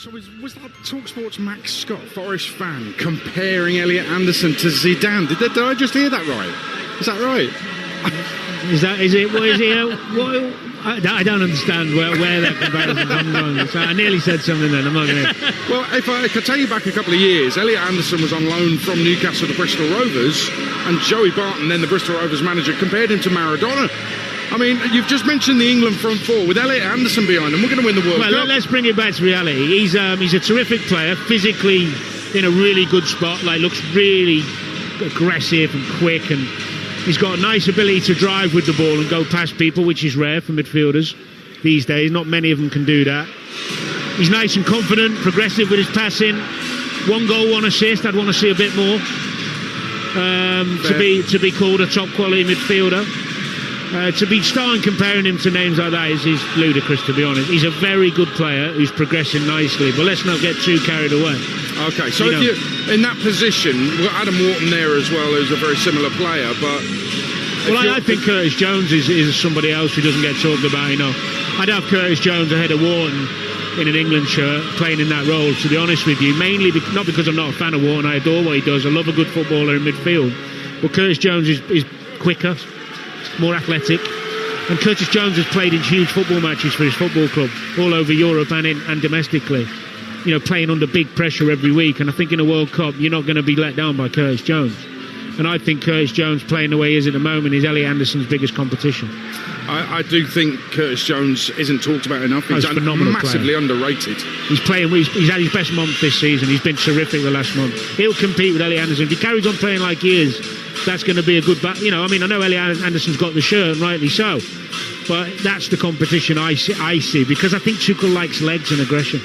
So was that Talksport's Max Scott, Forest fan, comparing Elliot Anderson to Zidane? Did I just hear that right? Is that right? Is it? What is it? I don't understand where that comparison comes from. So I nearly said something then. I'm not going to. Well, if I could take you back a couple of years, Elliot Anderson was on loan from Newcastle to Bristol Rovers, and Joey Barton, then the Bristol Rovers manager, compared him to Maradona. I mean, you've just mentioned the England front four. With Elliot Anderson behind them, we're going to win the World Cup. Well, let's bring it back to reality. He's a terrific player, physically in a really good spot, looks really aggressive and quick, and he's got a nice ability to drive with the ball and go past people, which is rare for midfielders these days. Not many of them can do that. He's nice and confident, progressive with his passing. 1 goal, 1 assist. I'd want to see a bit more to be called a top quality midfielder. To be starting comparing him to names like that is ludicrous, to be honest. He's a very good player who's progressing nicely, but let's not get too carried away. Okay, so if you're in that position, we've got Adam Wharton there as well, who's a very similar player, but... Well, I think Curtis Jones is somebody else who doesn't get talked about, I'd have Curtis Jones ahead of Wharton in an England shirt, playing in that role, to be honest with you. Mainly, not because I'm not a fan of Wharton, I adore what he does. I love a good footballer in midfield. But Curtis Jones is quicker, more athletic, and Curtis Jones has played in huge football matches for his football club all over Europe and domestically, playing under big pressure every week. And I think in a World Cup you're not going to be let down by Curtis Jones, and I think Curtis Jones, playing the way he is at the moment, is Elliot Anderson's biggest competition. I do think Curtis Jones isn't talked about enough. He's massively underrated. He's had his best month this season. He's been terrific the last month. He'll compete with Elliot Anderson if he carries on playing like he is. That's going to be a good I know Elliot Anderson's got the shirt, and rightly so, but that's the competition I see, because I think Tuchel likes legs and aggression.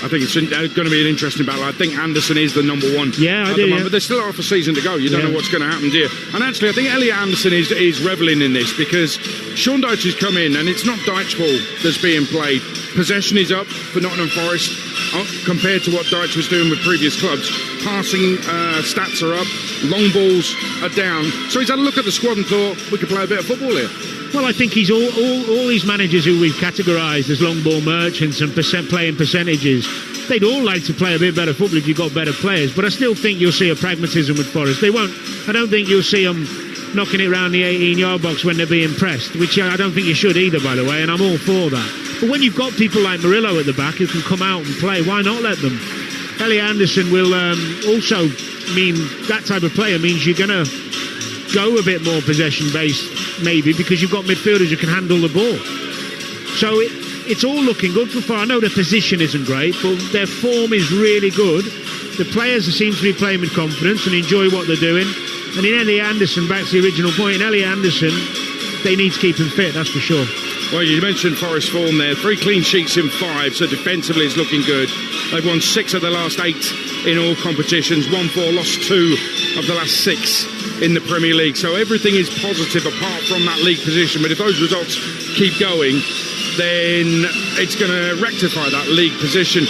I think it's going to be an interesting battle. I think Anderson is the number one at the moment. But there's still half a season to go. You don't know what's going to happen, do you? And actually, I think Elliot Anderson is revelling in this, because Sean Dyche has come in, and it's not Dyche ball that's being played. Possession is up for Nottingham Forest compared to what Dyche was doing with previous clubs. Passing stats are up, long balls are down. So he's had a look at the squad and thought, we could play a bit of football here. Well, I think he's all these managers who we've categorised as long ball merchants and playing percentages, they'd all like to play a bit better football if you've got better players. But I still think you'll see a pragmatism with Forest. I don't think you'll see them knocking it around the 18-yard box when they're being pressed, which I don't think you should either, by the way, and I'm all for that. But when you've got people like Murillo at the back who can come out and play, why not let them? Elliot Anderson will also mean, that type of player means you're going to go a bit more possession-based, maybe, because you've got midfielders who can handle the ball. So it's all looking good for far. I know their position isn't great, but their form is really good. The players seem to be playing with confidence and enjoy what they're doing. And in Elliot Anderson, back to the original point, in Elliot Anderson, they need to keep him fit, that's for sure. Well, you mentioned Forest form there. 3 clean sheets in 5, so defensively it's looking good. They've won 6 of the last 8 in all competitions. 1-4, lost 2 of the last 6 in the Premier League. So everything is positive apart from that league position. But if those results keep going, then it's going to rectify that league position.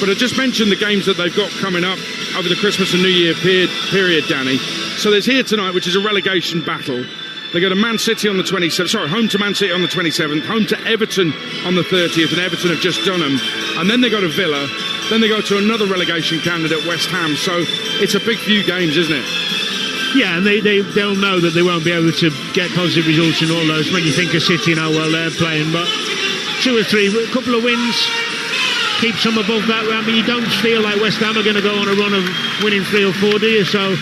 But I just mentioned the games that they've got coming up over the Christmas and New Year period, Danny. So there's here tonight, which is a relegation battle. They go to Man City on the 27th, home to Man City on the 27th, home to Everton on the 30th, and Everton have just done them. And then they go to Villa, then they go to another relegation candidate, West Ham. So it's a big few games, isn't it? Yeah, and they'll know that they won't be able to get positive results in all those. When you think of City and how well they're playing, but 2 or 3, a couple of wins keeps them above that. I mean, you don't feel like West Ham are going to go on a run of winning 3 or 4, do you? So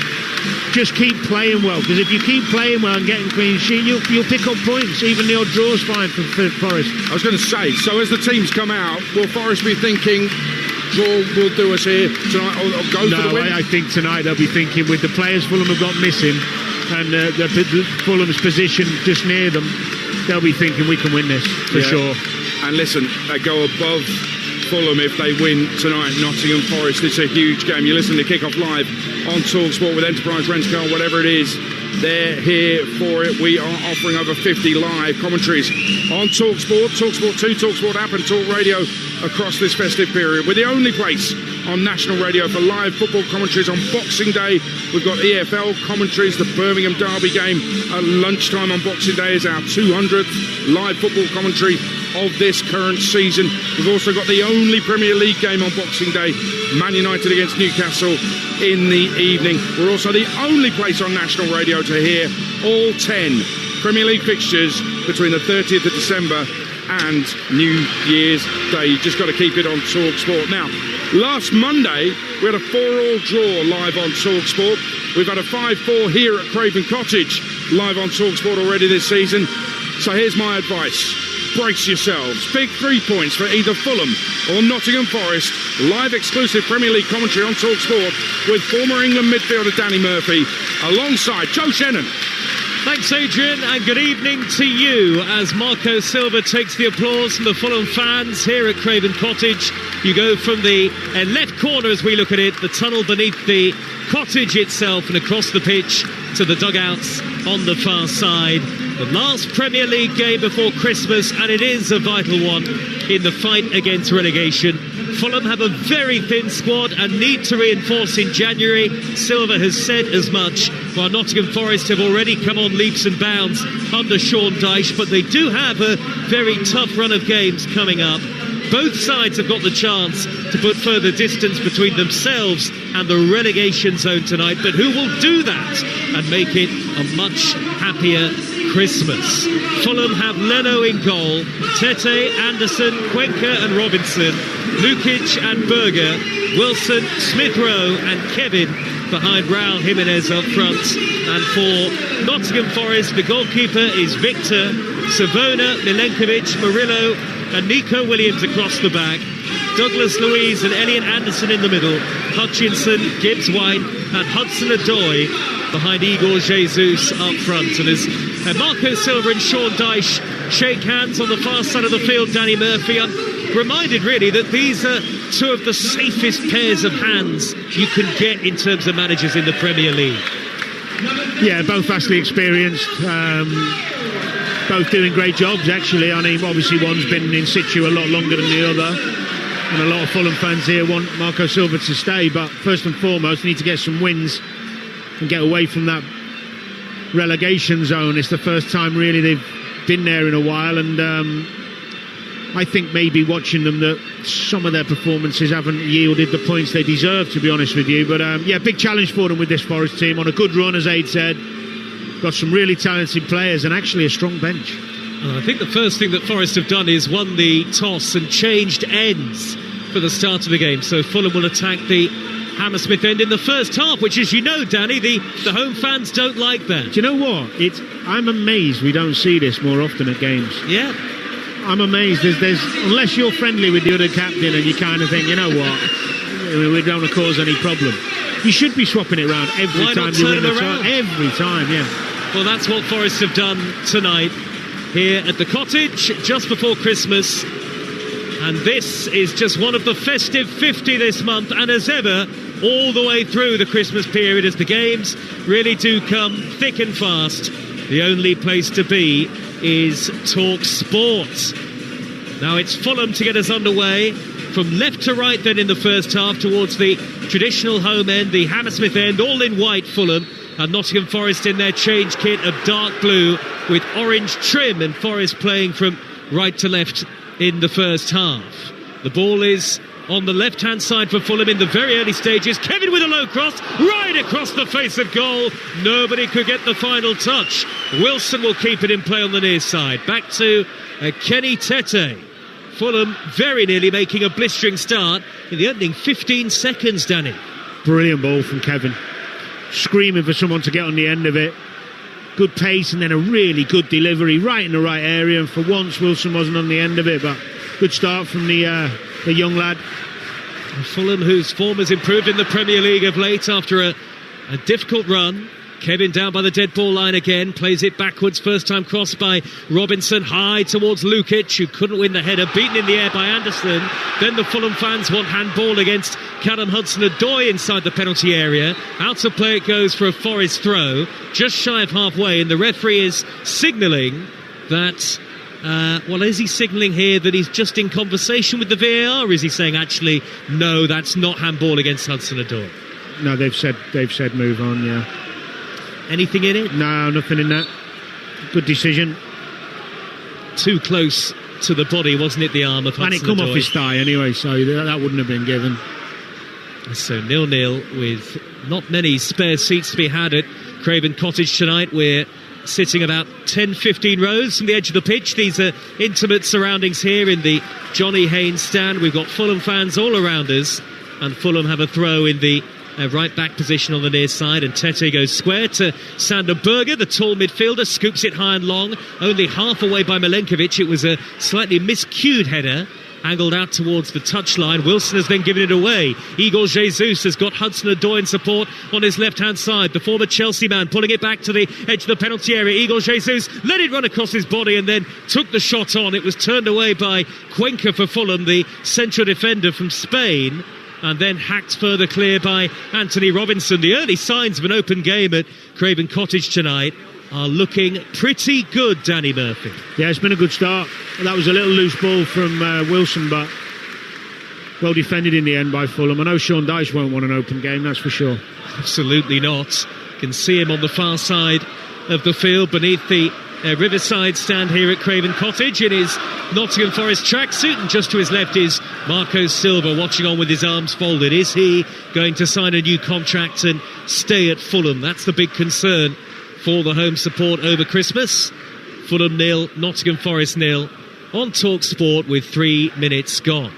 just keep playing well, because if you keep playing well and getting clean sheet, you'll pick up points. Even the odd draw's fine for Forest. I was going to say, so as the teams come out, will Forest be thinking draw will do us here tonight, or go for the win? I think tonight they'll be thinking, with the players Fulham have got missing and Fulham's position just near them, they'll be thinking we can win this for sure. And listen, they go above Fulham if they win tonight. Nottingham Forest, it's a huge game. You listen to Kickoff Live on Talksport with Enterprise Rent-A-Car, whatever it is, they're here for it. We are offering over 50 live commentaries on Talksport, Talksport 2, Talksport app and Talk Radio across this festive period. We're the only place on national radio for live football commentaries on Boxing Day. We've got EFL commentaries. The Birmingham Derby game at lunchtime on Boxing Day is our 200th live football commentary of this current season. We've also got the only Premier League game on Boxing Day, Man United against Newcastle in the evening. We're also the only place on national radio to hear all 10 Premier League fixtures between the 30th of December and New Year's Day. You just got to keep it on Talksport. Now, last Monday, we had a 4-4 draw live on Talksport. We've had a 5-4 here at Craven Cottage live on Talksport already this season. So here's my advice. Brace yourselves. Big 3 points for either Fulham or Nottingham Forest. Live exclusive Premier League commentary on Talksport with former England midfielder Danny Murphy alongside Joe Shannon. Thanks, Adrian, and good evening to you as Marco Silva takes the applause from the Fulham fans here at Craven Cottage. You go from the left corner, as we look at it, the tunnel beneath the cottage itself, and across the pitch to the dugouts on the far side. The last Premier League game before Christmas, and it is a vital one in the fight against relegation. Fulham have a very thin squad and need to reinforce in January. Silva has said as much, while Nottingham Forest have already come on leaps and bounds under Sean Dyche, but they do have a very tough run of games coming up. Both sides have got the chance to put further distance between themselves and the relegation zone tonight, but who will do that and make it a much happier Christmas? Fulham have Leno in goal, Tete, Anderson, Cuenca and Robinson, Lukic and Berger, Wilson, Smith-Rowe and Kevin behind Raul Jimenez up front. And for Nottingham Forest, the goalkeeper is Victor, Savona, Milenkovic, Murillo and Nico Williams across the back. Douglas Luiz and Elliot Anderson in the middle. Hutchinson, Gibbs-White and Hudson-Odoi behind Igor Jesus up front. And as Marco Silva and Sean Dyche shake hands on the far side of the field, Danny Murphy, I'm reminded really that these are two of the safest pairs of hands you can get in terms of managers in the Premier League. Yeah, both vastly experienced, both doing great jobs actually. I mean, obviously one's been in situ a lot longer than the other, and a lot of Fulham fans here want Marco Silva to stay, but first and foremost need to get some wins and get away from that relegation zone. It's the first time really they've been there in a while, and I think maybe watching them that some of their performances haven't yielded the points they deserve, to be honest with you. But yeah, big challenge for them with this Forest team, on a good run, as Aid said. Got some really talented players and actually a strong bench. I think the first thing that Forest have done is won the toss and changed ends for the start of the game. So Fulham will attack the Hammersmith end in the first half, which, as you know, Danny, the home fans don't like that. Do you know what? I'm amazed we don't see this more often at games. Yeah. I'm amazed. There's unless you're friendly with the other captain and you kind of think, you know what, we don't want to cause any problem. You should be swapping it around every time you win the title. Every time, yeah. Well, that's what Forest have done tonight here at the cottage just before Christmas. And this is just one of the festive 50 this month, and as ever, all the way through the Christmas period, as the games really do come thick and fast. The only place to be is Talksport. Now it's Fulham to get us underway from left to right then in the first half, towards the traditional home end, the Hammersmith end, all in white Fulham, and Nottingham Forest in their change kit of dark blue with orange trim, and Forest playing from right to left in the first half. The ball is on the left-hand side for Fulham in the very early stages. Kevin with a low cross, right across the face of goal. Nobody could get the final touch. Wilson will keep it in play on the near side. Back to Kenny Tete. Fulham very nearly making a blistering start in the opening 15 seconds, Danny. Brilliant ball from Kevin. Screaming for someone to get on the end of it. Good pace and then a really good delivery right in the right area, and for once Wilson wasn't on the end of it, but good start from the young lad. Fulham, whose form has improved in the Premier League of late after a difficult run. Kevin down by the dead ball line again, plays it backwards, first time crossed by Robinson, high towards Lukic, who couldn't win the header, beaten in the air by Anderson. Then the Fulham fans want handball against Callum Hudson-Odoi inside the penalty area. Out of play it goes for a Forest throw, just shy of halfway, and the referee is signalling that, well, is he signalling here that he's just in conversation with the VAR, or is he saying actually, no, that's not handball against Hudson-Odoi? No, they've said move on, yeah. Anything in it? No, nothing in that. Good decision. Too close to the body, wasn't it, the arm of Hudson-Odoi? And it come off his thigh anyway, so that wouldn't have been given. So 0-0 with not many spare seats to be had at Craven Cottage tonight. We're sitting about 10-15 rows from the edge of the pitch. These are intimate surroundings here in the Johnny Haynes stand. We've got Fulham fans all around us, and Fulham have a throw in the right back position on the near side, and Tete goes square to Sander Berge, the tall midfielder, scoops it high and long, only half away by Milenkovic. It was a slightly miscued header, angled out towards the touchline. Wilson has then given it away. Igor Jesus has got Hudson-Odoi in support on his left-hand side. The former Chelsea man pulling it back to the edge of the penalty area. Igor Jesus let it run across his body and then took the shot on. It was turned away by Cuenca for Fulham, the central defender from Spain, and then hacked further clear by Anthony Robinson. The early signs of an open game at Craven Cottage tonight are looking pretty good, Danny Murphy. Yeah, it's been a good start. That was a little loose ball from Wilson, but well defended in the end by Fulham. I know Sean Dyche won't want an open game, that's for sure. Absolutely not. You can see him on the far side of the field beneath the Riverside stand here at Craven Cottage in his Nottingham Forest tracksuit, and just to his left is Marco Silva watching on with his arms folded. Is he going to sign a new contract and stay at Fulham? That's the big concern for the home support over Christmas. Fulham 0, Nottingham Forest 0 on Talksport with 3 minutes gone.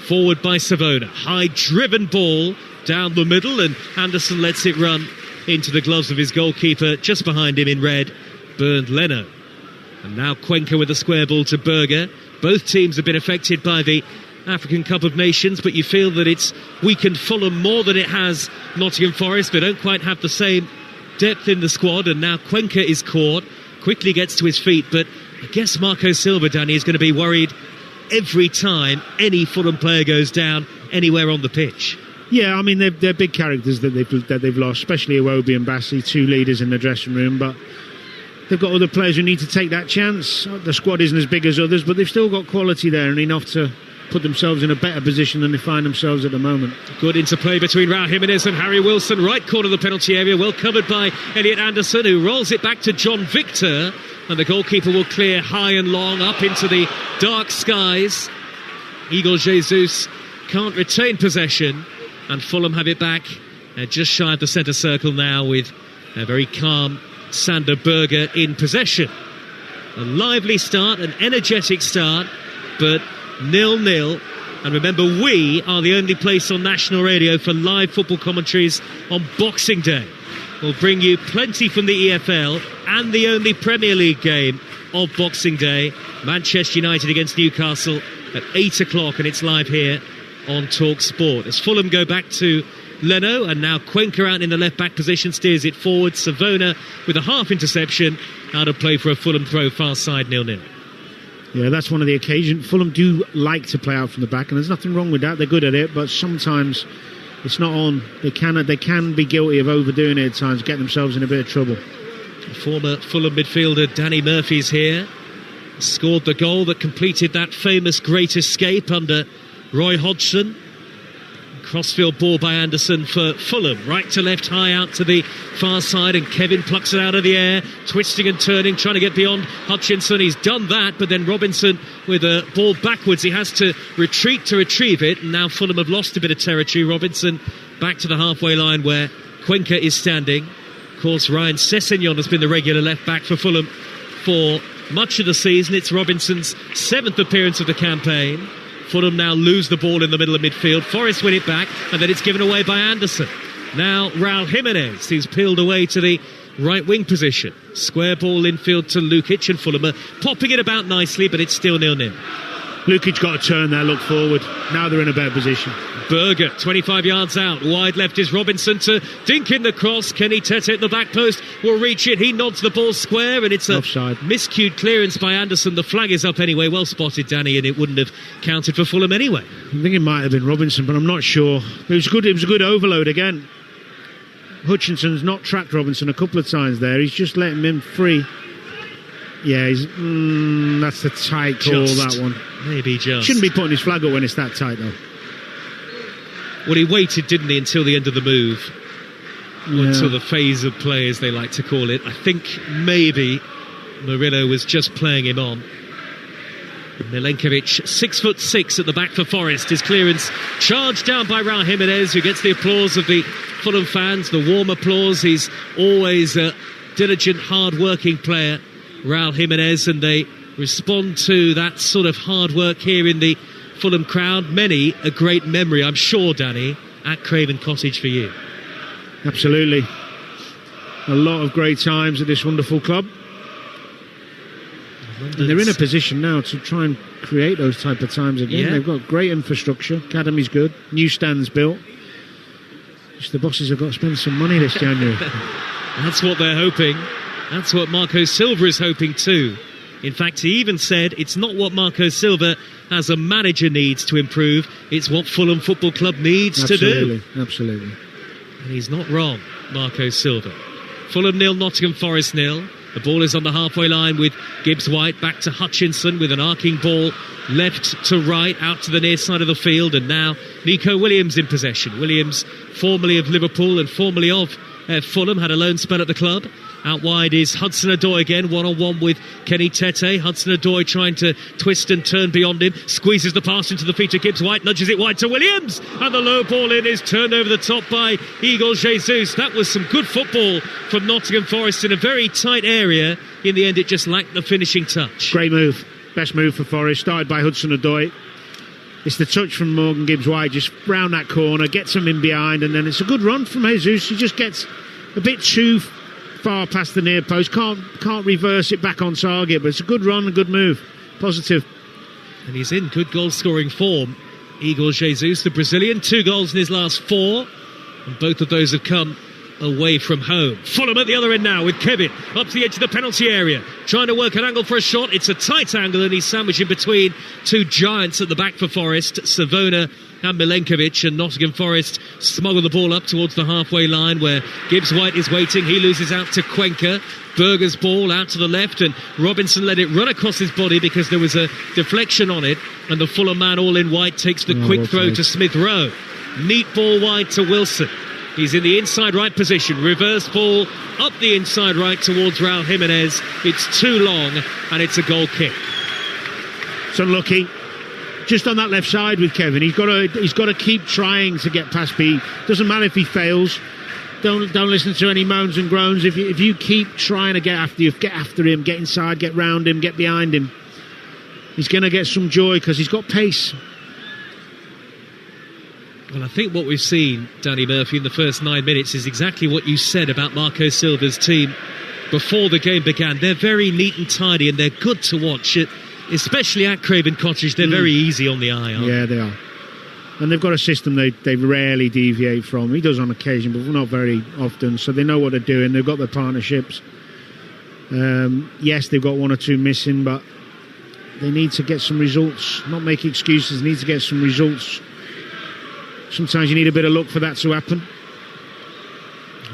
Forward by Savona, high driven ball down the middle, and Anderson lets it run into the gloves of his goalkeeper just behind him in red, Bernd Leno. And now Cuenca with a square ball to Berger. Both teams have been affected by the African Cup of Nations, but you feel that it's weakened Fulham more than it has Nottingham Forest. They don't quite have the same depth in the squad, and now Cuenca is caught, quickly gets to his feet, but I guess Marco Silva, Danny, is going to be worried every time any Fulham player goes down anywhere on the pitch. Yeah, I mean, they're big characters that they've lost, especially Iwobi and Bassi, two leaders in the dressing room, but they've got other players who need to take that chance. The squad isn't as big as others, but they've still got quality there and enough to put themselves in a better position than they find themselves at the moment. Good interplay between Raul Jimenez and Harry Wilson, right corner of the penalty area, well covered by Elliot Anderson, who rolls it back to John Victor, and the goalkeeper will clear high and long up into the dark skies. Igor Jesus can't retain possession, and Fulham have it back just shy of the centre circle now, with a very calm Sander Berge in possession. A lively start, an energetic start, but 0-0. And remember, we are the only place on national radio for live football commentaries on Boxing Day. We'll bring you plenty from the EFL and the only Premier League game of Boxing Day, Manchester United against Newcastle at 8 o'clock, and it's live here on Talksport. As Fulham go back to Leno, and now Cuenca out in the left-back position, steers it forward. Savona with a half interception, out of play for a Fulham throw, far side 0-0. Yeah, that's one of the occasions. Fulham do like to play out from the back, and there's nothing wrong with that. They're good at it, but sometimes it's not on. They can be guilty of overdoing it at times, get themselves in a bit of trouble. Former Fulham midfielder Danny Murphy's here. Scored the goal that completed that famous great escape under Roy Hodgson. Crossfield ball by Anderson for Fulham, right to left, high out to the far side, and Kevin plucks it out of the air, twisting and turning, trying to get beyond Hutchinson. He's done that, but then Robinson with a ball backwards. He has to retreat to retrieve it, and now Fulham have lost a bit of territory. Robinson back to the halfway line where Cuenca is standing. Of course, Ryan Sessegnon has been the regular left back for Fulham for much of the season. It's Robinson's 7th appearance of the campaign. Fulham now lose the ball in the middle of midfield. Forest win it back, and then it's given away by Anderson. Now Raul Jimenez, who's peeled away to the right wing position. Square ball infield to Lukic, and Fulham are popping it about nicely, but it's still 0-0. Lukic got a turn there, look forward. Now they're in a better position. Berger, 25 yards out. Wide left is Robinson to dink in the cross. Kenny Tete at the back post will reach it. He nods the ball square, and it's a offside. Miscued clearance by Anderson. The flag is up anyway. Well spotted, Danny, and it wouldn't have counted for Fulham anyway. I think it might have been Robinson, but I'm not sure. It was good. It was a good overload again. Hutchinson's not tracked Robinson a couple of times there. He's just letting him free. Yeah, that's a tight call, that one. Maybe just. Shouldn't be putting his flag up when it's that tight, though. Well, he waited, didn't he, until the end of the move. Yeah. Until the phase of play, as they like to call it. I think maybe Murillo was just playing him on. Milenkovic, 6'6" at the back for Forest. His clearance charged down by Raul Jimenez, who gets the applause of the Fulham fans, the warm applause. He's always a diligent, hard-working player, Raul Jimenez, and they respond to that sort of hard work here in the Fulham crowd. Many a great memory, I'm sure, Danny, at Craven Cottage for you. Absolutely. A lot of great times at this wonderful club. And they're in a position now to try and create those type of times again. Yeah. They've got great infrastructure. Academy's good. New stands built. Just the bosses have got to spend some money this January. That's what they're hoping. That's what Marco Silva is hoping too. In fact, he even said it's not what Marco Silva as a manager needs to improve, it's what Fulham Football Club needs to do. Absolutely. And he's not wrong, Marco Silva. Fulham 0, Nottingham Forest 0. The ball is on the halfway line with Gibbs-White back to Hutchinson with an arcing ball left to right out to the near side of the field, and now Nico Williams in possession. Williams, formerly of Liverpool and formerly of Fulham, had a loan spell at the club. Out wide is Hudson-Odoi again, one-on-one with Kenny Tete. Hudson-Odoi trying to twist and turn beyond him, squeezes the pass into the feet of Gibbs-White, nudges it wide to Williams, and the low ball in is turned over the top by Igor Jesus. That was some good football from Nottingham Forest in a very tight area. In the end, it just lacked the finishing touch. Great move, best move for Forest, started by Hudson-Odoi. It's the touch from Morgan Gibbs-White, just round that corner, gets him in behind, and then it's a good run from Jesus. He just gets a bit too far past the near post, can't reverse it back on target, but it's a good run, a good move, positive. And he's in good goal scoring form, Igor Jesus, the Brazilian. 2 goals in his last 4, and both of those have come away from home. Fulham at the other end now with Kevin up to the edge of the penalty area, trying to work an angle for a shot. It's a tight angle, and he's sandwiched in between 2 giants at the back for Forest, Savona and Milenkovic, and Nottingham Forest smuggle the ball up towards the halfway line where Gibbs-White is waiting. He loses out to Cuenca. Berger's ball out to the left, and Robinson let it run across his body because there was a deflection on it, and the Fulham man all in white takes the quick throw to Smith Rowe. Neat ball wide to Wilson. He's in the inside right position. Reverse ball up the inside right towards Raul Jimenez. It's too long, and it's a goal kick. It's unlucky. Just on that left side with Kevin, he's got to keep trying to get past B. Doesn't matter if he fails. Don't listen to any moans and groans. If you keep trying to get after him, get inside, get round him, get behind him, he's going to get some joy because he's got pace. Well, I think what we've seen, Danny Murphy, in the first 9 minutes is exactly what you said about Marco Silva's team before the game began. They're very neat and tidy, and they're good to watch. Especially at Craven Cottage, they're very easy on the eye, aren't they? Yeah, they are. And they've got a system they rarely deviate from. He does on occasion, but not very often. So they know what they're doing. They've got their partnerships. Yes, they've got 1 or 2 missing, but they need to get some results. Not make excuses, they need to get some results. Sometimes you need a bit of luck for that to happen.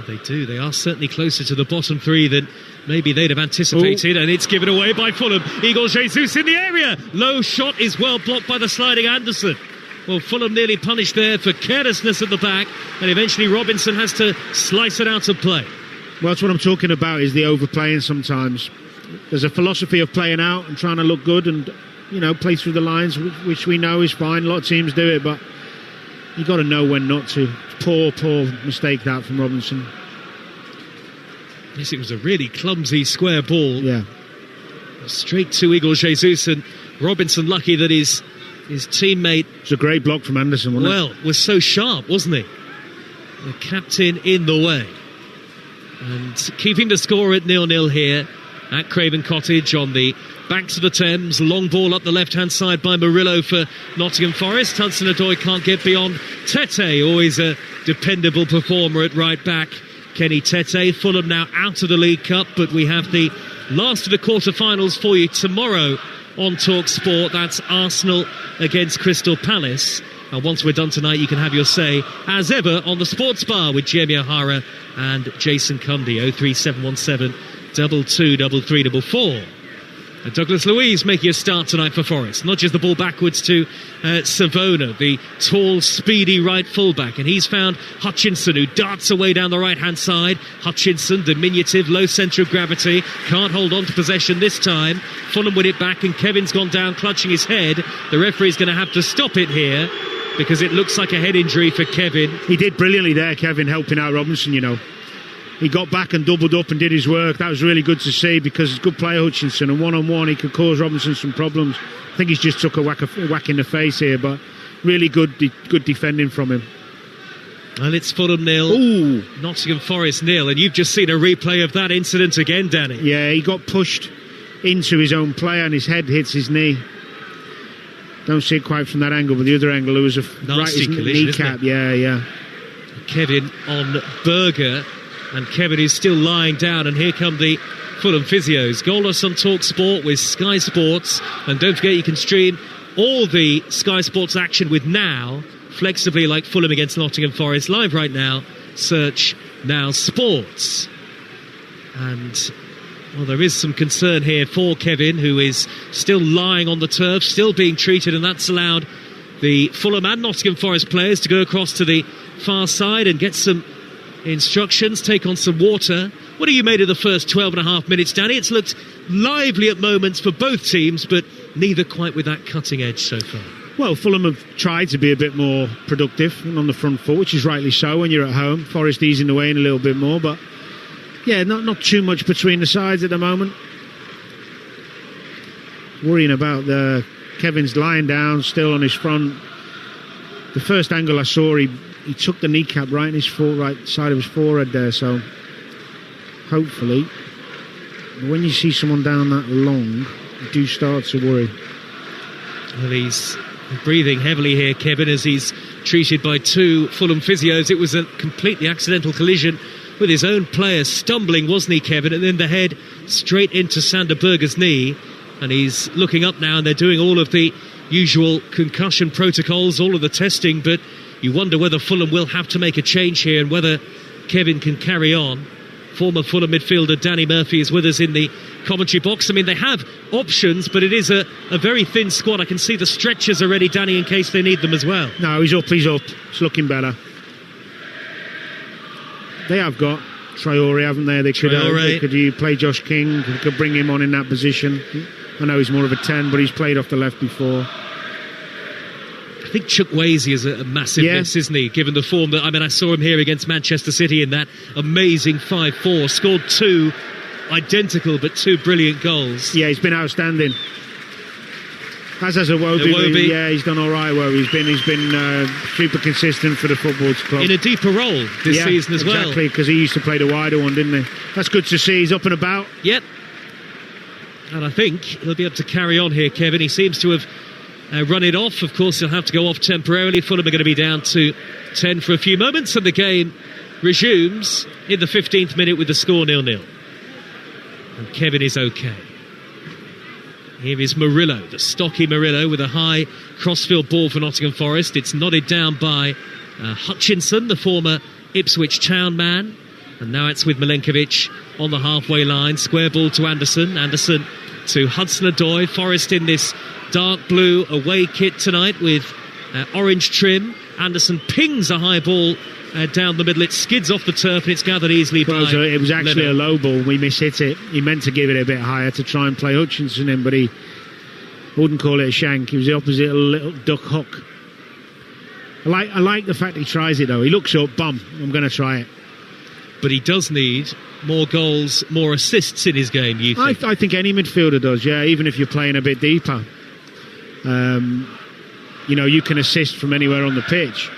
They do. They are certainly closer to the bottom 3 than maybe they'd have anticipated. And it's given away by Fulham. Igor Jesus in the area. Low shot is well blocked by the sliding Anderson. Well, Fulham nearly punished there for carelessness at the back, and eventually Robinson has to slice it out of play. Well, that's what I'm talking about, is the overplaying sometimes. There's a philosophy of playing out and trying to look good and, play through the lines, which we know is fine. A lot of teams do it, but you've got to know when not to. Poor mistake that from Robinson. Yes, it was a really clumsy square ball. Yeah. Straight to Igor Jesus, and Robinson lucky that his teammate... It was a great block from Anderson, wasn't it? Well, was so sharp, wasn't he? The captain in the way. And keeping the score at 0-0 here at Craven Cottage on the banks of the Thames. Long ball up the left-hand side by Murillo for Nottingham Forest. Hudson-Odoi can't get beyond Tete, always a dependable performer at right back. Kenny Tete. Fulham now out of the League Cup, but we have the last of the quarter-finals for you tomorrow on Talksport. That's Arsenal against Crystal Palace. And once we're done tonight, you can have your say, as ever, on the Sports Bar with Jamie O'Hara and Jason Cundy. 03717 223344. Douglas Luiz making a start tonight for Forest. Not just the ball backwards to Savona, the tall, speedy right fullback. And he's found Hutchinson, who darts away down the right-hand side. Hutchinson, diminutive, low centre of gravity. Can't hold on to possession this time. Fulham win it back, and Kevin's gone down, clutching his head. The referee's going to have to stop it here, because it looks like a head injury for Kevin. He did brilliantly there, Kevin, helping out Robinson, He got back and doubled up and did his work. That was really good to see, because he's a good player, Hutchinson, and one-on-one he could cause Robinson some problems. I think he's just took a whack in the face here, but really good defending from him. And it's Fulham 0, Nottingham Forest 0, and you've just seen a replay of that incident again, Danny. Yeah, he got pushed into his own player and his head hits his knee. Don't see it quite from that angle, but the other angle, there was a nasty collision, kneecap. Yeah. Kevin on Berger, and Kevin is still lying down, and here come the Fulham physios. Goalless on Talksport with Sky Sports, and don't forget you can stream all the Sky Sports action with Now, flexibly like Fulham against Nottingham Forest, live right now. Search Now Sports. And well, there is some concern here for Kevin, who is still lying on the turf, still being treated, and that's allowed the Fulham and Nottingham Forest players to go across to the far side and get some instructions, take on some water. What have you made of the first 12 and a half minutes, Danny? It's looked lively at moments for both teams, but neither quite with that cutting edge so far. Well, Fulham have tried to be a bit more productive on the front foot, which is rightly so when you're at home. Forest easing the way in a little bit more, but yeah, not too much between the sides at the moment. Worrying about Kevin's lying down still on his front. The first angle I saw, he took the kneecap right in his right side of his forehead there, so hopefully when you see someone down that long, you do start to worry. Well, he's breathing heavily here, Kevin, as he's treated by two Fulham physios. It was a completely accidental collision with his own player stumbling, wasn't he, Kevin? And then the head straight into Sander Berger's knee, and he's looking up now, and they're doing all of the usual concussion protocols, all of the testing, but you wonder whether Fulham will have to make a change here and whether Kevin can carry on. Former Fulham midfielder Danny Murphy is with us in the commentary box. I mean, they have options, but it is a very thin squad. I can see the stretchers already, Danny, in case they need them as well. No, he's up. It's looking better. They have got Traore, haven't they? They could play Josh King, could bring him on in that position. I know he's more of a 10, but he's played off the left before. I think Chukwueze is a massive miss, isn't he? Given the form that, I saw him here against Manchester City in that amazing 5-4, scored two identical but two brilliant goals. Yeah, he's been outstanding. As has Iwobi. Yeah, he's done all right where he's been super consistent for the football club. In a deeper role this season as well. Exactly, because he used to play the wider one, didn't he? That's good to see. He's up and about. Yep. And I think he'll be able to carry on here, Kevin. He seems to have run it off. Of course, he'll have to go off temporarily. Fulham are going to be down to 10 for a few moments, and the game resumes in the 15th minute with the score 0-0. And Kevin is okay. Here is Murillo, the stocky Murillo, with a high crossfield ball for Nottingham Forest. It's nodded down by Hutchinson, the former Ipswich Town man. And now it's with Milenkovic on the halfway line. Square ball to Anderson. Anderson to Hudson-Odoi. Forest in this dark blue away kit tonight with orange trim. Anderson pings a high ball down the middle. It skids off the turf and it's gathered easily by it was actually a low ball. We mishit it. He meant to give it a bit higher to try and play Hutchinson in, but he wouldn't call it a shank. He was the opposite, a little duck hook. I like the fact he tries it though. He looks up, bum, I'm going to try it. But he does need more goals, more assists in his game, you think? I think any midfielder does, yeah, even if you're playing a bit deeper. You can assist from anywhere on the pitch.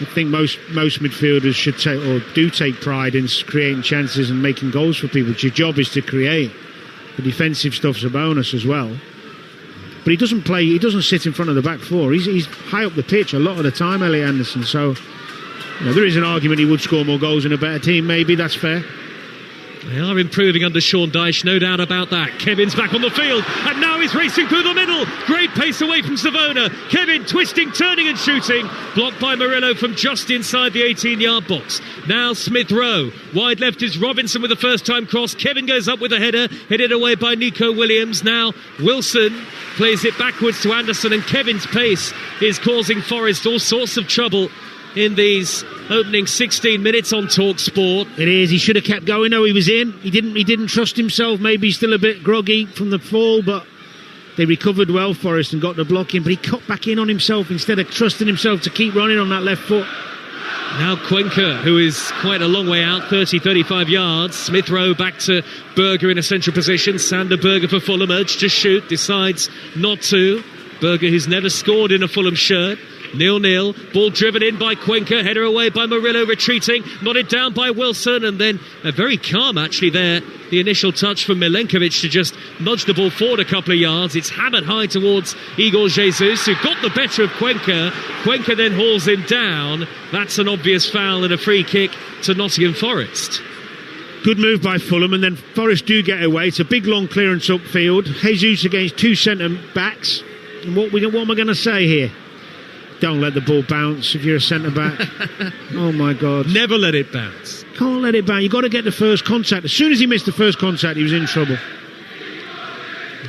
I think most midfielders should take pride in creating chances and making goals for people. Your job is to create. The defensive stuff's a bonus as well. But he doesn't sit in front of the back four. He's high up the pitch a lot of the time, Elliot Anderson. So there is an argument he would score more goals in a better team, maybe, that's fair. They are improving under Sean Dyche, no doubt about that. Kevin's back on the field, and now is racing through the middle. Great pace away from Savona. Kevin twisting, turning and shooting. Blocked by Murillo from just inside the 18-yard box. Now Smith Rowe. Wide left is Robinson with a first-time cross. Kevin goes up with a header. Headed away by Nico Williams. Now Wilson plays it backwards to Anderson, and Kevin's pace is causing Forest all sorts of trouble in these opening 16 minutes on Talksport. It is. He should have kept going. No, he was in. He didn't trust himself. Maybe he's still a bit groggy from the fall, but they recovered well, Forest, and got the block in. But he cut back in on himself instead of trusting himself to keep running on that left foot. Now Cuenca, who is quite a long way out, 35 yards. Smith Rowe back to Berger in a central position. Sander Berger for Fulham, urged to shoot, decides not to. Berger, who's never scored in a Fulham shirt. 0-0, ball driven in by Cuenca, header away by Murillo, retreating, nodded down by Wilson, and then a very calm actually there, the initial touch from Milenkovic to just nudge the ball forward a couple of yards. It's hammered high towards Igor Jesus, who got the better of Cuenca. Cuenca then hauls him down. That's an obvious foul and a free kick to Nottingham Forest. Good move by Fulham, and then Forest do get away. It's a big long clearance upfield. Jesus against two centre backs. And what am I going to say here? Don't let the ball bounce if you're a centre-back. Oh, my God. Never let it bounce. Can't let it bounce. You've got to get the first contact. As soon as he missed the first contact, he was in trouble.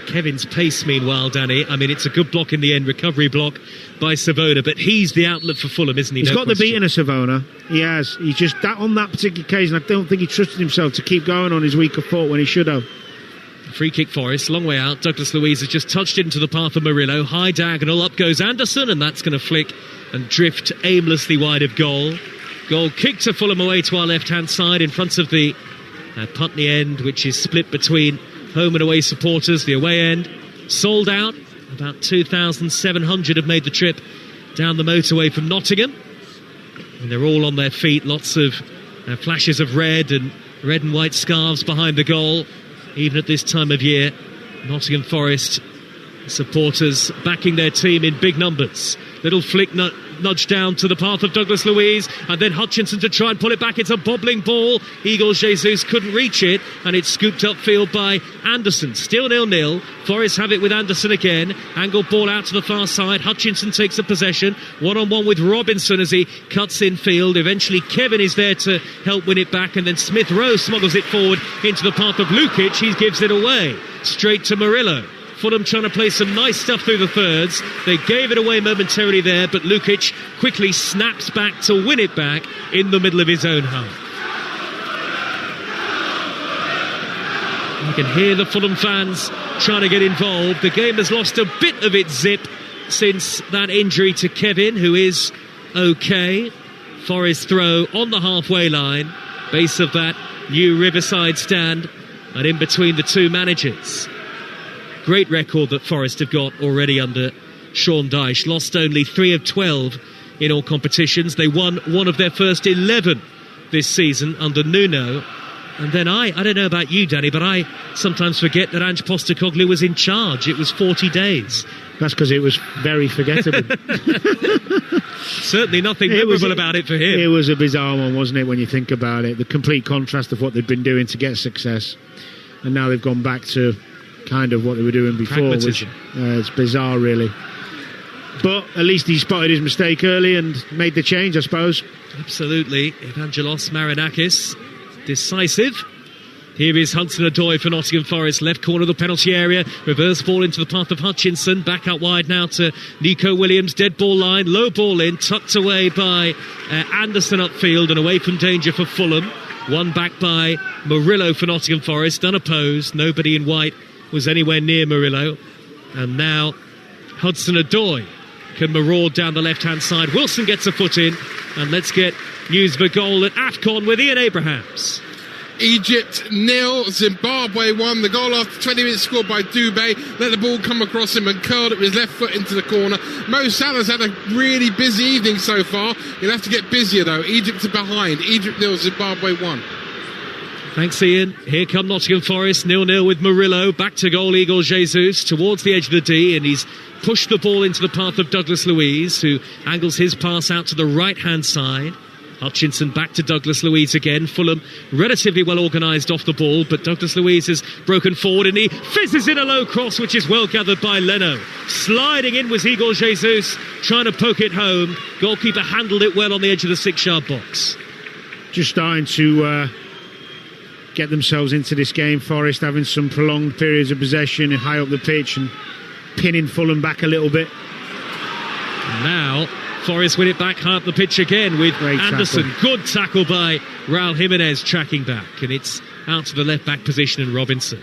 Kevin's pace, meanwhile, Danny, I mean, it's a good block in the end, recovery block by Savona, but he's the outlet for Fulham, isn't he? He's got the beating of Savona. He has. He's just, that on that particular occasion, I don't think he trusted himself to keep going on his weaker foot when he should have. Free kick Forest, long way out. Douglas Luiz has just touched into the path of Murillo. High diagonal, up goes Anderson, and that's going to flick and drift aimlessly wide of goal. Goal kicked to Fulham away to our left-hand side in front of the Putney end, which is split between home and away supporters. The away end sold out. About 2,700 have made the trip down the motorway from Nottingham. And they're all on their feet. Lots of flashes of red and white scarves behind the goal. Even at this time of year, Nottingham Forest supporters backing their team in big numbers. Little flick nudge down to the path of Douglas Luiz, and then Hutchinson to try and pull it back. It's a bobbling ball. Igor Jesus couldn't reach it, and it's scooped upfield by Anderson. Still 0-0. Forest have it with Anderson again. Angled ball out to the far side. Hutchinson takes the possession. One-on-one with Robinson as he cuts in field. Eventually Kevin is there to help win it back, and then Smith Rowe smuggles it forward into the path of Lukic. He gives it away straight to Murillo. Fulham trying to play some nice stuff through the thirds. They gave it away momentarily there, but Lukic quickly snaps back to win it back in the middle of his own half. You can hear the Fulham fans trying to get involved. The game has lost a bit of its zip since that injury to Kevin, who is okay. Forest throw on the halfway line, base of that new Riverside stand, and in between the two managers. Great record that Forest have got already under Sean Dyche. Lost only 3 of 12 in all competitions. They won one of their first 11 this season under Nuno. And then I don't know about you, Danny, but I sometimes forget that Ange Postecoglou was in charge. It was 40 days. That's because it was very forgettable. Certainly nothing memorable about it for him. It was a bizarre one, wasn't it, when you think about it? The complete contrast of what they'd been doing to get success. And now they've gone back to kind of what they were doing before, which it's bizarre, really. But at least he spotted his mistake early and made the change, I suppose. Absolutely. Evangelos Marinakis, decisive. Here is Hudson-Odoi for Nottingham Forest, left corner of the penalty area. Reverse ball into the path of Hutchinson. Back out wide now to Nico Williams. Dead ball line, low ball in, tucked away by Anderson upfield and away from danger for Fulham. One back by Murillo for Nottingham Forest, unopposed. Nobody in white was anywhere near Murillo. And now Hudson-Odoi can maraud down the left-hand side. Wilson gets a foot in, and let's get news of a goal at AFCON with Ian Abrahams. Egypt 0, Zimbabwe 1. The goal after 20 minutes scored by Dubé. Let the ball come across him and curled it with his left foot into the corner. Mo Salah's had a really busy evening so far. He'll have to get busier though. Egypt are behind. Egypt 0, Zimbabwe 1. Thanks, Ian. Here come Nottingham Forest, 0-0 with Murillo. Back to goal, Igor Jesus towards the edge of the D, and he's pushed the ball into the path of Douglas Luiz, who angles his pass out to the right-hand side. Hutchinson back to Douglas Luiz again. Fulham relatively well organised off the ball, but Douglas Luiz has broken forward and he fizzes in a low cross, which is well gathered by Leno. Sliding in was Igor Jesus, trying to poke it home. Goalkeeper handled it well on the edge of the 6-yard box. Just starting to get themselves into this game. Forest having some prolonged periods of possession high up the pitch and pinning Fulham back a little bit. Now Forest win it back high up the pitch again with Anderson. Good tackle by Raul Jimenez tracking back, and it's out to the left back position and Robinson.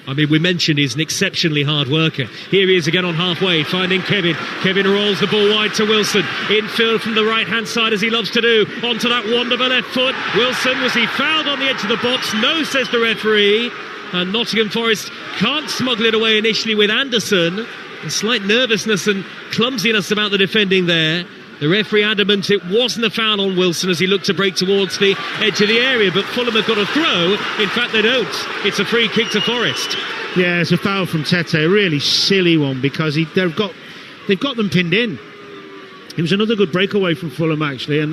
I mean, we mentioned he's an exceptionally hard worker. Here he is again on halfway, finding Kevin. Kevin rolls the ball wide to Wilson. Infield from the right-hand side, as he loves to do. Onto that wonderful left foot. Wilson, was he fouled on the edge of the box? No, says the referee. And Nottingham Forest can't smuggle it away initially with Anderson. A slight nervousness and clumsiness about the defending there. The referee adamant it wasn't a foul on Wilson as he looked to break towards the edge of the area, but Fulham have got a throw. In fact, they don't. It's a free kick to Forest. Yeah, it's a foul from Tete, a really silly one, because they've got them pinned in. It was another good breakaway from Fulham, actually, and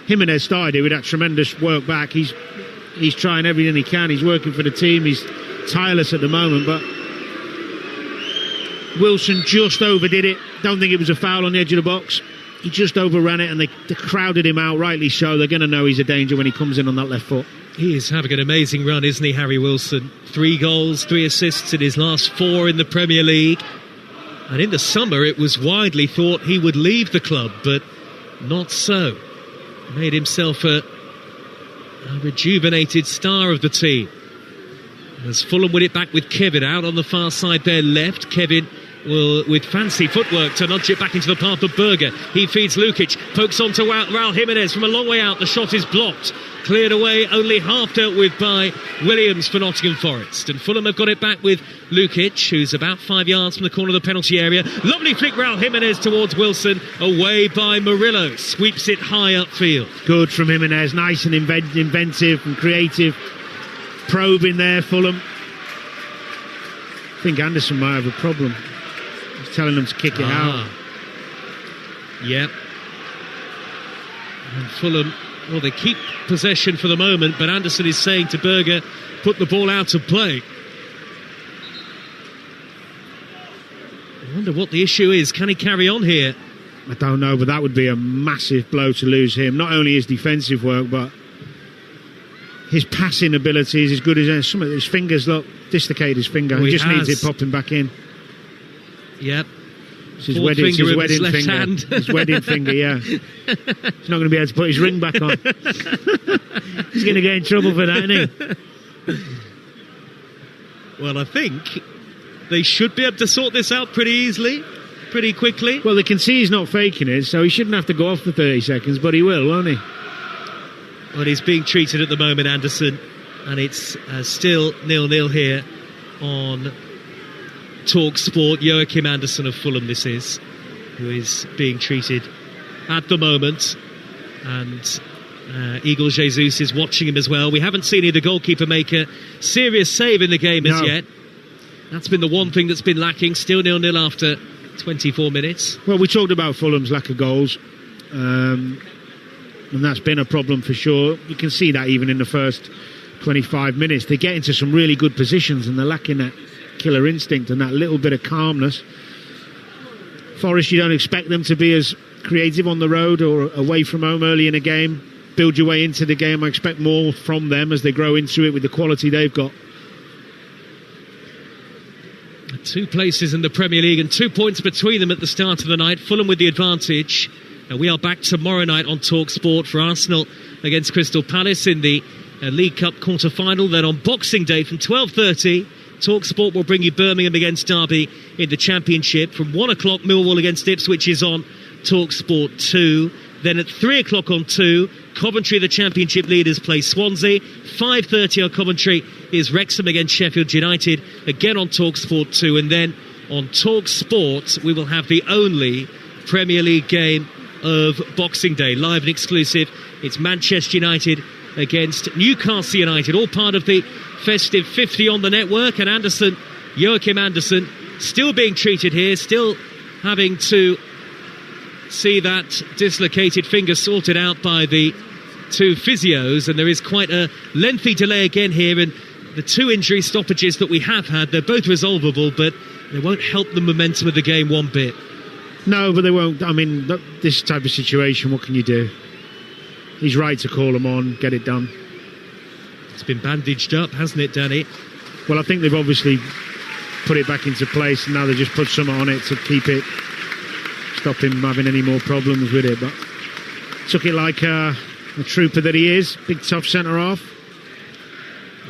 Jimenez started it with that tremendous work back. He's trying everything he can. He's working for the team. He's tireless at the moment, but Wilson just overdid it. Don't think it was a foul on the edge of the box. He just overran it, and they crowded him out, rightly so. They're going to know he's a danger when he comes in on that left foot. He is having an amazing run, isn't he, Harry Wilson? 3 goals, 3 assists in his last 4 in the Premier League. And in the summer, it was widely thought he would leave the club, but not so. Made himself a rejuvenated star of the team. As Fulham win it back with Kevin out on the far side there left. Kevin will, with fancy footwork, to nudge it back into the path of Berger. He feeds Lukic, pokes on to Raul Jimenez from a long way out. The shot is blocked, cleared away, only half dealt with by Williams for Nottingham Forest. And Fulham have got it back with Lukic, who's about 5 yards from the corner of the penalty area. Lovely flick, Raul Jimenez towards Wilson, away by Murillo, sweeps it high upfield. Good from Jimenez, nice and inventive and creative. Probing there, Fulham. I think Anderson might have a problem. He's telling them to kick it out. Yep. And Fulham, well, they keep possession for the moment, but Anderson is saying to Berger, put the ball out of play. I wonder what the issue is. Can he carry on here? I don't know, but that would be a massive blow to lose him. Not only his defensive work, but his passing ability is as good as some of his fingers. Look, dislocated his finger. He just needs it popping back in. Yep. It's his wedding finger. Hand. His wedding finger, yeah. He's not going to be able to put his ring back on. He's going to get in trouble for that, isn't he? Well, I think they should be able to sort this out pretty easily, pretty quickly. Well, they can see he's not faking it, so he shouldn't have to go off for 30 seconds, but he will, won't he? Well, he's being treated at the moment, Anderson, and it's still 0-0 here on Talksport. Joachim Anderson of Fulham, this is, who is being treated at the moment, and Igor Jesus is watching him as well. We haven't seen either goalkeeper make a serious save in the game as yet. That's been the one thing that's been lacking. Still 0-0 after 24 minutes. Well, we talked about Fulham's lack of goals. And that's been a problem for sure. You can see that even in the first 25 minutes. They get into some really good positions and they're lacking that killer instinct and that little bit of calmness. Forest, you don't expect them to be as creative on the road or away from home early in a game. Build your way into the game. I expect more from them as they grow into it with the quality they've got. 2 places in the Premier League and 2 points between them at the start of the night. Fulham with the advantage. And we are back tomorrow night on Talksport for Arsenal against Crystal Palace in the League Cup quarter-final. Then on Boxing Day from 12:30, Talksport will bring you Birmingham against Derby in the Championship. From 1 o'clock, Millwall against Ipswich is on Talksport 2. Then at 3 o'clock on 2, Coventry, the Championship leaders, play Swansea. 5:30 on Coventry is Wrexham against Sheffield United, again on Talksport 2. And then on Talksport, we will have the only Premier League game of Boxing Day, live and exclusive. It's Manchester United against Newcastle United, all part of the festive 50 on the network. And Anderson, Joachim Anderson, still being treated here, still having to see that dislocated finger sorted out by the 2 physios, and there is quite a lengthy delay again here, and the 2 injury stoppages that we have had, they're both resolvable, but they won't help the momentum of the game one bit. No, but they won't. I mean, this type of situation, what can you do? He's right to call them on, get it done. It's been bandaged up, hasn't it, Danny? Well, I think they've obviously put it back into place, and now they just put something on it to keep it, stop him having any more problems with it. But took it like a trooper that he is, big tough centre-half.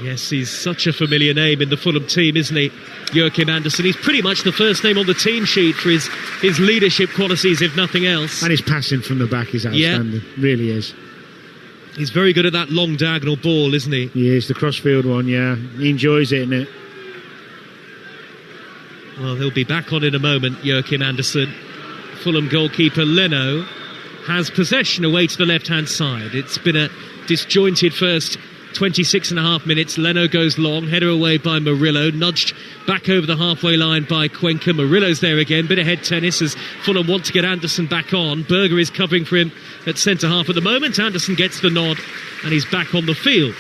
Yes, he's such a familiar name in the Fulham team, isn't he? Joachim Andersen. He's pretty much the first name on the team sheet for his leadership qualities, if nothing else. And his passing from the back is outstanding, really is. He's very good at that long diagonal ball, isn't he? He is, the crossfield one, yeah. He enjoys it, innit? Well, he'll be back on in a moment, Joachim Andersen. Fulham goalkeeper Leno has possession away to the left-hand side. It's been a disjointed first 26.5 minutes. Leno goes long, header away by Murillo, nudged back over the halfway line by Cuenca. Murillo's there again, bit of head tennis as Fulham want to get Andersen back on. Berger is covering for him at centre-half at the moment. Andersen gets the nod and he's back on the field.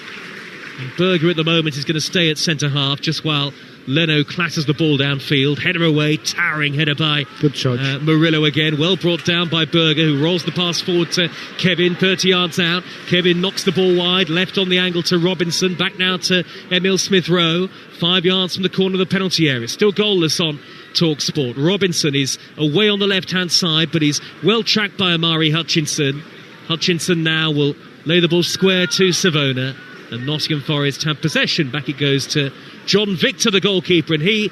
And Berger at the moment is going to stay at centre-half just while Leno clatters the ball downfield. Header away, towering header by Murillo again. Well brought down by Berger, who rolls the pass forward to Kevin, 30 yards out. Kevin knocks the ball wide, left on the angle to Robinson. Back now to Emile Smith-Rowe, 5 yards from the corner of the penalty area. Still goalless on Talksport. Robinson is away on the left-hand side, but he's well tracked by Amari Hutchinson. Hutchinson now will lay the ball square to Savona. And Nottingham Forest have possession. Back it goes to John Victor, the goalkeeper, and he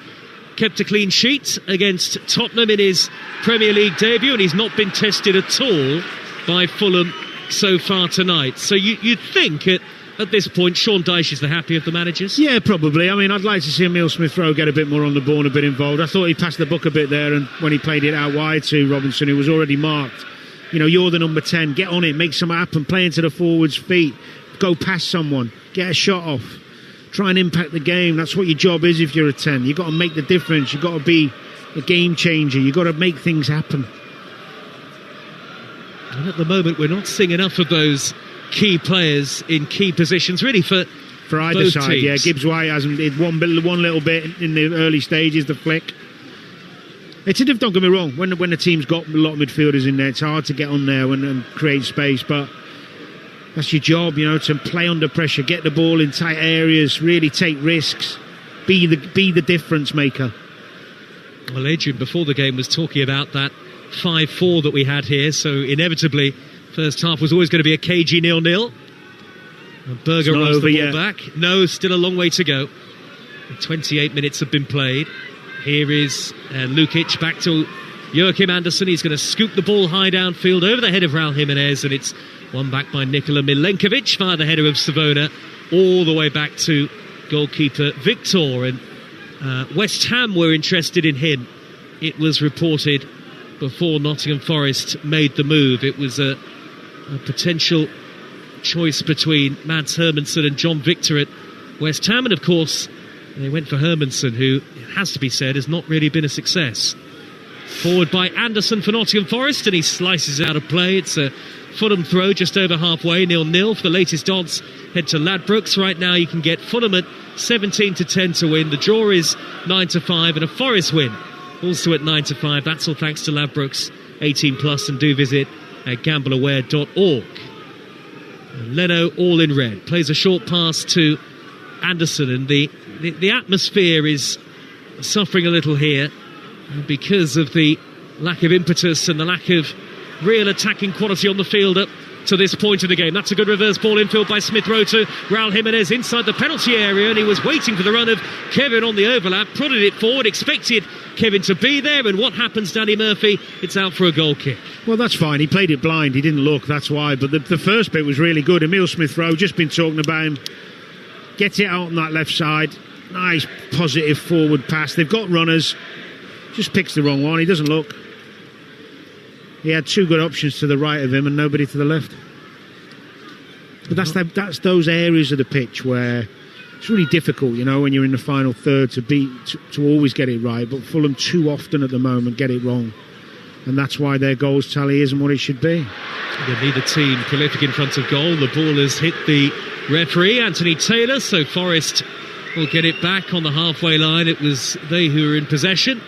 kept a clean sheet against Tottenham in his Premier League debut, and he's not been tested at all by Fulham so far tonight. So you'd think at this point Sean Dyche is the happy of the managers? Yeah, probably. I mean, I'd like to see Emile Smith-Rowe get a bit more on the ball and a bit involved. I thought he passed the buck a bit there, and when he played it out wide to Robinson, who was already marked. You know, you're the number 10, get on it, make something happen, play into the forwards' feet, go past someone, get a shot off, try and impact the game. That's what your job is if you're a 10. You've got to make the difference, you've got to be a game changer, you've got to make things happen. And at the moment we're not seeing enough of those key players in key positions really for either both side. teams. Yeah, Gibbs White hasn't did one little bit in the early stages, the flick. It's don't get me wrong, when the team's got a lot of midfielders in there, it's hard to get on there and create space, but that's your job, you know, to play under pressure, get the ball in tight areas, really take risks, be the difference maker. Well, Adrian before the game was talking about that 5-4 that we had here, so inevitably first half was always going to be a cagey 0-0. Berger rolls the ball back. No, still a long way to go. 28 minutes have been played. Here is Lukic back to Joachim Andersen. He's going to scoop the ball high downfield over the head of Raul Jimenez, and it's won back by Nikola Milenkovic via the header of Savona all the way back to goalkeeper Victor. And West Ham were interested in him. It was reported before Nottingham Forest made the move. It was a potential choice between Mads Hermansen and John Victor at West Ham, and of course they went for Hermansen, who, it has to be said, has not really been a success. Forward by Andersen for Nottingham Forest, and he slices out of play. It's a Fulham throw just over halfway, 0-0. For the latest odds, head to Ladbrokes. Right now you can get Fulham at 17-10 to win. The draw is 9-5, and a Forest win also at 9-5. That's all thanks to Ladbrokes 18+, and do visit gambleaware.org. Leno all in red, plays a short pass to Andersen, and the atmosphere is suffering a little here because of the lack of impetus and the lack of real attacking quality on the field up to this point in the game. That's a good reverse ball infield by Smith-Rowe to Raul Jimenez inside the penalty area, and he was waiting for the run of Kevin on the overlap, prodded it forward, expected Kevin to be there, and what happens, Danny Murphy? It's out for a goal kick. Well, that's fine. He played it blind. He didn't look, that's why. But the first bit was really good. Emile Smith-Rowe, just been talking about him. Gets it out on that left side. Nice, positive forward pass. They've got runners. Just picks the wrong one. He doesn't look. He had two good options to the right of him and nobody to the left. But that's those areas of the pitch where it's really difficult, you know, when you're in the final third to always get it right. But Fulham too often at the moment get it wrong. and that's why their goals tally isn't what it should be. They need a team prolific in front of goal. The ball has hit the referee, Anthony Taylor, so Forest will get it back on the halfway line. It was they who were in possession.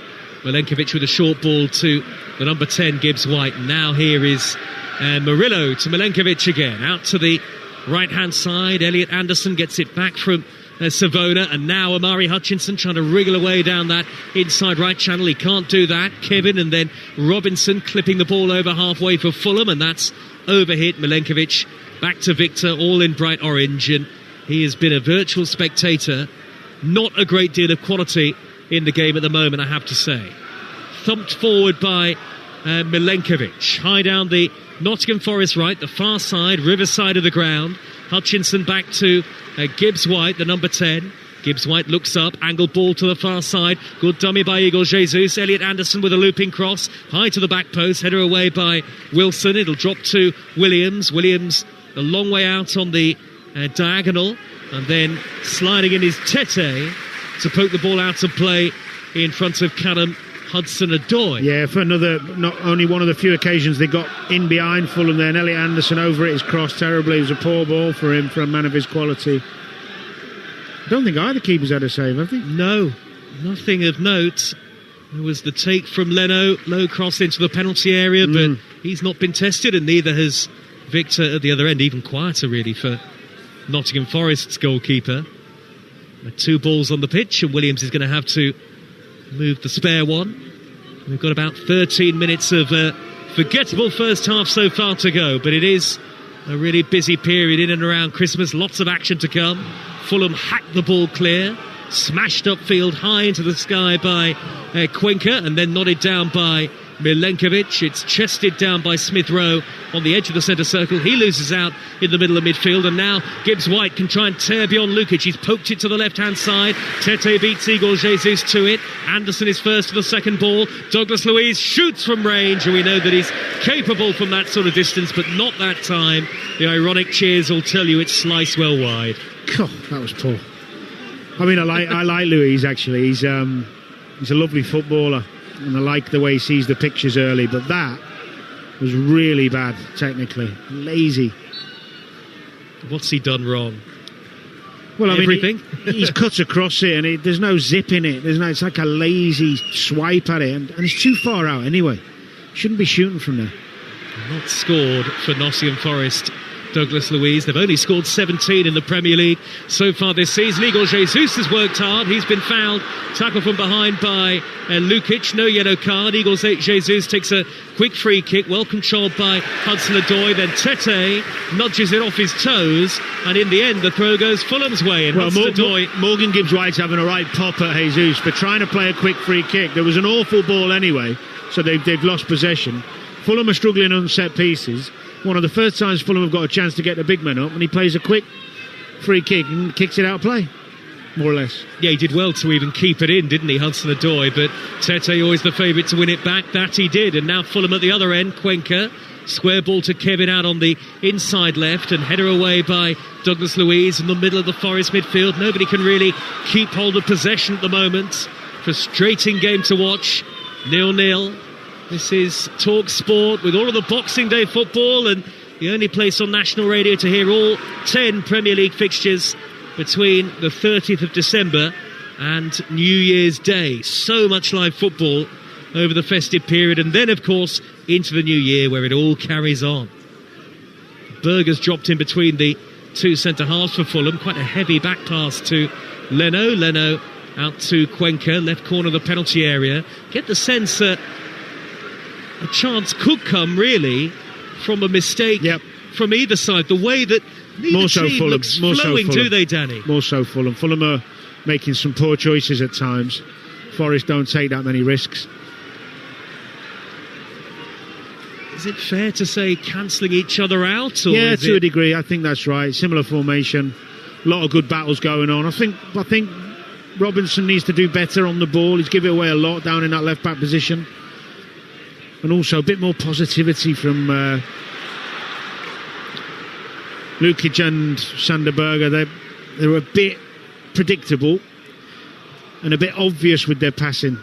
Milenkovic with a short ball to the number 10, Gibbs White. Now here is Murillo to Milenkovic again. Out to the right-hand side. Elliot Anderson gets it back from Savona, and now Amari Hutchinson trying to wriggle away down that inside right channel. He can't do that. Kevin and then Robinson clipping the ball over halfway for Fulham, and that's overhit. Milenkovic back to Victor, all in bright orange, and he has been a virtual spectator. Not a great deal of quality in the game at the moment, I have to say. Thumped forward by Milenkovic. High down the Nottingham Forest right, the far side, river side of the ground. Hutchinson back to Gibbs White, the number 10. Gibbs White looks up, angled ball to the far side. Good dummy by Igor Jesus. Elliot Anderson with a looping cross. High to the back post, header away by Wilson. It'll drop to Williams. Williams a long way out on the diagonal. And then sliding in is Tete to poke the ball out of play in front of Callum Hudson-Odoi. Yeah, for not only one of the few occasions they got in behind Fulham there, and Elliot Anderson over it is crossed terribly. It was a poor ball for him, for a man of his quality. I don't think either keepers had a save, have they? No, nothing of note. There was the take from Leno, low cross into the penalty area, but he's not been tested, and neither has Victor at the other end. Even quieter, really, for Nottingham Forest's goalkeeper. With 2 balls on the pitch, and Williams is going to have to move the spare one. We've got about 13 minutes of forgettable first half so far to go, but it is a really busy period in and around Christmas. Lots of action to come. Fulham hacked the ball clear, smashed upfield high into the sky by Cuenca, and then nodded down by Milenkovic. It's chested down by Smith Rowe on the edge of the centre circle. He loses out in the middle of midfield, and now Gibbs White can try and tear beyond Lukic. He's poked it to the left hand side. Tete beats Igor Jesus to it. Anderson is first to the second ball. Douglas Luiz shoots from range, and we know that he's capable from that sort of distance, but not that time. The ironic cheers will tell you it's sliced well wide. God, that was poor. I mean, I like Luiz, actually. He's a lovely footballer, and I like the way he sees the pictures early, but that was really bad technically. Lazy. What's he done wrong? Well, I everything. mean, he's cut across it, and there's no zip in it. It's like a lazy swipe at it, and it's too far out anyway. Shouldn't be shooting from there. Not scored for Nottingham Forest. Douglas Luiz. They've only scored 17 in the Premier League so far this season. Igor Jesus has worked hard. He's been fouled. Tackle from behind by Lukic. No yellow card. Igor Jesus takes a quick free kick. Well controlled by Hudson-Odoi. Then Tete nudges it off his toes. And in the end, the throw goes Fulham's way. And Hudson-Odoi... Morgan Gibbs White's having a right pop at Jesus for trying to play a quick free kick. There was an awful ball anyway, so they've lost possession. Fulham are struggling on set pieces. One of the first times Fulham have got a chance to get the big man up, and he plays a quick free kick and kicks it out of play, more or less. Yeah, he did well to even keep it in, didn't he, Hudson-Odoi? But Tete always the favourite to win it back. That he did. And now Fulham at the other end. Cuenca, square ball to Kevin out on the inside left, and header away by Douglas Luiz in the middle of the Forest midfield. Nobody can really keep hold of possession at the moment. Frustrating game to watch. 0-0. This is Talksport with all of the Boxing Day football, and the only place on national radio to hear all 10 Premier League fixtures between the 30th of December and New Year's Day. So much live football over the festive period, and then of course into the new year where it all carries on. Berger's dropped in between the 2 centre-halves for Fulham. Quite a heavy back pass to Leno. Leno out to Cuenca, left corner of the penalty area. Get the sense that a chance could come, really, from a mistake from either side. The way that neither team looks flowing, do they, Danny? More so Fulham. Fulham are making some poor choices at times. Forest don't take that many risks. Is it fair to say cancelling each other out? Or yeah, to a degree. I think that's right. Similar formation. A lot of good battles going on. I think Robinson needs to do better on the ball. He's given away a lot down in that left-back position. And also a bit more positivity from Lukic and Sander Berger. They're a bit predictable and a bit obvious with their passing.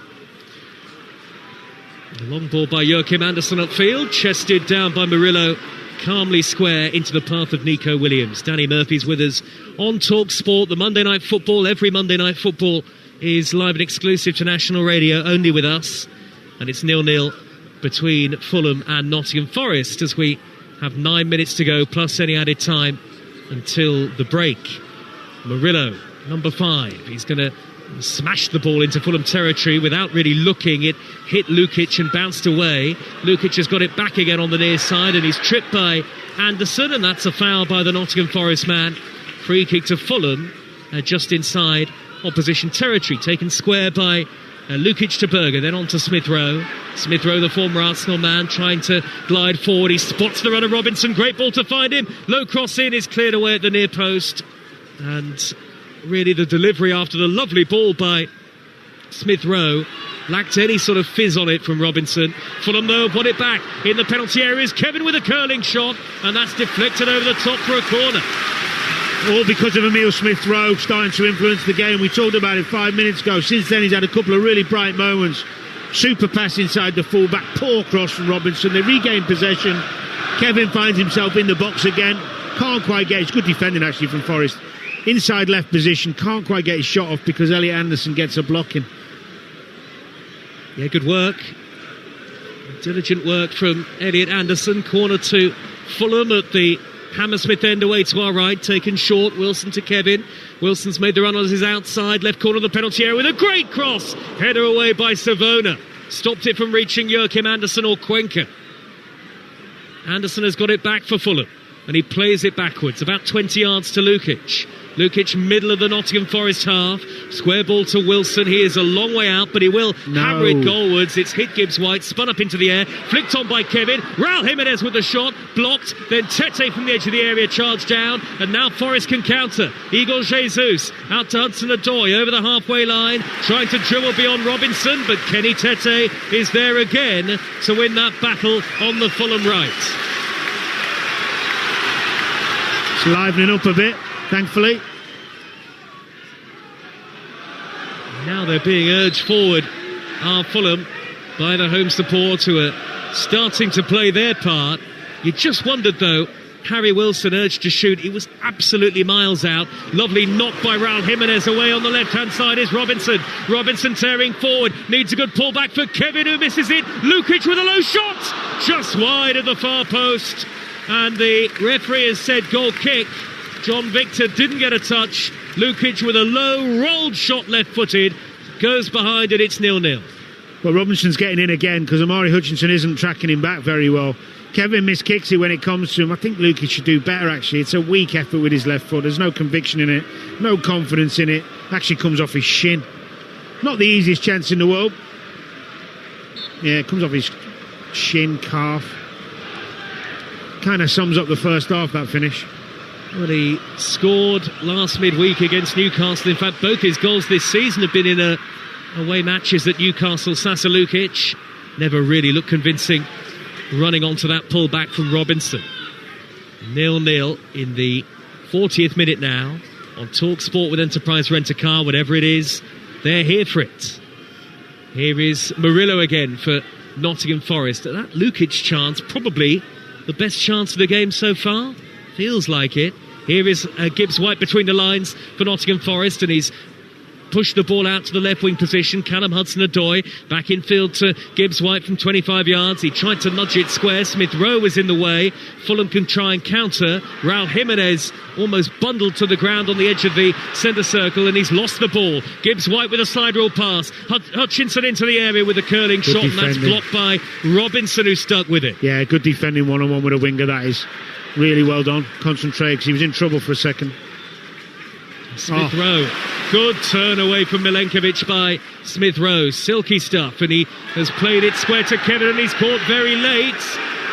A long ball by Joachim Andersen upfield, chested down by Murillo, calmly square into the path of Nico Williams. Danny Murphy's with us on Talksport. The Monday Night Football, every Monday Night Football is live and exclusive to national radio, only with us. And it's 0-0 between Fulham and Nottingham Forest as we have 9 minutes to go, plus any added time until the break. Murillo, number 5, he's going to smash the ball into Fulham territory without really looking. It hit Lukic and bounced away. Lukic has got it back again on the near side and he's tripped by Andersen, and that's a foul by the Nottingham Forest man. Free kick to Fulham, just inside opposition territory, taken square by Lukic to Berger, then on to Smith Rowe. Smith Rowe, the former Arsenal man, trying to glide forward. He spots the runner Robinson, great ball to find him. Low cross in, is cleared away at the near post. And really the delivery after the lovely ball by Smith Rowe lacked any sort of fizz on it from Robinson. Fulham though won it back in the penalty areas. Kevin with a curling shot, and that's deflected over the top for a corner. All because of Emile Smith-Rowe starting to influence the game. We talked about it 5 minutes ago. Since then he's had a couple of really bright moments. Super pass inside the full-back, poor cross from Robinson. They regain possession. Kevin finds himself in the box again. Can't quite get, it's good defending actually from Forest. Inside left position, can't quite get his shot off because Elliot Anderson gets a blocking. Yeah, good work. Diligent work from Elliot Anderson. Corner to Fulham at the Hammersmith end away to our right, taken short. Wilson to Kevin. Wilson's made the run on his outside, left corner of the penalty area with a great cross. Header away by Savona. Stopped it from reaching Joachim Andersen or Cuenca. Andersen has got it back for Fulham, and he plays it backwards, about 20 yards to Lukic. Lukic, middle of the Nottingham Forest half. Square ball to Wilson. He is a long way out, but he will hammer it goalwards. It's hit Gibbs-White, spun up into the air, flicked on by Kevin. Raul Jimenez with the shot, blocked. Then Tete from the edge of the area charged down, and now Forest can counter. Igor Jesus out to Hudson-Odoi over the halfway line, trying to dribble beyond Robinson, but Kenny Tete is there again to win that battle on the Fulham right. It's livening up a bit, thankfully. Now they're being urged forward, are Fulham, by the home support who are starting to play their part. You just wondered though, Harry Wilson urged to shoot, he was absolutely miles out. Lovely knock by Raul Jimenez. Away on the left hand side is Robinson. Robinson tearing forward, needs a good pullback for Kevin who misses it. Lukic with a low shot, just wide of the far post, and the referee has said goal kick. John Victor didn't get a touch. Lukic with a low rolled shot, left-footed, goes behind it. It's 0-0. Well, Robinson's getting in again because Amari Hutchinson isn't tracking him back very well. Kevin miskicks it when it comes to him. I think Lukic should do better actually. It's a weak effort with his left foot. There's no conviction in it, no confidence in it. Actually comes off his shin. Not the easiest chance in the world. Yeah, it comes off his shin, calf. Kind of sums up the first half, that finish. Well, he scored last midweek against Newcastle. In fact, both his goals this season have been in away matches at Newcastle. Sasa Lukic never really looked convincing running onto that pull back from Robinson. 0-0 in the 40th minute now on Talksport with Enterprise Rent-A-Car. Whatever it is, they're here for it. Here is Murillo again for Nottingham Forest. That Lukic chance, probably the best chance of the game so far. Feels like it. Here is Gibbs-White between the lines for Nottingham Forest, and he's pushed the ball out to the left wing position. Callum Hudson-Odoi back in field to Gibbs-White from 25 yards. He tried to nudge it square. Smith Rowe was in the way. Fulham can try and counter. Raul Jimenez almost bundled to the ground on the edge of the centre circle, and he's lost the ball. Gibbs-White with a slide rule pass. Hutchinson into the area with a curling shot, and that's blocked by Robinson, who stuck with it. Yeah, good defending one-on-one with a winger, that is. Really well done. Concentrate, because he was in trouble for a second. Smith Rowe, good turn away from Milenkovic by Smith Rowe. Silky stuff, and he has played it square to Kevin, and he's caught very late.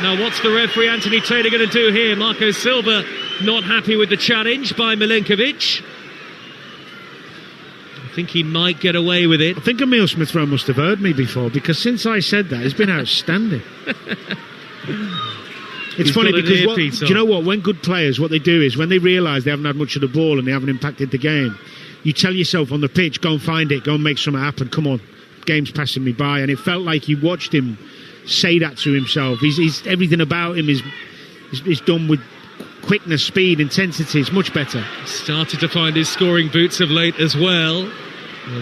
Now what's the referee Anthony Taylor going to do here? Marco Silva not happy with the challenge by Milenkovic. I think he might get away with it. I think Emile Smith Rowe must have heard me before, because since I said that, it's been outstanding. It's funny because, do you know what? When good players, what they do is when they realise they haven't had much of the ball and they haven't impacted the game, you tell yourself on the pitch, go and find it, go and make something happen. Come on, game's passing me by, and it felt like you watched him say that to himself. He's everything about him is done with quickness, speed, intensity. It's much better. Started to find his scoring boots of late as well.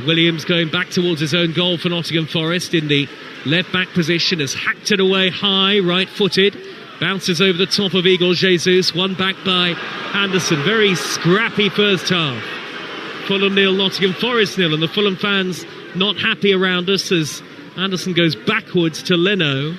Williams going back towards his own goal for Nottingham Forest in the left-back position, has hacked it away high, right-footed, bounces over the top of Igor Jesus, one back by Anderson. Very scrappy first half. Fulham 0, Nottingham Forest 0, and the Fulham fans not happy around us as Anderson goes backwards to Leno.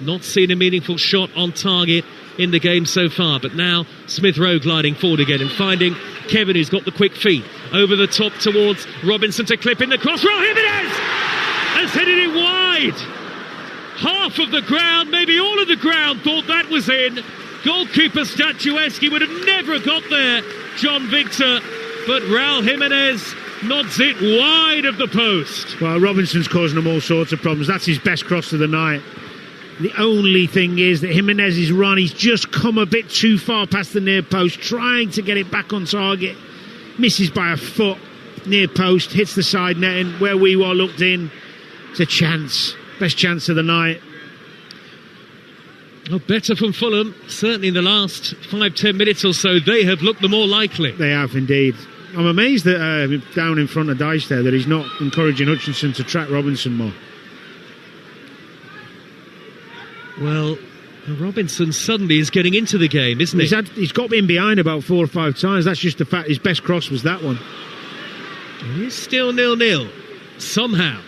Not seen a meaningful shot on target in the game so far, but now Smith Rowe gliding forward again and finding Kevin, who's got the quick feet over the top towards Robinson to clip in the cross. Raul Jimenez has headed it wide. Half of the ground, maybe all of the ground, thought that was in. Goalkeeper Statueski would have never got there, John Victor, but Raul Jimenez nods it wide of the post. Well, Robinson's causing them all sorts of problems. That's his best cross of the night. The only thing is that Jimenez's run, he's just come a bit too far past the near post, trying to get it back on target. Misses by a foot, near post, hits the side netting where we were looked in. It's a chance, best chance of the night. Oh, better from Fulham, certainly in the last 5-10 minutes or so, they have looked the more likely. They have indeed. I'm amazed that down in front of Dyche there, that he's not encouraging Hutchinson to track Robinson more. Well, Robinson suddenly is getting into the game, isn't he? He's got in behind about 4 or 5 times. That's just the fact. His best cross was that one. It is still 0-0. Somehow,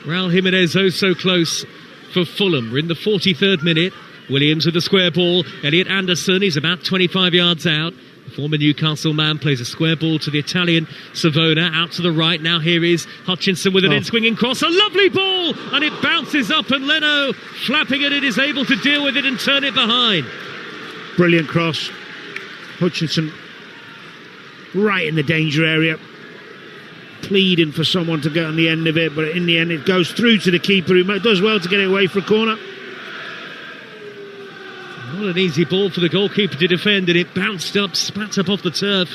Raul Jimenez so close for Fulham. We're in the 43rd minute. Williams with the square ball. Elliot Anderson, he's about 25 yards out. The former Newcastle man plays a square ball to the Italian Savona, out to the right. Now here is Hutchinson with an in-swinging cross. A lovely ball, and it bounces up, and Leno, flapping at it, is able to deal with it and turn it behind. Brilliant cross. Hutchinson right in the danger area, pleading for someone to get on the end of it, but in the end it goes through to the keeper, who does well to get it away for a corner. Not an easy ball for the goalkeeper to defend, and it bounced up, spat up off the turf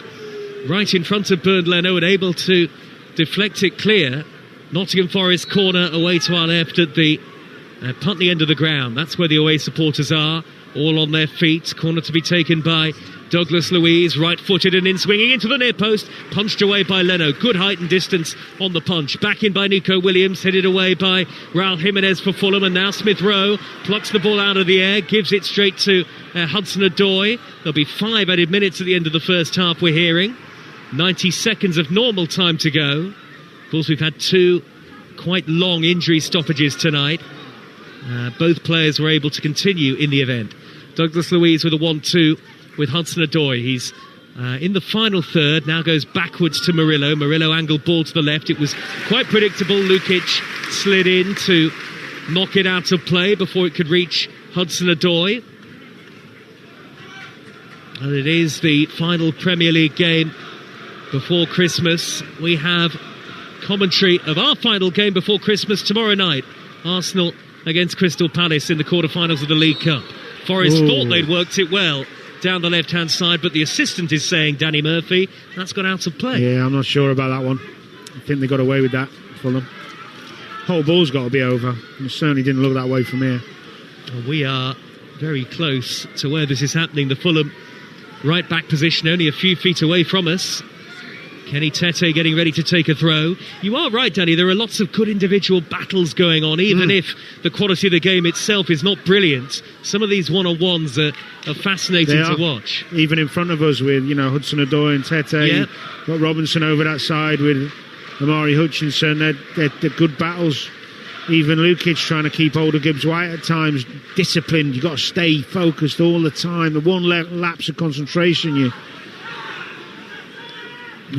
right in front of Bernd Leno, and able to deflect it clear. Nottingham Forest corner away to our left at the Putney end of the ground. That's where the away supporters are, all on their feet. Corner to be taken by Douglas Luiz, right-footed and in-swinging into the near post, punched away by Leno. Good height and distance on the punch. Back in by Nico Williams, headed away by Raul Jimenez for Fulham, and now Smith Rowe plucks the ball out of the air, gives it straight to Hudson-Odoi. There'll be 5 added minutes at the end of the first half, we're hearing. 90 seconds of normal time to go. Of course, we've had 2 quite long injury stoppages tonight. Both players were able to continue in the event. Douglas Luiz with a 1-2 with Hudson-Odoi. He's in the final third, now goes backwards to Murillo. Murillo angled ball to the left. It was quite predictable. Lukic slid in to knock it out of play before it could reach Hudson-Odoi. And it is the final Premier League game before Christmas. We have commentary of our final game before Christmas tomorrow night. Arsenal against Crystal Palace in the quarter-finals of the League Cup. Forest thought they'd worked it well down the left-hand side, but the assistant is saying, Danny Murphy, that's gone out of play. Yeah, I'm not sure about that one. I think they got away with that, Fulham. Whole ball's got to be over. It certainly didn't look that way from here. Well, we are very close to where this is happening. The Fulham right-back position only a few feet away from us. Kenny Tete getting ready to take a throw. You are right, Danny, there are lots of good individual battles going on, even if the quality of the game itself is not brilliant. Some of these one-on-ones are fascinating to watch. Even in front of us with, Hudson-Odoi and Tete. Yep. Got Robinson over that side with Amari Hutchinson. They're good battles. Even Lukic trying to keep hold of Gibbs-White at times. Disciplined, you've got to stay focused all the time. The one lapse of concentration,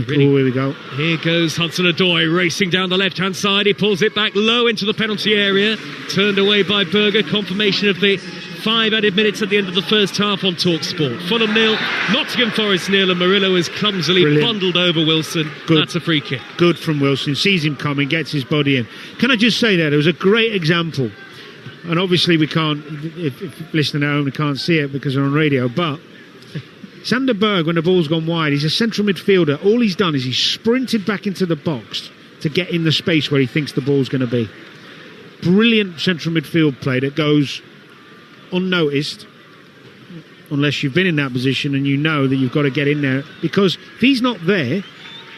Really, here we go. Here goes Hudson-Odoi racing down the left-hand side. He pulls it back low into the penalty area. Turned away by Berger. Confirmation of the 5 added minutes at the end of the first half on Talksport. Fulham 0, Nottingham Forest 0, and Murillo is clumsily bundled over Wilson. Good. That's a free kick. Good from Wilson. Sees him coming, gets his body in. Can I just say that? It was a great example. And obviously we can't, if listening at home, we can't see it because we're on radio, but Sander Berg, when the ball's gone wide, he's a central midfielder. All he's done is he's sprinted back into the box to get in the space where he thinks the ball's going to be. Brilliant central midfield play that goes unnoticed unless you've been in that position and you know that you've got to get in there, because if he's not there,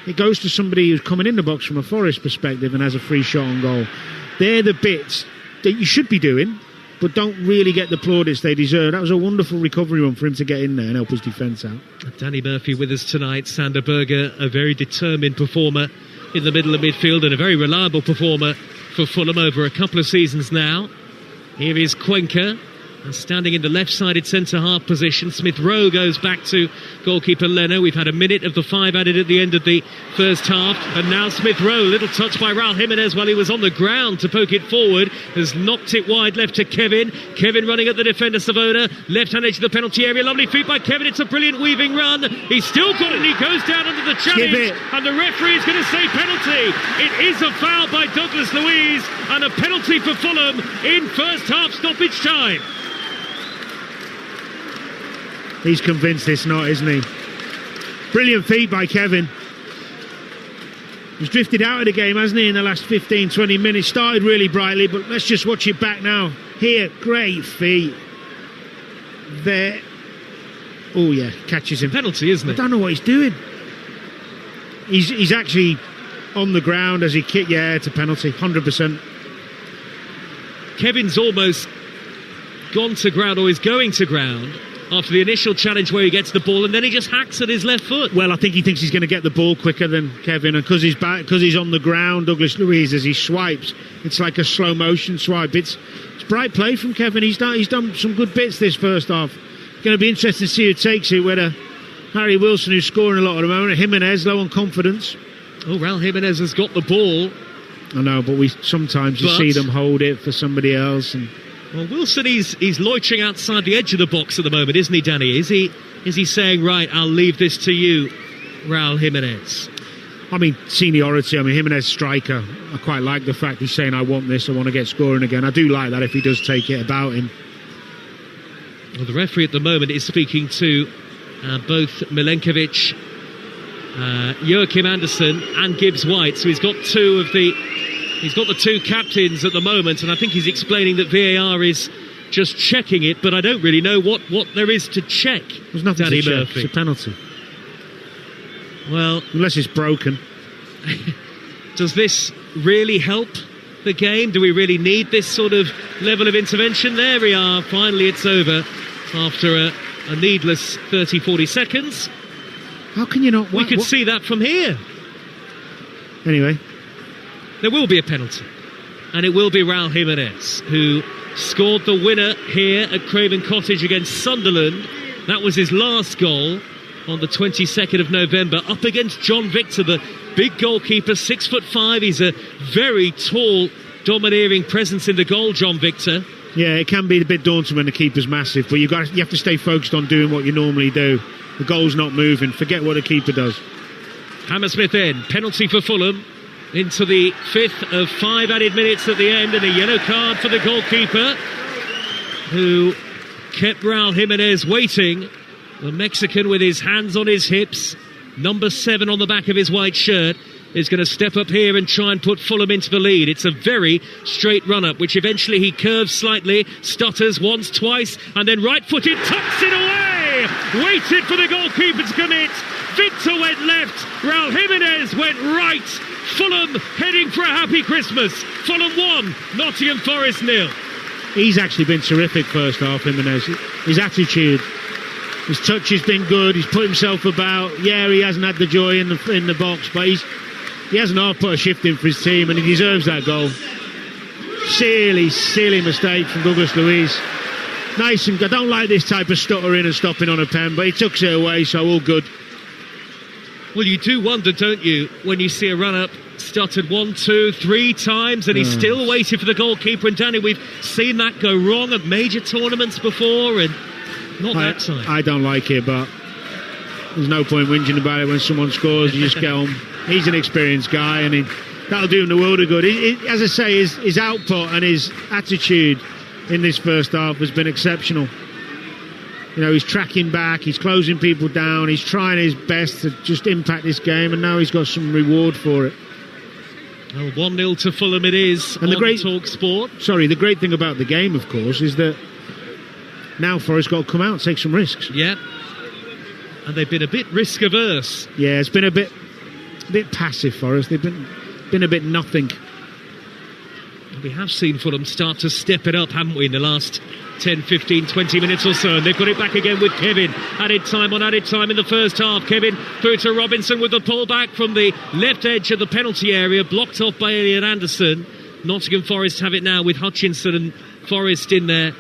it goes to somebody who's coming in the box from a Forest perspective and has a free shot on goal. They're the bits that you should be doing, but don't really get the plaudits they deserve. That was a wonderful recovery run for him to get in there and help his defence out. Danny Murphy with us tonight. Sander Berger, a very determined performer in the middle of midfield and a very reliable performer for Fulham over a couple of seasons now. Here is Cuenca, standing in the left-sided centre-half position. Smith Rowe goes back to goalkeeper Leno. We've had a minute of the 5 added at the end of the first half, and now Smith Rowe, little touch by Raul Jimenez while he was on the ground to poke it forward, has knocked it wide left to Kevin. Kevin running at the defender Savona, left-hand edge of the penalty area. Lovely feet by Kevin. It's a brilliant weaving run. He's still got it, and he goes down under the challenge, and the referee is going to say penalty. It is a foul by Douglas Luiz and a penalty for Fulham in first half stoppage time. He's convinced it's not, isn't he? Brilliant feat by Kevin. He's drifted out of the game, hasn't he, in the last 15-20 minutes. Started really brightly, but let's just watch it back now. Here, great feet. There. Oh, yeah, catches him. Penalty, isn't it? I don't know what he's doing. He's actually on the ground as he kicked. Yeah, it's a penalty, 100%. Kevin's almost gone to ground, or is going to ground, after the initial challenge where he gets the ball and then he just hacks at his left foot. Well, I think he thinks he's going to get the ball quicker than Kevin, and because he's on the ground, Douglas Luiz, as he swipes, it's like a slow motion swipe. It's bright play from Kevin. He's done some good bits this first half. Going to be interesting to see who takes it, whether Harry Wilson, who's scoring a lot at the moment, Jimenez low on confidence. Oh, Raul Jimenez has got the ball. I know, but sometimes you see them hold it for somebody else. And well, Wilson, he's loitering outside the edge of the box at the moment, isn't he, Danny? Is he saying, right, I'll leave this to you, Raul Jimenez? I mean, seniority. I mean, Jimenez striker. I quite like the fact he's saying, I want this, I want to get scoring again. I do like that if he does take it about him. Well, the referee at the moment is speaking to both Milenkovic, Joachim Andersen and Gibbs White. So he's got the two captains at the moment, and I think he's explaining that VAR is just checking it, but I don't really know what there is to check. There's nothing Danny to check. Murphy. It's a penalty. Well, unless it's broken. Does this really help the game? Do we really need this sort of level of intervention? There we are. Finally, it's over after a needless 30-40 seconds. How can you not? We could see that from here. Anyway. There will be a penalty, and it will be Raul Jimenez who scored the winner here at Craven Cottage against Sunderland. That was his last goal on the 22nd of November, up against John Victor, the big goalkeeper, 6'5". He's a very tall, domineering presence in the goal, John Victor. Yeah, it can be a bit daunting when the keeper's massive, but you have to stay focused on doing what you normally do. The goal's not moving. Forget what the keeper does. Hammersmith in, penalty for Fulham. Into the 5th of 5 added minutes at the end, and a yellow card for the goalkeeper, who kept Raul Jimenez waiting. The Mexican, with his hands on his hips, number 7 on the back of his white shirt, is going to step up here and try and put Fulham into the lead. It's a very straight run-up, which eventually he curves slightly, stutters once, twice, and then right-footed, tucks it away! Waited for the goalkeeper to commit. Victor went left, Raul Jimenez went right. Fulham heading for a happy Christmas. Fulham 1, Nottingham Forest 0. He's actually been terrific first half, Jimenez. His attitude, his touch has been good. He's put himself about. Yeah, he hasn't had the joy in the box, but he hasn't half put a shift in for his team, and he deserves that goal. Silly mistake from Douglas Luiz. Nice and good. I don't like this type of stuttering and stopping on a pen, but he took it away, so all good. Well, you do wonder, don't you, when you see a run-up stuttered 1, 2, 3 times, and he's still waiting for the goalkeeper. And Danny, we've seen that go wrong at major tournaments before, and not that time. I don't like it, but there's no point whinging about it when someone scores. You just get on. He's an experienced guy, and that'll do him the world of good. As I say, his output and his attitude in this first half has been exceptional. You know, he's tracking back, he's closing people down, he's trying his best to just impact this game, and now he's got some reward for it. Well, 1-0 to Fulham it is And on Talksport. Sorry, the great thing about the game, of course, is that now Forest got to come out and take some risks. Yeah. And they've been a bit risk averse. Yeah, it's been a bit passive, Forest. They've been a bit nothing. We have seen Fulham start to step it up, haven't we, in the last 10, 15, 20 minutes or so. And they've got it back again with Kevin. Added time in the first half. Kevin through to Robinson with the pullback from the left edge of the penalty area, blocked off by Elliot Anderson. Nottingham Forest have it now with Hutchinson and Forest in their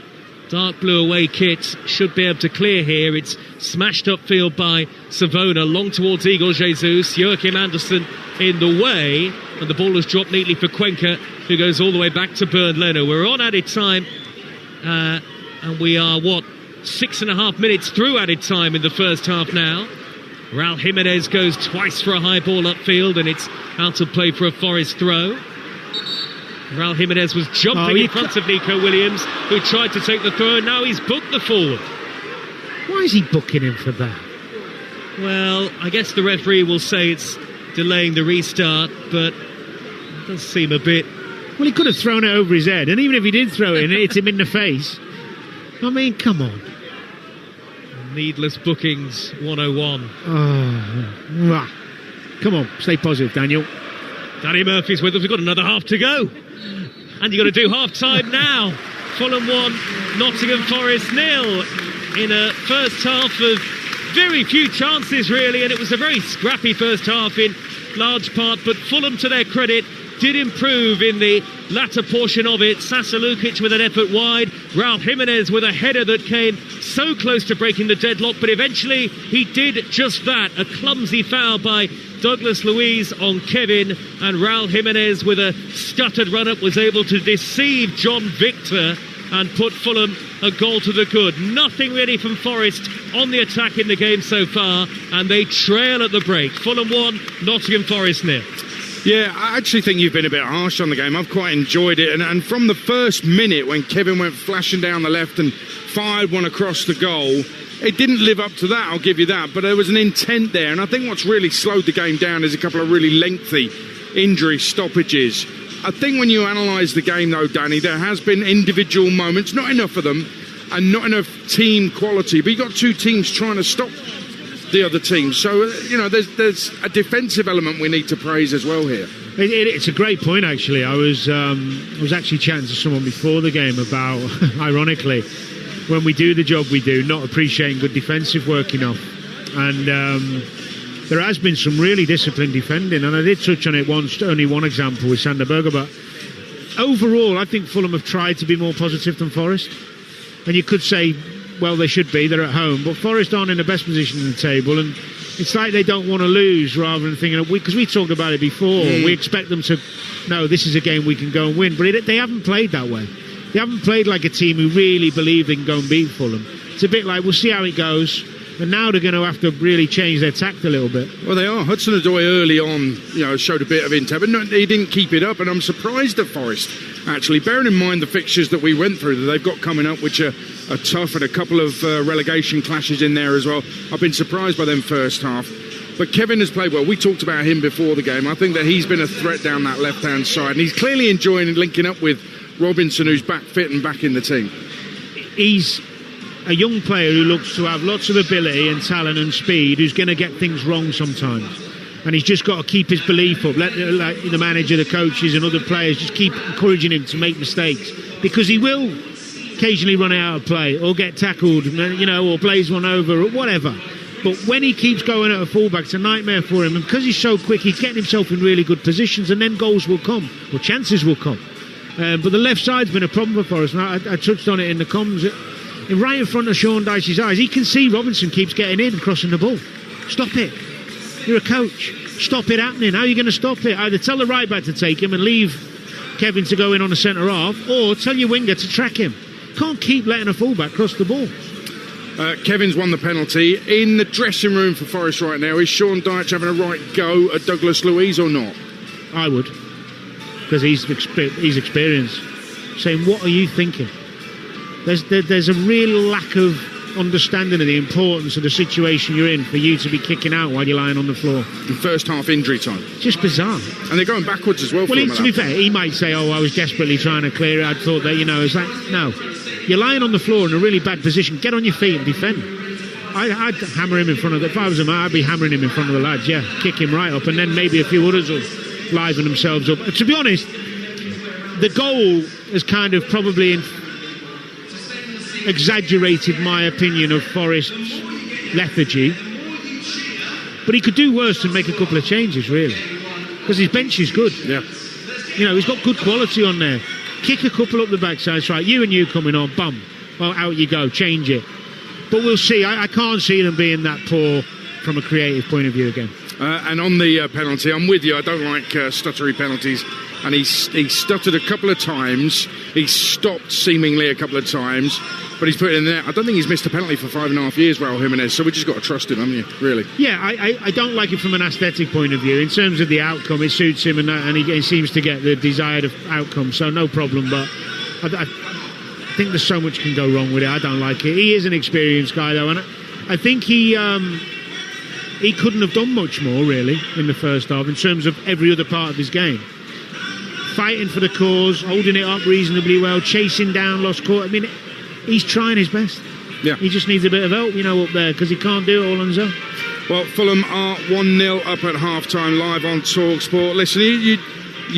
dark blue away kit. Should be able to clear here. It's smashed upfield by Savona, long towards Igor Jesus. Joachim Anderson in the way, and the ball is dropped neatly for Cuenca, who goes all the way back to Bernd Leno. We're on added time, and we are 6.5 minutes through added time in the first half now. Raul Jimenez goes twice for a high ball upfield, and it's out of play for a Forest throw. Raul Jimenez was jumping in front of Nico Williams, who tried to take the throw, and now he's booked the forward. Why is he booking him for that? Well, I guess the referee will say it's delaying the restart, but it does seem a bit... Well, he could have thrown it over his head, and even if he did throw it and it hit him in the face, I mean, come on. Needless bookings 101. Oh, come on, stay positive, Daniel. Danny Murphy's with us. We've got another half to go. And you've got to do half-time now. Fulham 1, Nottingham Forest 0 in a first half of very few chances, really, and it was a very scrappy first half in large part, but Fulham, to their credit, did improve in the latter portion of it. Sasa Lukic with an effort wide, Raul Jimenez with a header that came so close to breaking the deadlock, but eventually he did just that. A clumsy foul by Douglas Luiz on Kevin, and Raul Jimenez with a stuttered run-up was able to deceive John Victor and put Fulham a goal to the good. Nothing really from Forest on the attack in the game so far, and they trail at the break. Fulham 1, Nottingham Forest 0. Yeah, I actually think you've been a bit harsh on the game. I've quite enjoyed it. And from the first minute when Kevin went flashing down the left and fired one across the goal, it didn't live up to that, I'll give you that. But there was an intent there. And I think what's really slowed the game down is a couple of really lengthy injury stoppages. I think when you analyse the game, though, Danny, there has been individual moments, not enough of them, and not enough team quality. But you've got two teams trying to stop the other team. So, you know, there's a defensive element we need to praise as well here. It's a great point, actually. I was actually chatting to someone before the game about, ironically, when we do the job we do, not appreciating good defensive work enough. And there has been some really disciplined defending, and I did touch on it once, only one example with Sander Berger, but overall I think Fulham have tried to be more positive than Forest. And you could say, well, they should be, they're at home, but Forest aren't in the best position in the table, and it's like they don't want to lose rather than thinking, because we talked about it before, we expect them to, no, this is a game we can go and win, but they haven't played that way. They haven't played like a team who really believe they can go and beat Fulham. It's a bit like, we'll see how it goes, and now they're going to have to really change their tact a little bit. Well, they are. Hudson-Odoi early on, showed a bit of intent, but he didn't keep it up, and I'm surprised at Forest, actually, bearing in mind the fixtures that we went through, that they've got coming up, which are tough, and a couple of relegation clashes in there as well. I've been surprised by them first half. But Kevin has played well. We talked about him before the game. I think that he's been a threat down that left-hand side, and he's clearly enjoying linking up with Robinson, who's back fit and back in the team. He's a young player who looks to have lots of ability and talent and speed, who's going to get things wrong sometimes. And he's just got to keep his belief up. Let the manager, the coaches and other players just keep encouraging him to make mistakes, because he will occasionally run out of play or get tackled, or blaze one over or whatever. But when he keeps going at a fullback, it's a nightmare for him. And because he's so quick, he's getting himself in really good positions, and then goals will come, or chances will come. But the left side's been a problem for Forest. And I touched on it in the comms. Right in front of Sean Dyche's eyes, he can see Robinson keeps getting in and crossing the ball. Stop it. You're a coach. Stop it happening. How are you going to stop it? Either tell the right back to take him and leave Kevin to go in on the centre half, or tell your winger to track him. Can't keep letting a fullback cross the ball. Kevin's won the penalty. In the dressing room for Forest right now, is Sean Dyche having a right go at Douglas Luiz or not? I would, because he's experienced. Saying, what are you thinking? There's a real lack of understanding of the importance of the situation you're in for you to be kicking out while you're lying on the floor. In first half injury time. Just bizarre. And they're going backwards as well. Well, to be fair, he might say, I was desperately trying to clear it. I thought that, is that... No. You're lying on the floor in a really bad position. Get on your feet and defend. I'd hammer him in front of the... If I was him, I'd be hammering him in front of the lads, yeah. Kick him right up, and then maybe a few others will liven themselves up. To be honest, the goal has kind of probably exaggerated my opinion of Forest's lethargy. But he could do worse than make a couple of changes, really. Because his bench is good. Yeah. He's got good quality on there. Kick a couple up the backside, right? You and you coming on, bum. Well, out you go, change it. But we'll see. I can't see them being that poor from a creative point of view again. And on the penalty, I'm with you. I don't like stuttery penalties. And he stuttered a couple of times. He stopped seemingly a couple of times. But he's put it in there. I don't think he's missed a penalty for 5.5 years, Raul Jimenez. So we just got to trust him, haven't you? Really? Yeah, I don't like it from an aesthetic point of view. In terms of the outcome, it suits him, and he seems to get the desired outcome. So no problem. But I think there's so much can go wrong with it. I don't like it. He is an experienced guy, though, and I think he couldn't have done much more, really, in the first half in terms of every other part of his game. Fighting for the cause, holding it up reasonably well, chasing down lost court. I mean, he's trying his best. Yeah. He just needs a bit of help, up there, because he can't do it all on his own. Well, Fulham are 1-0 up at half-time live on Talksport. Listen, you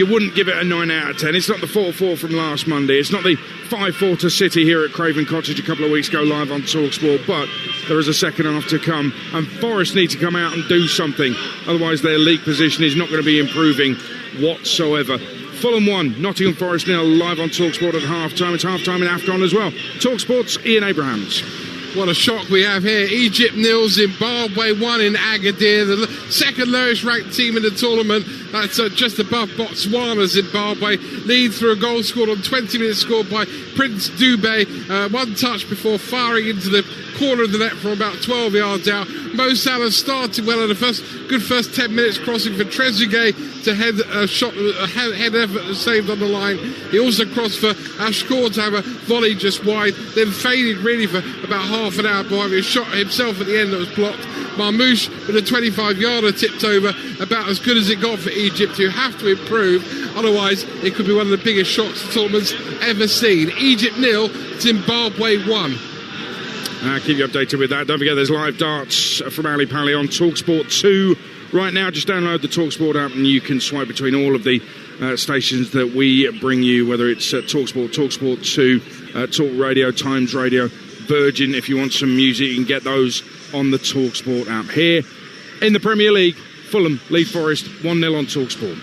wouldn't give it a 9 out of 10. It's not the 4-4 from last Monday. It's not the 5-4 to City here at Craven Cottage a couple of weeks ago live on Talksport. But there is a second half to come. And Forest need to come out and do something. Otherwise, their league position is not going to be improving whatsoever. Fulham 1, Nottingham Forest 0, live on Talksport at half-time. It's half-time in AFCON as well. Talksport's Ian Abrahams. What a shock we have here. Egypt 0, Zimbabwe 1 in Agadir, the second lowest ranked team in the tournament. That's just above Botswana. Zimbabwe lead through a goal scored on 20 minutes, scored by Prince Dube. One touch before firing into the corner of the net from about 12 yards out. Mo Salah started well in the first 10 minutes, crossing for Trezeguet to head effort saved on the line. He also crossed for Ashkor to have a volley just wide, then faded really for about half an hour before having a shot himself at the end that was blocked. Marmouche with a 25-yarder tipped over, about as good as it got for Egypt, who have to improve, otherwise it could be one of the biggest shocks the tournament's ever seen. Egypt 0, Zimbabwe 1. Keep you updated with that. Don't forget there's live darts from Ali Pally on Talksport 2 right now. Just download the Talksport app and you can swipe between all of the stations that we bring you, whether it's Talksport, Talksport 2, Talk Radio, Times Radio, Virgin. If you want some music, you can get those on the Talksport app. Here in the Premier League, Fulham lead Forest 1-0 on Talksport.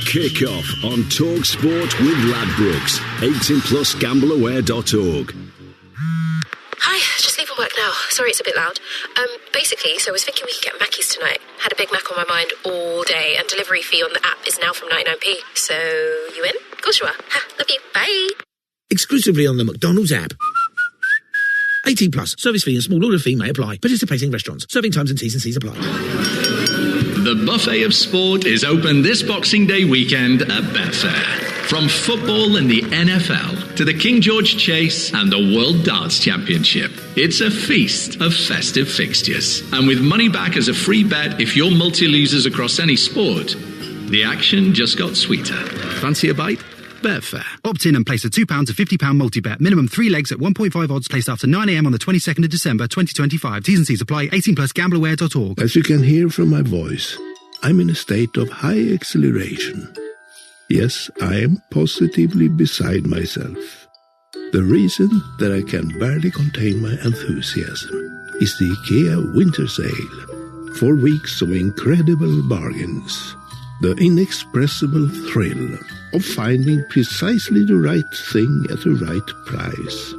Kick off on Talksport with Ladbrokes. 18plusgambleaware.org. Hi, just leaving work now. Sorry it's a bit loud. Basically, so I was thinking we could get Mackey's tonight. Had a Big Mac on my mind all day, and delivery fee on the app is now from 99p. So, you in? Of course you are. Ha, love you. Bye. Exclusively on the McDonald's app. 18 plus. Service fee and small order fee may apply. Participating restaurants. Serving times and T's and C's apply. The buffet of sport is open this Boxing Day weekend at Betfair. From football and the NFL to the King George Chase and the World Darts Championship, it's a feast of festive fixtures. And with money back as a free bet if you're multi-losers across any sport, the action just got sweeter. Fancy a bite? Betfair. Opt in and place a £2 to £50 multi-bet. Minimum 3 legs at 1.5 odds placed after 9 a.m. on the 22nd of December 2025. T's and C's apply. 18plusgambleaware.org. As you can hear from my voice, I'm in a state of high acceleration. Yes, I am positively beside myself. The reason that I can barely contain my enthusiasm is the IKEA winter sale. 4 weeks of incredible bargains. The inexpressible thrill of finding precisely the right thing at the right price.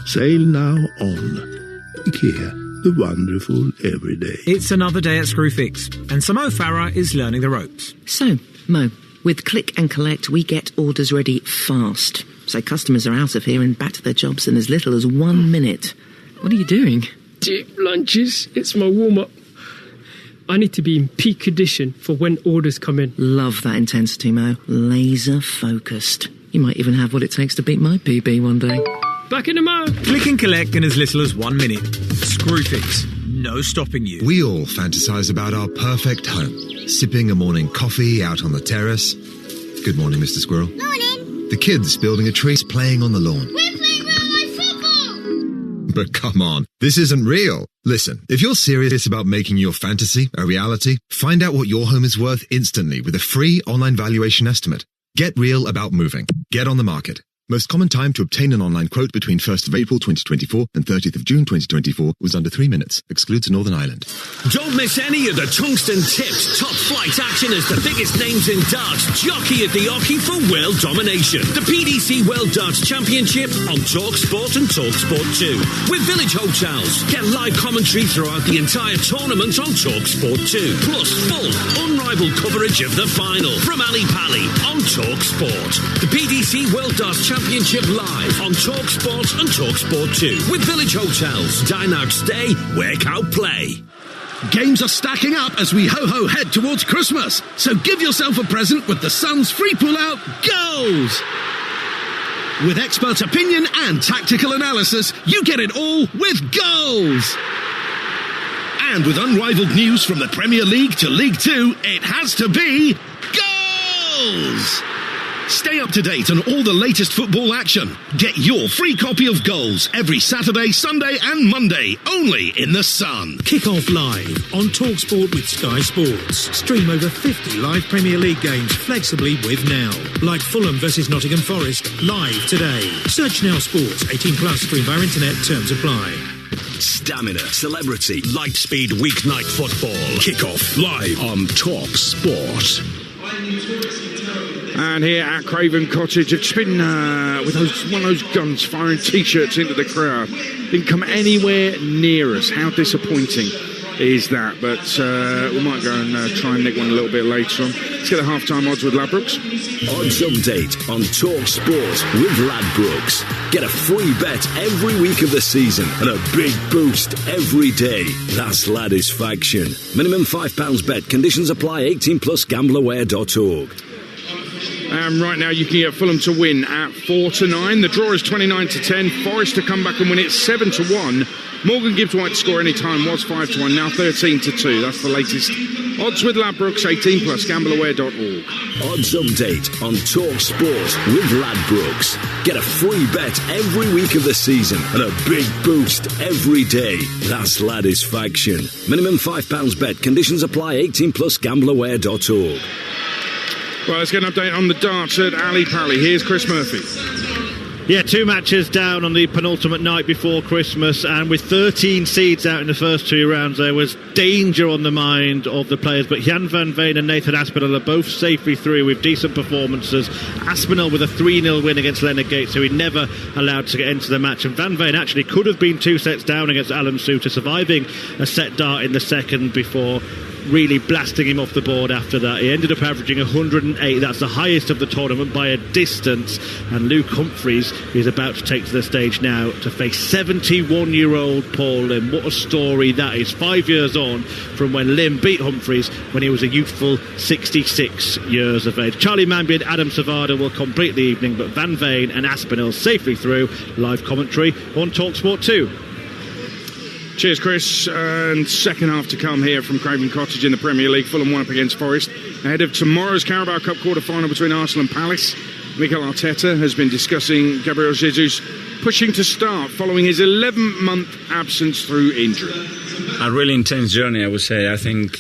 Sale now on IKEA, the wonderful everyday. It's another day at Screwfix, and Mo Farah is learning the ropes. So, Mo, with Click and Collect, we get orders ready fast. So customers are out of here and back to their jobs in as little as 1 minute. What are you doing? Deep lunges. It's my warm-up. I need to be in peak condition for when orders come in. Love that intensity, Mo. Laser focused. You might even have what it takes to beat my PB one day. Back in a mo. Click and collect in as little as 1 minute. Screwfix. No stopping you. We all fantasize about our perfect home. Sipping a morning coffee out on the terrace. Good morning, Mr. Squirrel. Morning. The kids building a tree, playing on the lawn. We're playing real-life football. But come on, this isn't real. Listen, if you're serious about making your fantasy a reality, find out what your home is worth instantly with a free online valuation estimate. Get real about moving. Get on the market. Most common time to obtain an online quote between 1st of April 2024 and 30th of June 2024 was under 3 minutes. Excludes Northern Ireland. Don't miss any of the tungsten-tipped top-flight action as the biggest names in darts jockey at the hockey for world domination. The PDC World Darts Championship on Talksport and Talksport 2. With Village Hotels. Get live commentary throughout the entire tournament on Talksport 2. Plus full, unrivaled coverage of the final from Ali Pally on Talksport. The PDC World Darts Championship live on Talksport and Talksport 2 with Village Hotels. Dine out, stay, work out, play. Games are stacking up as we ho-ho head towards Christmas. So give yourself a present with the Sun's free pull-out goals. With expert opinion and tactical analysis, you get it all with goals. And with unrivaled news from the Premier League to League Two, it has to be goals. Stay up to date on all the latest football action. Get your free copy of Goals every Saturday, Sunday and Monday, only in the Sun. Kick off live on Talksport with Sky Sports. Stream over 50 live Premier League games flexibly with Now. Like Fulham versus Nottingham Forest, live today. Search Now Sports, 18 plus, stream via internet, terms apply. Stamina, celebrity, light speed weeknight football. Kick off live on Talksport. And here at Craven Cottage, it's been with one of those guns firing T-shirts into the crowd. Didn't come anywhere near us. How disappointing is that? But we might go and try and nick one a little bit later on. Let's get the half-time odds with Ladbrokes. Odds update on Talksport with Ladbrokes. Get a free bet every week of the season and a big boost every day. That's Ladisfaction. Minimum £5 bet. Conditions apply. 18 plus gambleaware.org. Right now you can get Fulham to win at 4-9. The draw is 29-10. Forest to come back and win it 7-1. Morgan Gibbs White to score any time was 5-1, now 13-2. That's the latest. Odds with Ladbrokes, 18 plus gambleaware.org. Odds update on Talksport with Ladbrokes. Get a free bet every week of the season and a big boost every day. That's Ladisfaction. Minimum £5 bet. Conditions apply. 18 plus gambleaware.org. Well, let's get an update on the darts at Ali Pally. Here's Chris Murphy. Yeah, 2 matches down on the penultimate night before Christmas, and with 13 seeds out in the first 2 rounds, there was danger on the mind of the players. But Jan van Veen and Nathan Aspinall are both safely through with decent performances. Aspinall with a 3-0 win against Leonard Gates, who he never allowed to get into the match. And Van Veen actually could have been 2 sets down against Alan Suter, surviving a set dart in the second before really blasting him off the board after that. He ended up averaging 108. That's the highest of the tournament by a distance. And Luke Humphreys is about to take to the stage now to face 71-year-old Paul Lim. What a story that is. 5 years on from when Lim beat Humphreys when he was a youthful 66 years of age. Charlie Manby and Adam Savada will complete the evening, but Van Veen and Aspinall safely through. Live commentary on Talksport 2. Cheers, Chris. And second half to come here from Craven Cottage in the Premier League. Fulham 1 up against Forest. Ahead of tomorrow's Carabao Cup quarter-final between Arsenal and Palace. Mikel Arteta has been discussing Gabriel Jesus pushing to start following his 11-month absence through injury. A really intense journey, I would say. I think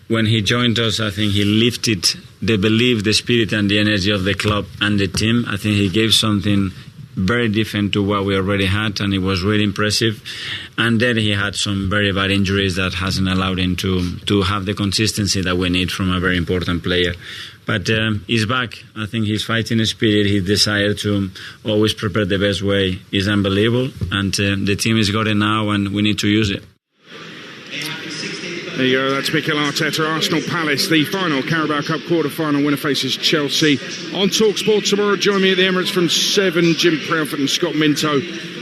when he joined us, I think he lifted the belief, the spirit and the energy of the club and the team. I think he gave something very different to what we already had, and it was really impressive. And then he had some very bad injuries that hasn't allowed him to have the consistency that we need from a very important player. But he's back. I think his fighting spirit, his desire to always prepare the best way is unbelievable. And the team has got it now, and we need to use it. There you go, that's Mikel Arteta. Arsenal Palace, the final Carabao Cup quarter-final winner faces Chelsea. On Talksport tomorrow, join me at the Emirates from 7. Jim Proudfoot and Scott Minto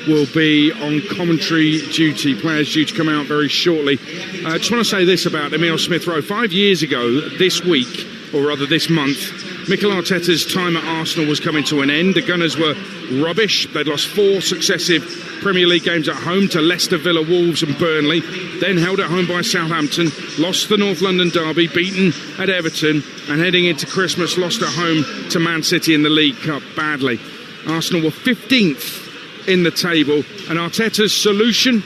will be on commentary duty. Players due to come out very shortly. I just want to say this about Emile Smith-Rowe. 5 years ago, this week, or rather this month, Mikel Arteta's time at Arsenal was coming to an end. The Gunners were rubbish. They'd lost 4 successive Premier League games at home to Leicester, Villa, Wolves and Burnley, then held at home by Southampton, lost the North London derby, beaten at Everton, and heading into Christmas lost at home to Man City in the League Cup badly. Arsenal were 15th in the table, and Arteta's solution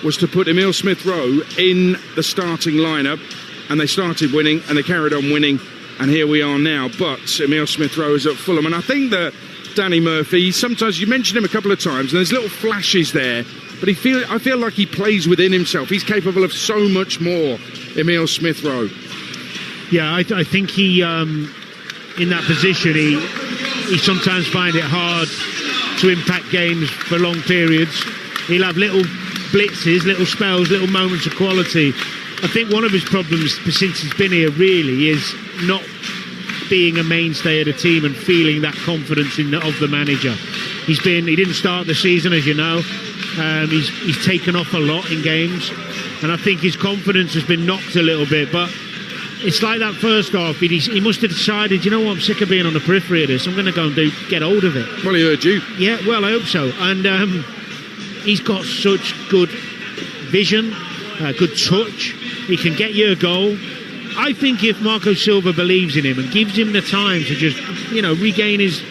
was to put Emile Smith-Rowe in the starting lineup, and they started winning and they carried on winning, and here we are now. But Emile Smith-Rowe is at Fulham, and I think that Danny Murphy, sometimes you mentioned him a couple of times and there's little flashes there, but I feel like he plays within himself. He's capable of so much more, Emile Smith-Rowe. Yeah, I think he in that position he sometimes find it hard to impact games for long periods. He'll have little blitzes, little spells, little moments of quality. I think one of his problems since he's been here really is not being a mainstay of the team and feeling that confidence of the manager. He didn't start the season, as you know. He's taken off a lot in games, and I think his confidence has been knocked a little bit. But it's like that first half, he must have decided, you know what, I'm sick of being on the periphery of this. I'm going to go and get hold of it. Well, he heard you. Yeah, well, I hope so. And he's got such good vision, good touch. He can get you a goal. I think if Marco Silva believes in him and gives him the time to just, regain his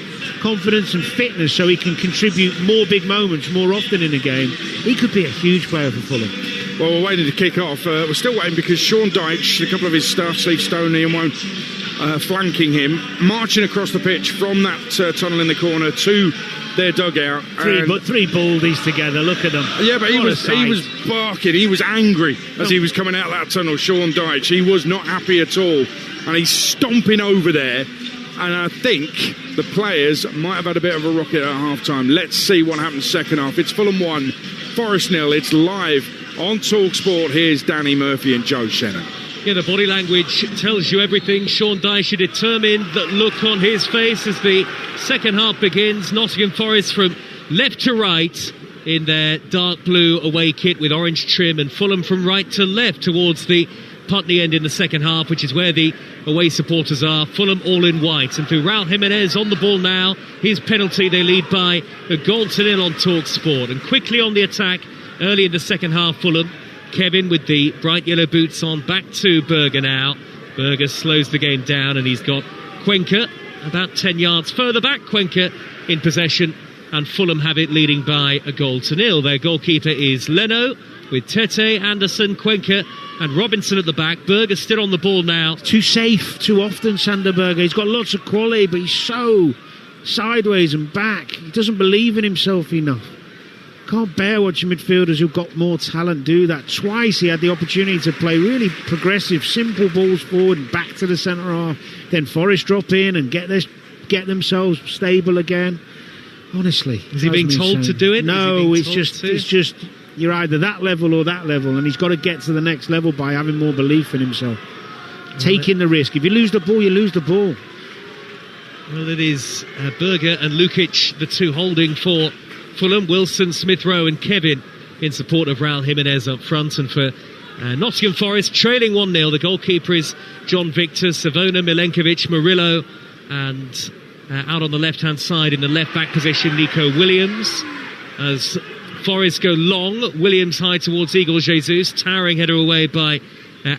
confidence and fitness so he can contribute more big moments more often in a game, he could be a huge player for Fulham. Well, we're waiting to kick off. We're still waiting because Sean Dyche, a couple of his staff, Steve Stoney and one flanking him, marching across the pitch from that tunnel in the corner to their dugout. Three baldies together, look at them. Yeah, but he was barking, he was angry as he was coming out that tunnel, Sean Dyche. He was not happy at all, and he's stomping over there, and I think the players might have had a bit of a rocket at half-time. Let's see what happens second half. It's Fulham 1, Forest 0. It's live on Talksport. Here's Danny Murphy and Joe Shannon. Yeah, the body language tells you everything. Sean Dyche determined, that look on his face as the second half begins. Nottingham Forest from left to right in their dark blue away kit with orange trim, and Fulham from right to left towards the Putney end in the second half, which is where the away supporters are. Fulham all in white, and through Raul Jimenez on the ball now. His penalty, they lead by a goal to nil on Talksport. And quickly on the attack early in the second half, Fulham. Kevin with the bright yellow boots on, back to Berger now. Berger slows the game down, and he's got Cuenca about 10 yards further back. Cuenca in possession, and Fulham have it leading by a goal to nil. Their goalkeeper is Leno with Tete, Anderson, Cuenca and Robinson at the back. Berger still on the ball now. Too safe too often, Sander Berger. He's got lots of quality, but he's so sideways and back. He doesn't believe in himself enough. Can't bear watching midfielders who've got more talent do that. Twice he had the opportunity to play really progressive, simple balls forward and back to the centre half. Then Forest drop in and get themselves stable again. Honestly, is he being told to do it? No, it's just you're either that level or that level, and he's got to get to the next level by having more belief in himself, taking the risk. If you lose the ball, you lose the ball. Well, it is Berger and Lukic, the two holding for Fulham. Wilson, Smith-Rowe and Kevin in support of Raul Jimenez up front. And for Nottingham Forest, trailing 1-0, the goalkeeper is John Victor, Savona, Milenkovic, Murillo, and out on the left-hand side in the left-back position, Nico Williams. As Forest go long, Williams high towards Igor Jesus, towering header away by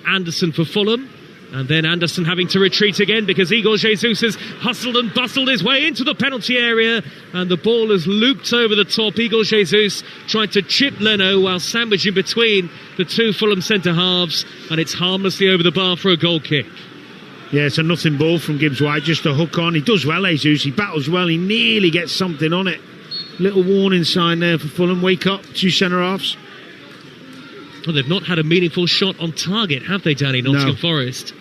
Anderson for Fulham. And then Anderson having to retreat again because Igor Jesus has hustled and bustled his way into the penalty area, and the ball has looped over the top. Igor Jesus tried to chip Leno while sandwiching between the two Fulham centre halves, and it's harmlessly over the bar for a goal kick. Yeah, it's a nothing ball from Gibbs White, just a hook on. He does well, Jesus. He battles well. He nearly gets something on it. Little warning sign there for Fulham. Wake up, two centre halves. Well, they've not had a meaningful shot on target, have they, Danny? Nottingham Forest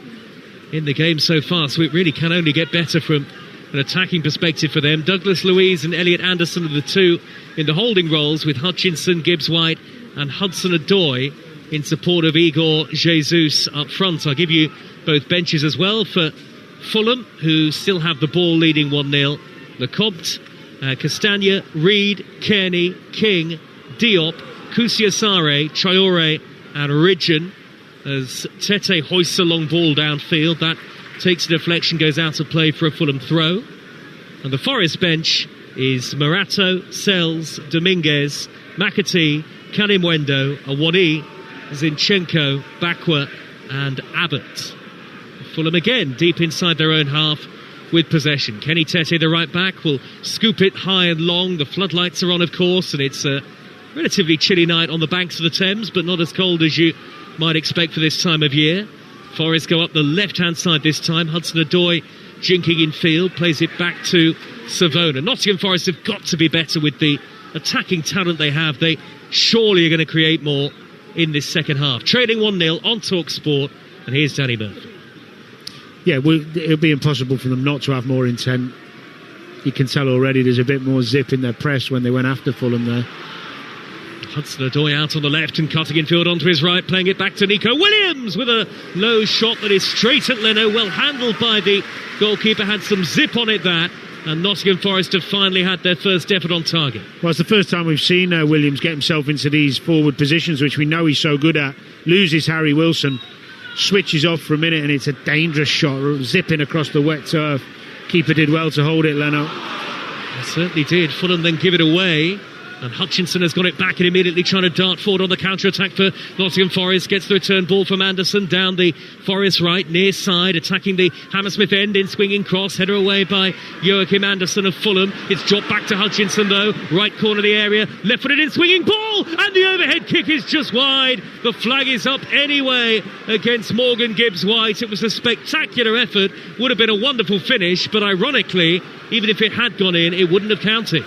in the game so far, so it really can only get better from an attacking perspective for them. Douglas Luiz and Elliot Anderson are the two in the holding roles, with Hutchinson, Gibbs White and Hudson-Odoi in support of Igor Jesus up front. I'll give you both benches as well for Fulham, who still have the ball, leading 1-0. Lecomte, Castagna, Reed, Kearney, King, Diop, Kusiasare, Traore and Ridgen, as Tete hoists a long ball downfield. That takes a deflection, goes out of play for a Fulham throw. And the Forest bench is Morato, Sells, Dominguez, McAtee, Kalimwendo, Awani, Zinchenko, Bakwa and Abbott. Fulham again deep inside their own half with possession. Kenny Tete, the right back, will scoop it high and long. The floodlights are on, of course, and it's a relatively chilly night on the banks of the Thames, but not as cold as you might expect for this time of year. Forest go up the left-hand side this time. Hudson-Odoi jinking in field, plays it back to Savona. Nottingham Forest have got to be better with the attacking talent they have. They surely are going to create more in this second half. Trailing 1-0 on Talksport, and here's Danny Murphy. Yeah, it'll be impossible for them not to have more intent. You can tell already there's a bit more zip in their press when they went after Fulham there. Hudson-Odoi out on the left and cutting infield onto his right, playing it back to Nico Williams with a low shot that is straight at Leno, well handled by the goalkeeper, had some zip on it that, and Nottingham Forest have finally had their first effort on target. Well, it's the first time we've seen Williams get himself into these forward positions, which we know he's so good at. Loses Harry Wilson, switches off for a minute, and it's a dangerous shot, zipping across the wet turf. Keeper did well to hold it, Leno. They certainly did. Fulham then give it away, and Hutchinson has got it back and immediately trying to dart forward on the counter-attack for Nottingham Forest. Gets the return ball from Anderson down the Forest right, near side, attacking the Hammersmith end in swinging cross. Header away by Joachim Anderson of Fulham. It's dropped back to Hutchinson though, right corner of the area, left-footed in swinging ball, and the overhead kick is just wide. The flag is up anyway against Morgan Gibbs-White. It was a spectacular effort, would have been a wonderful finish, but ironically, even if it had gone in, it wouldn't have counted.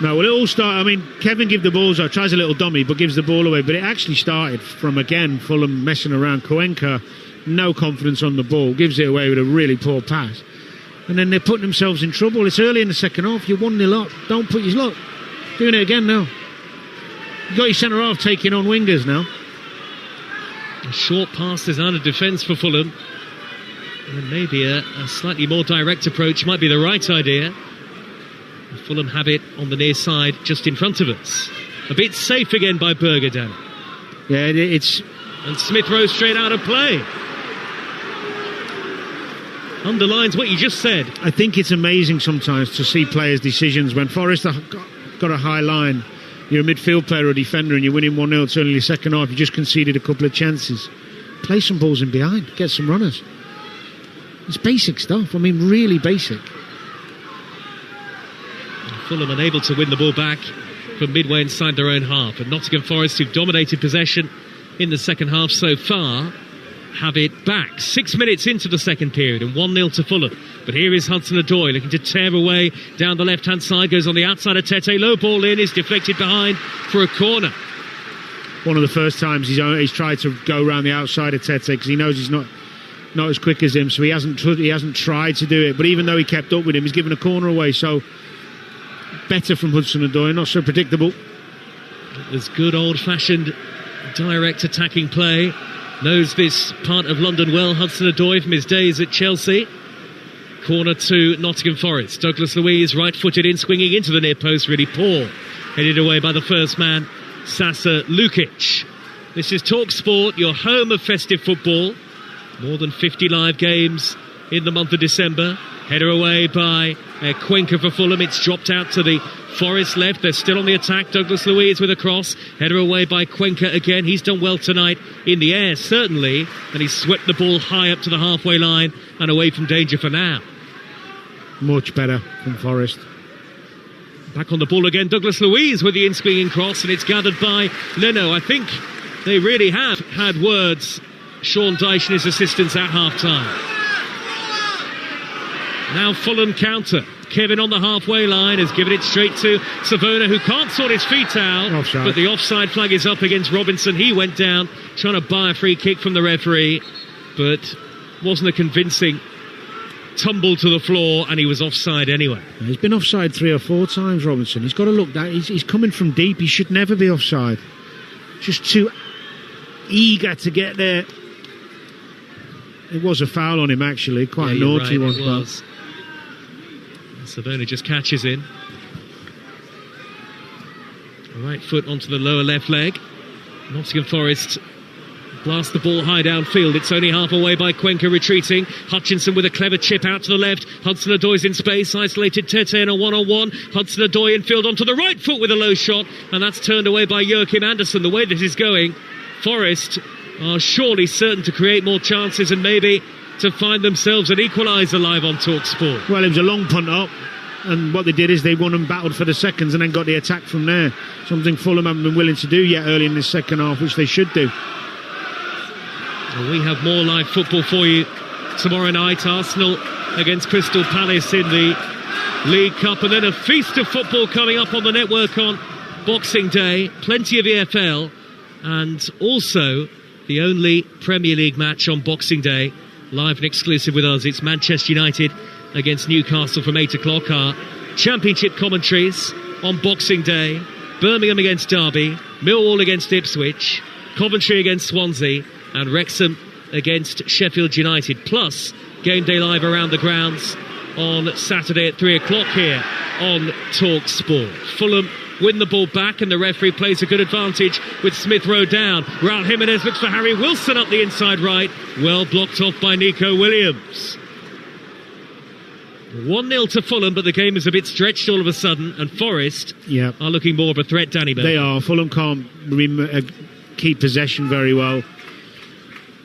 No, well, it all started. I mean, Kevin gives the balls out, tries a little dummy, but gives the ball away. But it actually started from, again, Fulham messing around. Cuenca, no confidence on the ball, gives it away with a really poor pass. And then they're putting themselves in trouble. It's early in the second half. You're 1-0 up. Don't put your luck. Doing it again now. You've got your centre half taking on wingers now. A short pass is out of defence for Fulham. And maybe a slightly more direct approach might be the right idea. Fulham have it on the near side just in front of us. A bit safe again by Berger, Dan. Yeah, it's... And Smith Rowe straight out of play. Underlines what you just said. I think it's amazing sometimes to see players' decisions. When Forest have got a high line, you're a midfield player or a defender and you're winning 1-0, it's only the second half, you just conceded a couple of chances. Play some balls in behind, get some runners. It's basic stuff, I mean really basic. Fulham unable to win the ball back from midway inside their own half, and Nottingham Forest, who've dominated possession in the second half so far, have it back 6 minutes into the second period and 1-0 to Fulham. But here is Hudson-Odoi looking to tear away down the left hand side, goes on the outside of Tete, low ball in, is deflected behind for a corner. One of the first times he's tried to go around the outside of Tete because he knows he's not as quick as him, so he hasn't tried to do it. But even though he kept up with him, he's given a corner away, so better from Hudson-Odoi, not so predictable. There's good old-fashioned direct attacking play. Knows this part of London well, Hudson-Odoi, from his days at Chelsea. Corner to Nottingham Forest. Douglas Luiz, right-footed in, swinging into the near post, really poor. Headed away by the first man, Sasa Lukic. This is Talksport, your home of festive football. More than 50 live games in the month of December. Header away by Cuenca for Fulham. It's dropped out to the Forest left. They're still on the attack. Douglas Luiz with a cross. Header away by Cuenca again. He's done well tonight in the air, certainly. And he's swept the ball high up to the halfway line and away from danger for now. Much better from Forest. Back on the ball again. Douglas Luiz with the in-swinging cross, and it's gathered by Leno. I think they really have had words, Sean Dyche and his assistants, at half-time. Now Fulham counter. Kevin on the halfway line has given it straight to Savona, who can't sort his feet out. Offside. But the offside flag is up against Robinson. He went down trying to buy a free kick from the referee, but wasn't a convincing tumble to the floor, and he was offside anyway. He's been offside 3 or 4 times, Robinson. He's got to look that. He's coming from deep. He should never be offside. Just too eager to get there. It was a foul on him, actually. Quite a naughty one. It was. Savona just catches in. Right foot onto the lower left leg. Nottingham Forest Blast the ball high downfield. It's only half away by Cuenca retreating. Hutchinson with a clever chip out to the left. Hudson-Odoi's in space. Isolated Tete in a one-on-one. Hudson-Odoi infield onto the right foot with a low shot. And that's turned away by Joachim Andersen. The way this is going, Forest are surely certain to create more chances and maybe to find themselves an equaliser live on Talksport. Well, it was a long punt up. And what they did is they won and battled for the seconds and then got the attack from there. Something Fulham haven't been willing to do yet early in the second half, which they should do. Well, we have more live football for you tomorrow night. Arsenal against Crystal Palace in the League Cup, and then a feast of football coming up on the network on Boxing Day. Plenty of EFL, and also the only Premier League match on Boxing Day, live and exclusive with us. It's Manchester United against Newcastle from 8 o'clock. Our Championship commentaries on Boxing Day: Birmingham against Derby, Millwall against Ipswich, Coventry against Swansea, and Wrexham against Sheffield United, plus Game Day Live around the grounds on Saturday at 3 o'clock here on Talksport. Fulham win the ball back and the referee plays a good advantage with Smith Rowe down. Raul Jimenez looks for Harry Wilson up the inside right, well blocked off by Nico Williams. 1-0 to Fulham, but the game is a bit stretched all of a sudden, and Forest are looking more of a threat, Danny Burke. They are. Fulham can't keep possession very well.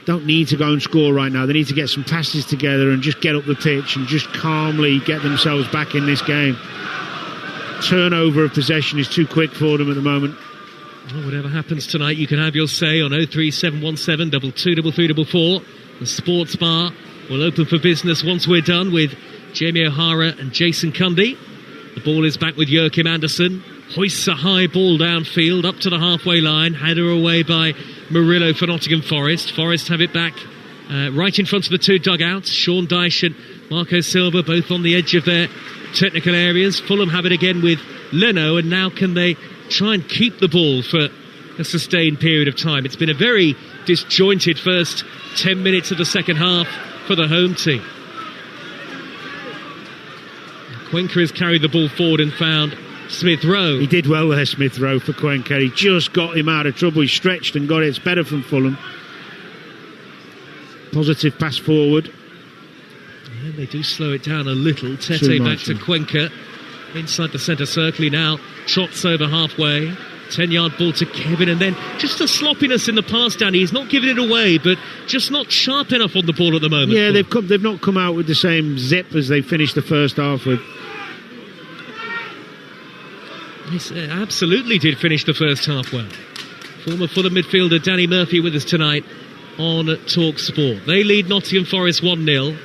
Don't need to go and score right now. They need to get some passes together and just get up the pitch and just calmly get themselves back in this game. Turnover of possession is too quick for them at the moment. Well, whatever happens tonight, you can have your say on 03717 223344. The sports bar will open for business once we're done with Jamie O'Hara and Jason Cundy. The ball is back with Joachim Andersen. Hoists a high ball downfield up to the halfway line. Header away by Murillo for Nottingham Forest. Forest have it back right in front of the two dugouts. Sean Dyche and Marco Silva both on the edge of their technical areas. Fulham have it again with Leno, and now can they try and keep the ball for a sustained period of time? It's been a very disjointed first 10 minutes of the second half for the home team. Cuenca has carried the ball forward and found Smith Rowe. He did well there, Smith Rowe, for Cuenca. He just got him out of trouble. He stretched and got it. It's better from Fulham. Positive pass forward. Yeah, they do slow it down a little. Tete back to Cuenca. Inside the centre circle. He now trots over halfway. 10-yard ball to Kevin, and then just a sloppiness in the pass, Danny. He's not giving it away, but just not sharp enough on the ball at the moment. Yeah, they've not come out with the same zip as they finished the first half with. He absolutely did finish the first half well. Former Fulham midfielder Danny Murphy with us tonight on Talksport. They lead Nottingham Forest 1-0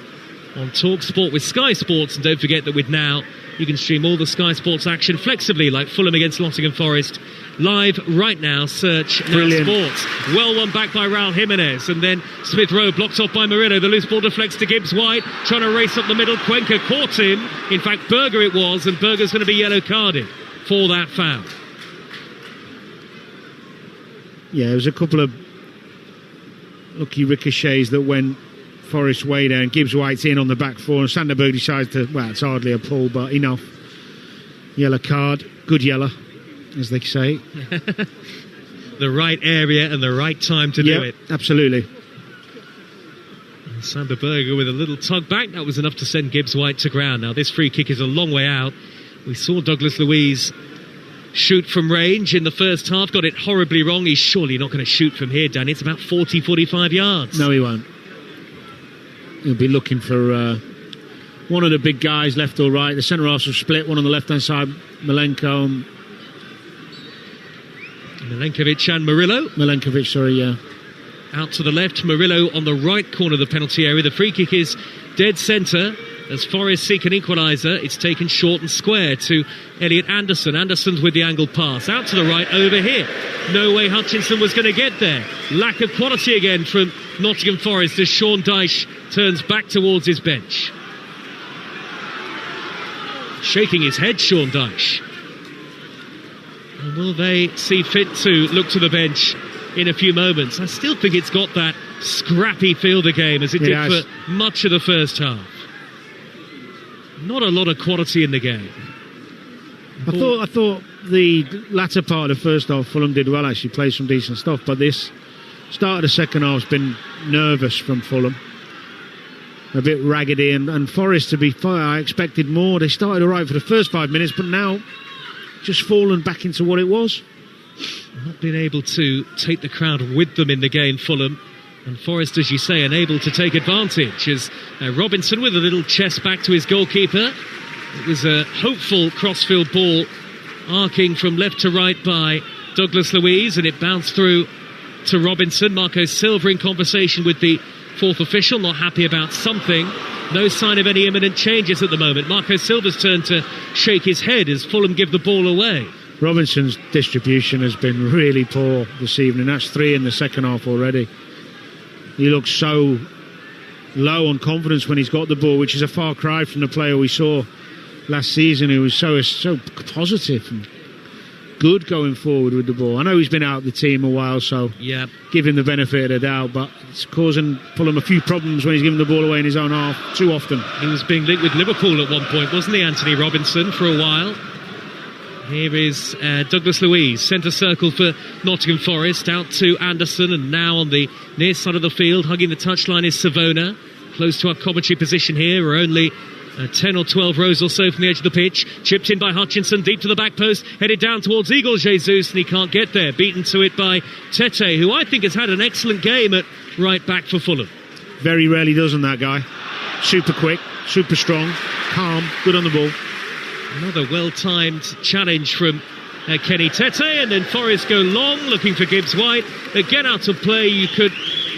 on Talksport with Sky Sports, and don't forget that with Now you can stream all the Sky Sports action flexibly, like Fulham against Nottingham Forest, live right now. Search Now Sports. Well won back by Raul Jimenez, and then Smith Rowe blocked off by Murillo. The loose ball deflects to Gibbs White, trying to race up the middle. Cuenca caught him. In fact, Berger it was, and Berger's going to be yellow carded for that foul. Yeah, there was a couple of lucky ricochets that went Forest's way down. Gibbs White's in on the back four, and Sanderberg decides to, well, it's hardly a pull, but enough. Yellow card, good yellow, as they say. The right area and the right time to do it. Absolutely. Sanderberg with a little tug back, that was enough to send Gibbs White to ground. Now this free kick is a long way out. We saw Douglas Luiz shoot from range in the first half, got it horribly wrong. He's surely not going to shoot from here, Danny. It's about 40-45 yards. No, he won't. He'll be looking for one of the big guys, left or right. The centre halves will split, one on the left-hand side, Milenkovic and Murillo. Milenkovic, sorry, yeah. Out to the left, Murillo on the right corner of the penalty area. The free kick is dead centre. As Forest seek an equaliser, it's taken short and square to Elliot Anderson. Anderson's with the angled pass. Out to the right, over here. No way Hutchinson was going to get there. Lack of quality again from Nottingham Forest as Sean Dyche turns back towards his bench. Shaking his head, Sean Dyche. And will they see fit to look to the bench in a few moments? I still think it's got that scrappy feel the game as it did for much of the first half. Not a lot of quality in the game. I thought the latter part of the first half Fulham did well, actually played some decent stuff, but this Start of the second half's been nervous from Fulham. A bit raggedy, and Forest, to be fair, I expected more. They started all right for the first 5 minutes, but now just fallen back into what it was. Not been able to take the crowd with them in the game, Fulham. And Forest, as you say, unable to take advantage as Robinson with a little chest back to his goalkeeper. It was a hopeful crossfield ball arcing from left to right by Douglas Luiz, and it bounced through to Robinson. Marco Silva in conversation with the fourth official, not happy about something. No sign of any imminent changes at the moment. Marco Silva's turn to shake his head as Fulham give the ball away. Robinson's distribution has been really poor this evening. That's 3 in the second half already. He looks so low on confidence when he's got the ball, which is a far cry from the player we saw last season, who was so positive and good going forward with the ball. I know he's been out of the team a while, so give him the benefit of the doubt, but it's causing Fulham a few problems when he's giving the ball away in his own half too often. He was being linked with Liverpool at one point, wasn't he, Anthony Robinson, for a while? Here is Douglas Luiz, centre circle for Nottingham Forest, out to Anderson, and now on the near side of the field, hugging the touchline is Savona, close to our commentary position here. We're only 10 or 12 rows or so from the edge of the pitch. Chipped in by Hutchinson, deep to the back post, headed down towards Eagle Jesus, and he can't get there. Beaten to it by Tete, who I think has had an excellent game at right back for Fulham. Very rarely doesn't that guy. Super quick, super strong, calm, good on the ball. Another well-timed challenge from Kenny Tete, and then Forest go long, looking for Gibbs-White. Again out of play. You could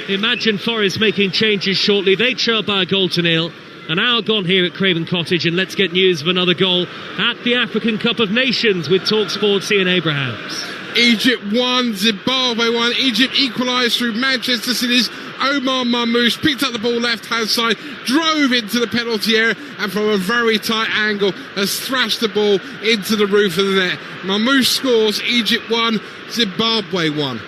imagine Forest making changes shortly. They trail by a 1-0. An hour gone here at Craven Cottage, and let's get news of another goal at the African Cup of Nations with Talksport's Ian Abrahams. Egypt 1, Zimbabwe 1. Egypt equalised through Manchester City's Omar Marmoush. Picked up the ball left-hand side, drove into the penalty area, and from a very tight angle has thrashed the ball into the roof of the net. Marmoush scores. Egypt 1, Zimbabwe 1.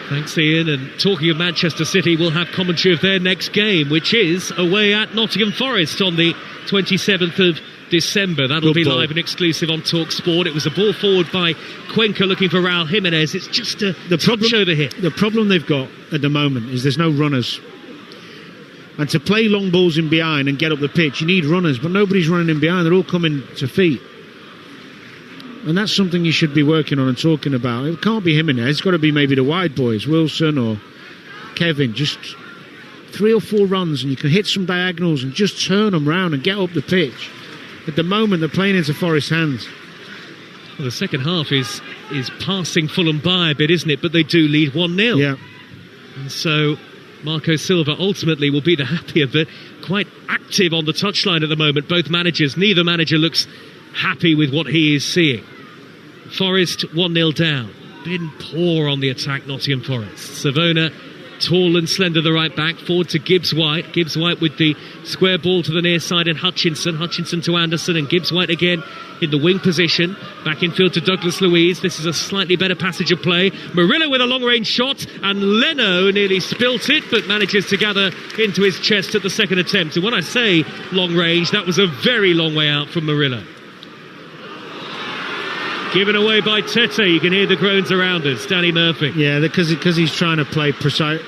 Thanks, Ian. And talking of Manchester City, we'll have commentary of their next game, which is away at Nottingham Forest on the 27th of December. That'll be live and exclusive on Talksport. It was a ball forward by Cuenca looking for Raul Jimenez. It's just a touch over here. The problem they've got at the moment is there's no runners. And to play long balls in behind and get up the pitch, you need runners, but nobody's running in behind. They're all coming to feet. And that's something you should be working on and talking about. It can't be Jimenez. It's got to be maybe the wide boys, Wilson or Kevin. Just 3 or 4 runs and you can hit some diagonals and just turn them round and get up the pitch. At the moment, they're playing into Forest's hands. Well, the second half is passing Fulham by a bit, isn't it? But they do lead 1-0. Yeah. And so Marco Silva ultimately will be the happier, but quite active on the touchline at the moment. Both managers, neither manager looks happy with what he is seeing. Forest 1-0 down. Been poor on the attack, Nottingham Forest. Savona, tall and slender, the right back. Forward to Gibbs-White. Gibbs-White with the square ball to the near side, and Hutchinson to Anderson, and Gibbs-White again in the wing position. Back in field to Douglas Luiz. This is a slightly better passage of play. Murillo with a long-range shot, and Leno nearly spilt it, but manages to gather into his chest at the second attempt. And when I say long-range, that was a very long way out from Murillo. Given away by Tete. You can hear the groans around us. Danny Murphy. Yeah, because he's trying to play precise.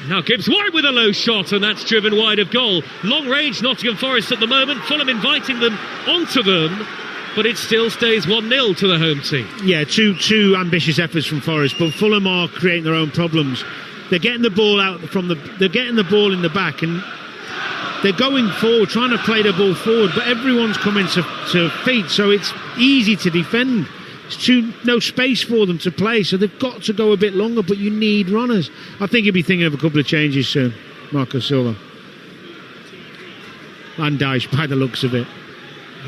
Now Gibbs-White with a low shot, and that's driven wide of goal. Long range Nottingham Forest at the moment. Fulham inviting them onto them, but it still stays 1-0 to the home team. Yeah, two ambitious efforts from Forest, but Fulham are creating their own problems. They're getting the ball out they're getting the ball in the back, and they're going forward, trying to play the ball forward, but everyone's coming to feet, so it's easy to defend. No space for them to play, so they've got to go a bit longer, but you need runners. I think he'll be thinking of a couple of changes soon, Marco Silva. And Dyche, by the looks of it.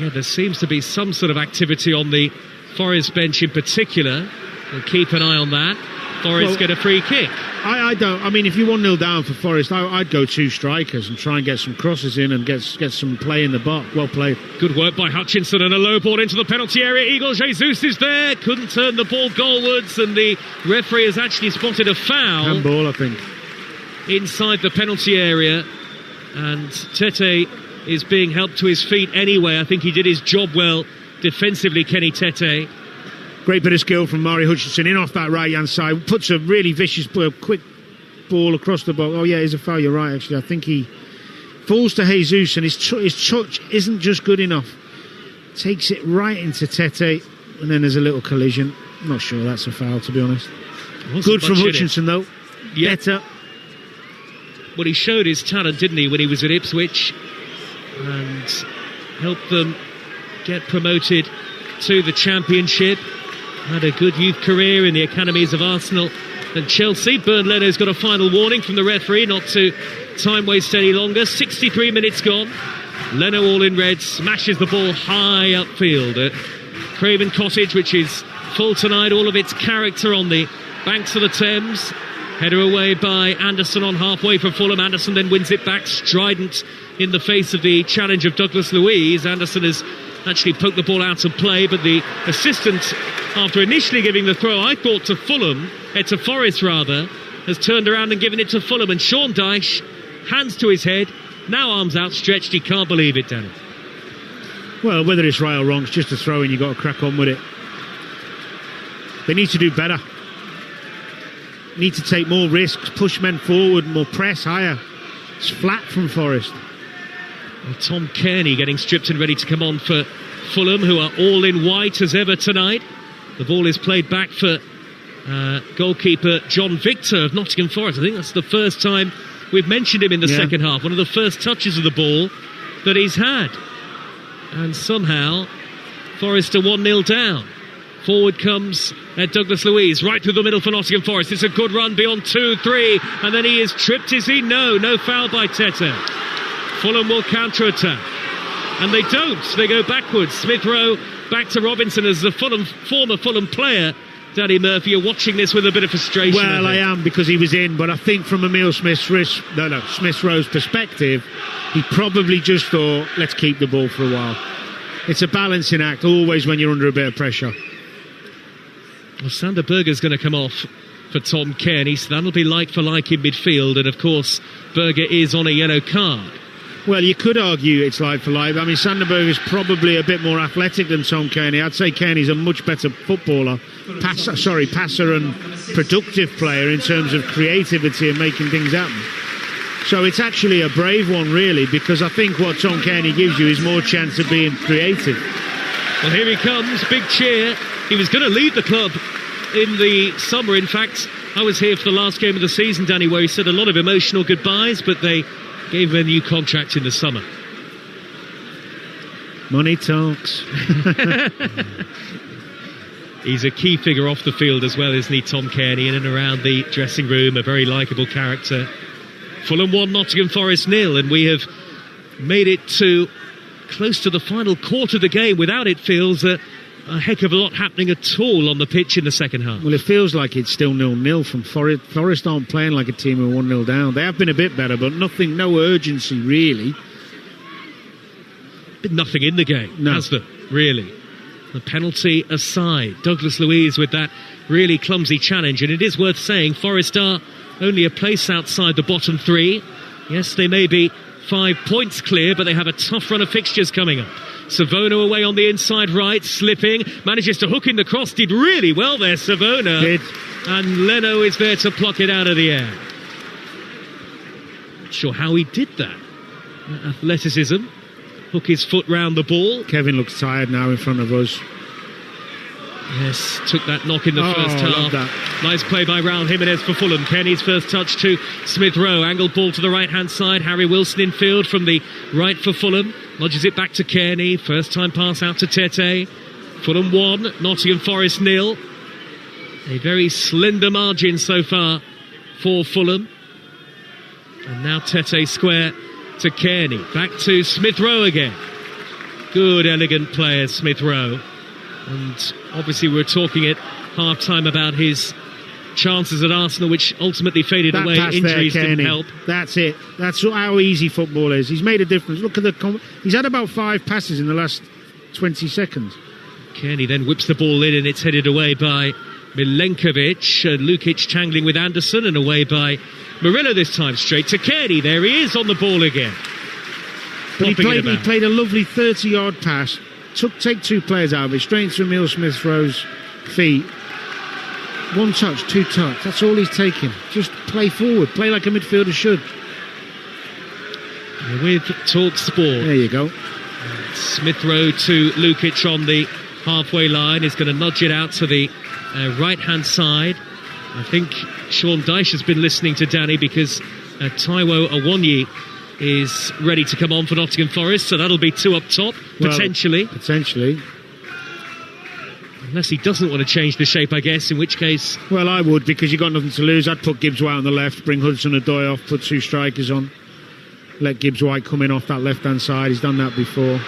Yeah, there seems to be some sort of activity on the Forest bench in particular. We'll keep an eye on that. Forest get a free kick. I don't. I mean, if you 1-0 down for Forest, I'd go 2 strikers and try and get some crosses in and get some play in the box. Well played. Good work by Hutchinson, and a low ball into the penalty area. Eagle Jesus is there. Couldn't turn the ball goalwards, and the referee has actually spotted a foul. Handball, I think. Inside the penalty area, and Tete is being helped to his feet anyway. I think he did his job well defensively, Kenny Tete. Great bit of skill from Mari Hutchinson in off that right-hand side. Puts a really vicious, quick ball across the box. Oh yeah, he's a foul. You're right. Actually, I think he falls to Jesus, and his touch isn't just good enough. Takes it right into Tete, and then there's a little collision. I'm not sure that's a foul, to be honest. Good from Hutchinson, though. Yeah. Better. Well, he showed his talent, didn't he, when he was at Ipswich, and helped them get promoted to the Championship. Had a good youth career in the academies of Arsenal and Chelsea. Bernd Leno's got a final warning from the referee not to time waste any longer. 63 minutes gone. Leno, all in red, smashes the ball high upfield at Craven Cottage, which is full tonight. All of its character on the banks of the Thames. Header away by Anderson on halfway for Fulham. Anderson then wins it back, strident in the face of the challenge of Douglas Luiz. Anderson has actually poked the ball out of play, but the assistant, after initially giving the throw, I thought to Forest rather, has turned around and given it to Fulham. And Sean Dyche, hands to his head, now arms outstretched. He can't believe it, Danny. Well, whether it's right or wrong, it's just a throw and you've got to crack on with it. They need to do better. Need to take more risks, push men forward, more press higher. It's flat from Forest. Well, Tom Kearney getting stripped and ready to come on for Fulham, who are all in white as ever tonight. The ball is played back for goalkeeper John Victor of Nottingham Forest. I think that's the first time we've mentioned him in the second half. One of the first touches of the ball that he's had. And somehow Forest are 1-0 down. Forward comes Douglas Luiz, right through the middle for Nottingham Forest. It's a good run beyond 2-3, and then he is tripped, is he? No foul by Tete. Fulham will counter-attack. And they don't. They go backwards. Smith Rowe back to Robinson as the former Fulham player. Danny Murphy, you're watching this with a bit of frustration. Well, I am, because he was in, but I think from Emile Smith Rowe's perspective, he probably just thought, let's keep the ball for a while. It's a balancing act, always when you're under a bit of pressure. Well, Sander Berger's going to come off for Tom Kearney, so that'll be like for like in midfield, and of course Berger is on a yellow card. Well, you could argue it's like for like. I mean, Sander Berger is probably a bit more athletic than Tom Kearney. I'd say Kearney's a much better footballer, passer and productive player in terms of creativity and making things happen. So it's actually a brave one, really, because I think what Tom Kearney gives you is more chance of being creative. Well, here he comes, big cheer. He was going to leave the club in the summer. In fact, I was here for the last game of the season, Danny, where he said a lot of emotional goodbyes, but they gave him a new contract in the summer. Money talks. He's a key figure off the field as well, isn't he, Tom Kearney, in and around the dressing room, a very likeable character. Fulham 1, Nottingham Forest 0, and we have made it to close to the final quarter of the game without, it feels, a heck of a lot happening at all on the pitch in the second half. Well, it feels like it's still 0-0 from Forest. Forest aren't playing like a team who are 1-0 down. They have been a bit better, but no urgency, really. Been nothing in the game, has there, really? The penalty aside, Douglas Luiz with that really clumsy challenge, and it is worth saying Forest are only a place outside the bottom three. Yes, they may be 5 points clear, but they have a tough run of fixtures coming up. Savona away on the inside right, slipping, manages to hook in the cross, did really well there, Savona. Did. And Leno is there to pluck it out of the air. Not sure how he did that. Athleticism, hook his foot round the ball. Kevin looks tired now in front of us. Yes, took that knock in the first half. Love that. Nice play by Raul Jimenez for Fulham. Kenny's first touch to Smith Rowe. Angled ball to the right-hand side. Harry Wilson in field from the right for Fulham. Lodges it back to Kearney. First time pass out to Tete. Fulham 1, Nottingham Forest 0. A very slender margin so far for Fulham. And now Tete square to Kearney. Back to Smith Rowe again. Good, elegant player, Smith Rowe. And obviously we're talking at half-time about his chances at Arsenal, which ultimately faded away. Injuries didn't help. That's it. That's how easy football is. He's made a difference. Look at he's had about 5 passes in the last 20 seconds. Kearney then whips the ball in, and it's headed away by Milenkovic. Lukic tangling with Anderson, and away by Murillo this time, straight to Kearney. There he is on the ball again. But he played a lovely 30-yard pass. Take 2 players out of it, straight into Emile Smith Rowe's feet. One touch, two touch. That's all he's taking. Just play forward. Play like a midfielder should. With Talksport. There you go. Smith Rowe to Lukic on the halfway line. Is going to nudge it out to the right-hand side. I think Sean Dyche has been listening to Danny because Taiwo Awoniyi is ready to come on for Nottingham Forest, so that'll be two up top, potentially. Well, potentially. Unless he doesn't want to change the shape, I guess, in which case... Well, I would, because you've got nothing to lose. I'd put Gibbs White on the left, bring Hudson-Odoi off, put two strikers on, let Gibbs White come in off that left-hand side. He's done that before.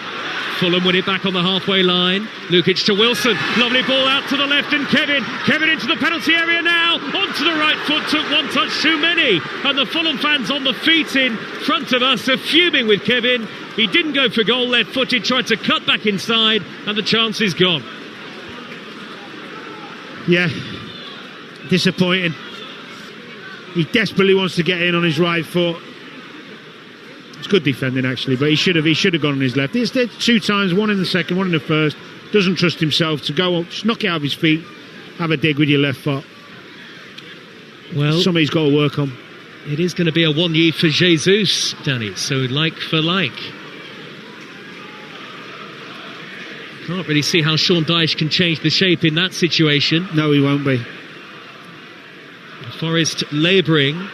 Fulham win it back on the halfway line. Lukic to Wilson. Lovely ball out to the left, and Kevin into the penalty area now. Onto the right foot, took one touch too many. And the Fulham fans on the feet in front of us are fuming with Kevin. He didn't go for goal, left-footed, tried to cut back inside, and the chance is gone. Yeah, disappointing. He desperately wants to get in on his right foot. It's good defending, actually, but he should have gone on his left. He's there two times, one in the second, one in the first. Doesn't trust himself to go up, just knock it out of his feet, have a dig with your left foot. Well, somebody's got to work on. It is going to be a 1 year for Jesus, Danny, so like for like. Can't really see how Sean Dyche can change the shape in that situation. No, he won't be. Forest labouring.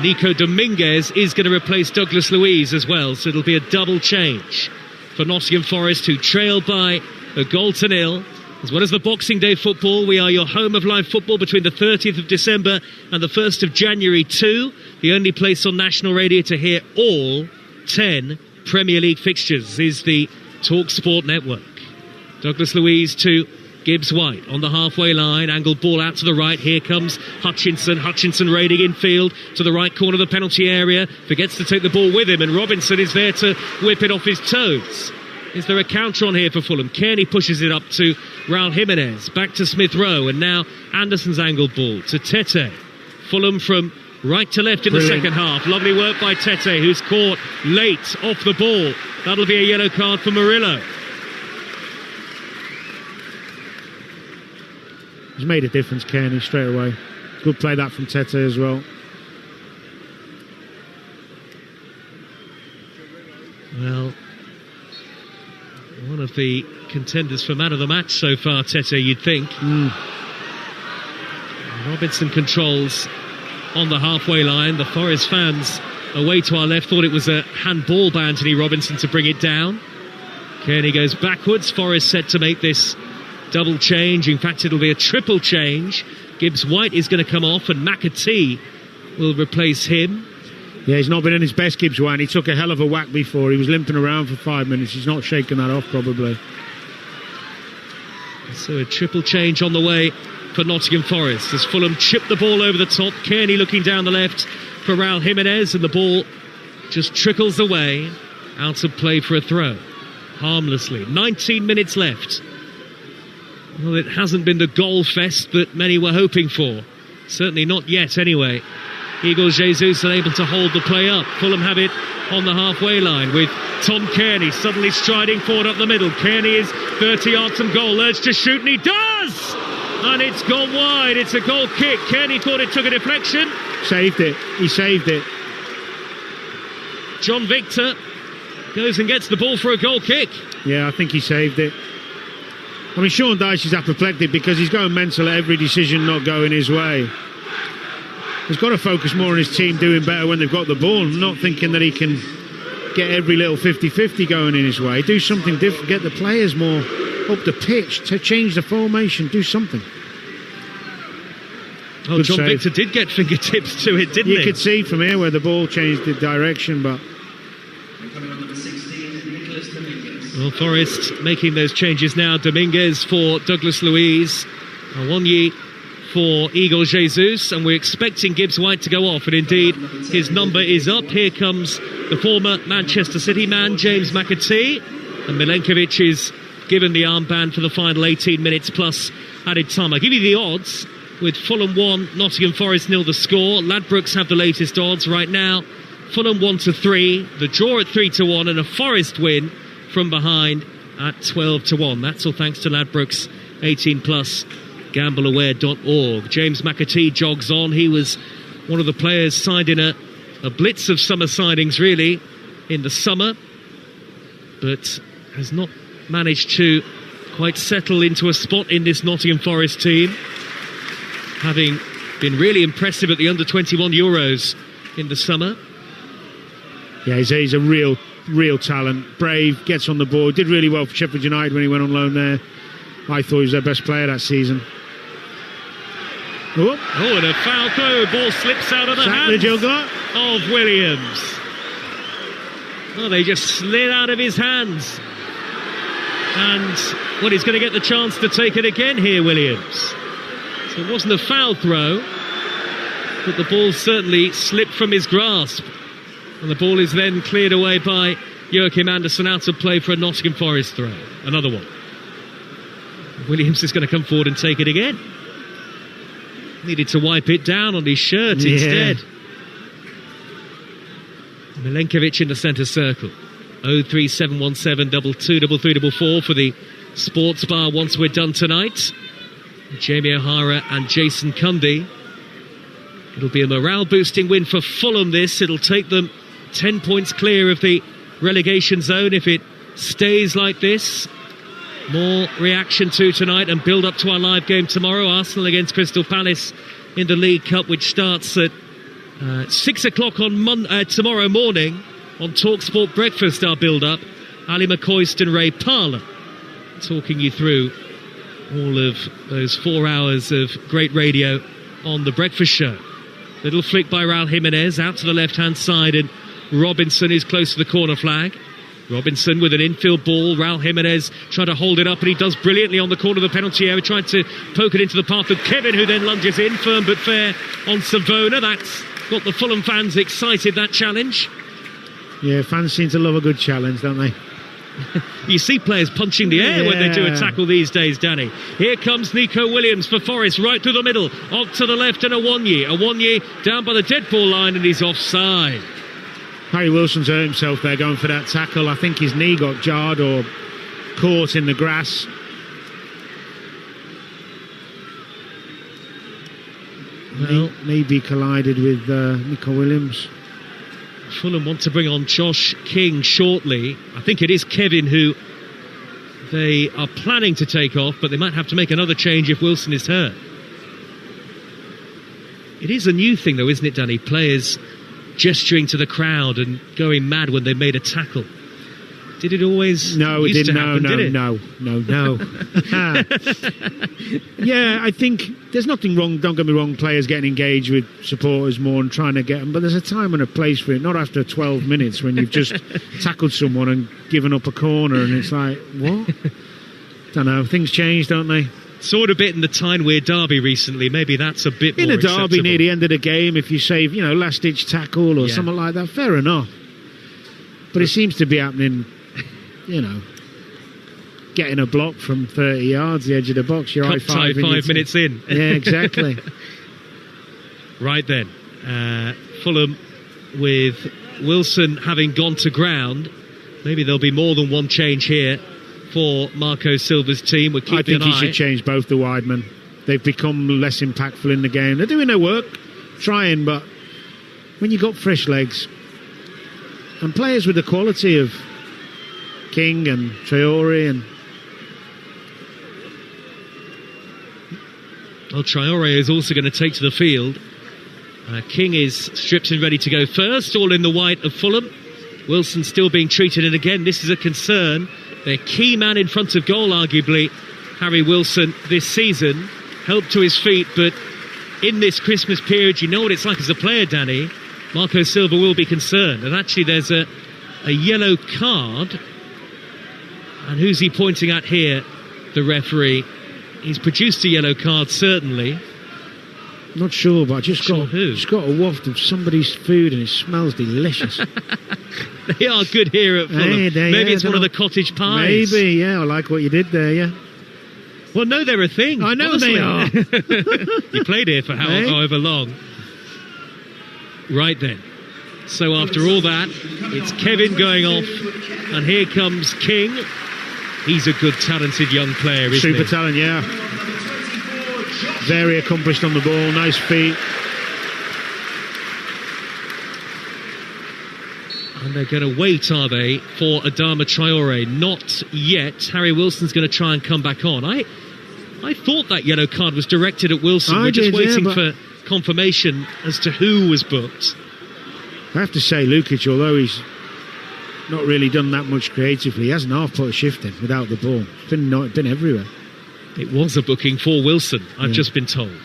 Nico Dominguez is going to replace Douglas Luiz as well, so it'll be a double change for Nottingham Forest, who trail by a 1-0. As well as the Boxing Day football, we are your home of live football between the 30th of December and the 1st of January too. The only place on national radio to hear all 10 Premier League fixtures is the Talksport network. Douglas Luiz to Gibbs White on the halfway line, angled ball out to the right. Here comes Hutchinson raiding infield to the right corner of the penalty area, forgets to take the ball with him, and Robinson is there to whip it off his toes. Is there a counter on here for Fulham? Kearney pushes it up to Raul Jimenez, back to Smith Rowe, and now Anderson's angled ball to Tete. Fulham from right to left in the second half. Lovely work by Tete, who's caught late off the ball. That'll be a yellow card for Murillo. He's made a difference, Kearney, straight away. Good play that from Tete as well. Well, one of the contenders for man of the match so far, Tete, you'd think. Robinson controls on the halfway line. The Forest fans away to our left thought it was a handball by Anthony Robinson to bring it down. Kearney goes backwards. Forest set to make this double change. In fact, it'll be a triple change. Gibbs White is going to come off, and McAtee will replace him. Yeah, he's not been in his best, Gibbs White. He took a hell of a whack before. He was limping around for 5 minutes. He's not shaking that off, probably. So a triple change on the way for Nottingham Forest as Fulham chip the ball over the top. Kearney looking down the left for Raul Jimenez, and the ball just trickles away out of play for a throw. Harmlessly. 19 minutes left. Well, it hasn't been the goal fest that many were hoping for. Certainly not yet, anyway. Igor Jesus unable to hold the play up. Fulham have it on the halfway line with Tom Kearney suddenly striding forward up the middle. Kearney is 30 yards from goal, urged to shoot, and he does! And it's gone wide. It's a goal kick. Kearney thought it took a deflection. Saved it. He saved it. John Victor goes and gets the ball for a goal kick. Yeah, I think he saved it. I mean, Sean Dyche is apoplectic because he's going mental at every decision not going his way. He's got to focus more on his team doing better when they've got the ball, not thinking that he can get every little 50-50 going in his way. Do something different, get the players more up the pitch, to change the formation, do something. Oh, John Victor did get fingertips to it, didn't he? You could see from here where the ball changed the direction, but... Well, Forest making those changes now. Dominguez for Douglas Luiz, Awoniyi for Igor Jesus, and we're expecting Gibbs White to go off, and indeed his number is up. Here comes the former Manchester City man, James McAtee, and Milenkovic is given the armband for the final 18 minutes plus added time. I'll give you the odds. With Fulham 1, Nottingham Forest 0 the score. Ladbrokes have the latest odds right now. Fulham 1-3, the draw at 3-1, and a Forest win from behind at 12-1. That's all thanks to Ladbrokes 18 plus gambleaware.org. James McAtee jogs on. He was one of the players signed in a blitz of summer signings, really, in the summer, but has not managed to quite settle into a spot in this Nottingham Forest team, having been really impressive at the under-21 Euros in the summer. Yeah, he's a real talent. Brave, gets on the board, did really well for Sheffield United when he went on loan there. I thought he was their best player that season. Oh, and a foul throw. Ball slips out of the hands of Williams. Oh, they just slid out of his hands. And, well, he's going to get the chance to take it again here, Williams. So it wasn't a foul throw, but the ball certainly slipped from his grasp. And the ball is then cleared away by Joachim Andersen out of play for a Nottingham Forest throw. Another one. Williams is going to come forward and take it again. Needed to wipe it down on his shirt instead. Milenkovic in the centre circle. 03717 223344 for the sports bar once we're done tonight. Jamie O'Hara and Jason Cundy. It'll be a morale-boosting win for Fulham, this. It'll take them 10 points clear of the relegation zone if it stays like this. More reaction to tonight and build up to our live game tomorrow. Arsenal against Crystal Palace in the League Cup, which starts at 6 o'clock on tomorrow morning on Talksport Breakfast, our build-up. Ali McCoist and Ray Parlour talking you through all of those 4 hours of great radio on the breakfast show. Little flick by Raul Jimenez out to the left-hand side, and Robinson is close to the corner flag. Robinson with an infield ball. Raul Jimenez trying to hold it up, and he does brilliantly on the corner of the penalty area, trying to poke it into the path of Kevin, who then lunges in, firm but fair on Savona. That's got the Fulham fans excited, that challenge. Yeah, fans seem to love a good challenge, don't they? You see players punching the air when they do a tackle these days, Danny. Here comes Nico Williams for Forest, right through the middle, off to the left, and Awonye down by the dead ball line, and he's offside. Harry Wilson's hurt himself there going for that tackle. I think his knee got jarred or caught in the grass. Well, maybe collided with Nico Williams. Fulham want to bring on Josh King shortly. I think it is Kevin who they are planning to take off, but they might have to make another change if Wilson is hurt. It is a new thing though, isn't it, Danny? Players gesturing to the crowd and going mad when they made a tackle. Did it always? No, it didn't. No. Yeah, I think there's nothing wrong. Don't get me wrong. Players getting engaged with supporters more and trying to get them, but there's a time and a place for it. Not after 12 minutes when you've just tackled someone and given up a corner, and it's like, what? Don't know. Things change, don't they? Saw it a bit in the Tyne-Wear derby recently. Maybe that's a bit more in a derby acceptable. Near the end of the game, if you save, last-ditch tackle or something like that, fair enough. But it seems to be happening. Getting a block from 30 yards, the edge of the box, you're Cup tie 5 minutes in. Yeah, exactly. Right then, Fulham with Wilson having gone to ground. Maybe there'll be more than one change here for Marco Silva's team. We're keeping I think he should change both the wide men. They've become less impactful in the game. They're doing their work, trying, but when you've got fresh legs and players with the quality of King and Traore and Traore is also going to take to the field. King is stripped and ready to go first, all in the white of Fulham. Wilson still being treated, and again this is a concern. Their key man in front of goal, arguably Harry Wilson this season, helped to his feet, but in this Christmas period, you know what it's like as a player, Danny. Marco Silva will be concerned, and actually there's a yellow card. And who's he pointing at here? The referee. He's produced a yellow card, certainly. Not sure, but I just got a waft of somebody's food and it smells delicious. They are good here at Fulham. Maybe it's one of the cottage pies. Maybe, yeah. I like what you did there, yeah. Well, no, they're a thing. I know honestly. they are. You played here for however long. Right then. So after all that, it's Kevin going off, and here comes King. He's a good, talented young player, isn't he? Super talent, yeah. Very accomplished on the ball, nice feet. And they're going to wait, are they, for Adama Traore? Not yet. Harry Wilson's going to try and come back on. I thought that yellow card was directed at Wilson. We're just waiting for confirmation as to who was booked. I have to say, Lukic, although he's not really done that much creatively, he hasn't half put a shift in without the ball. It's been everywhere. It was a booking for Wilson, I've just been told.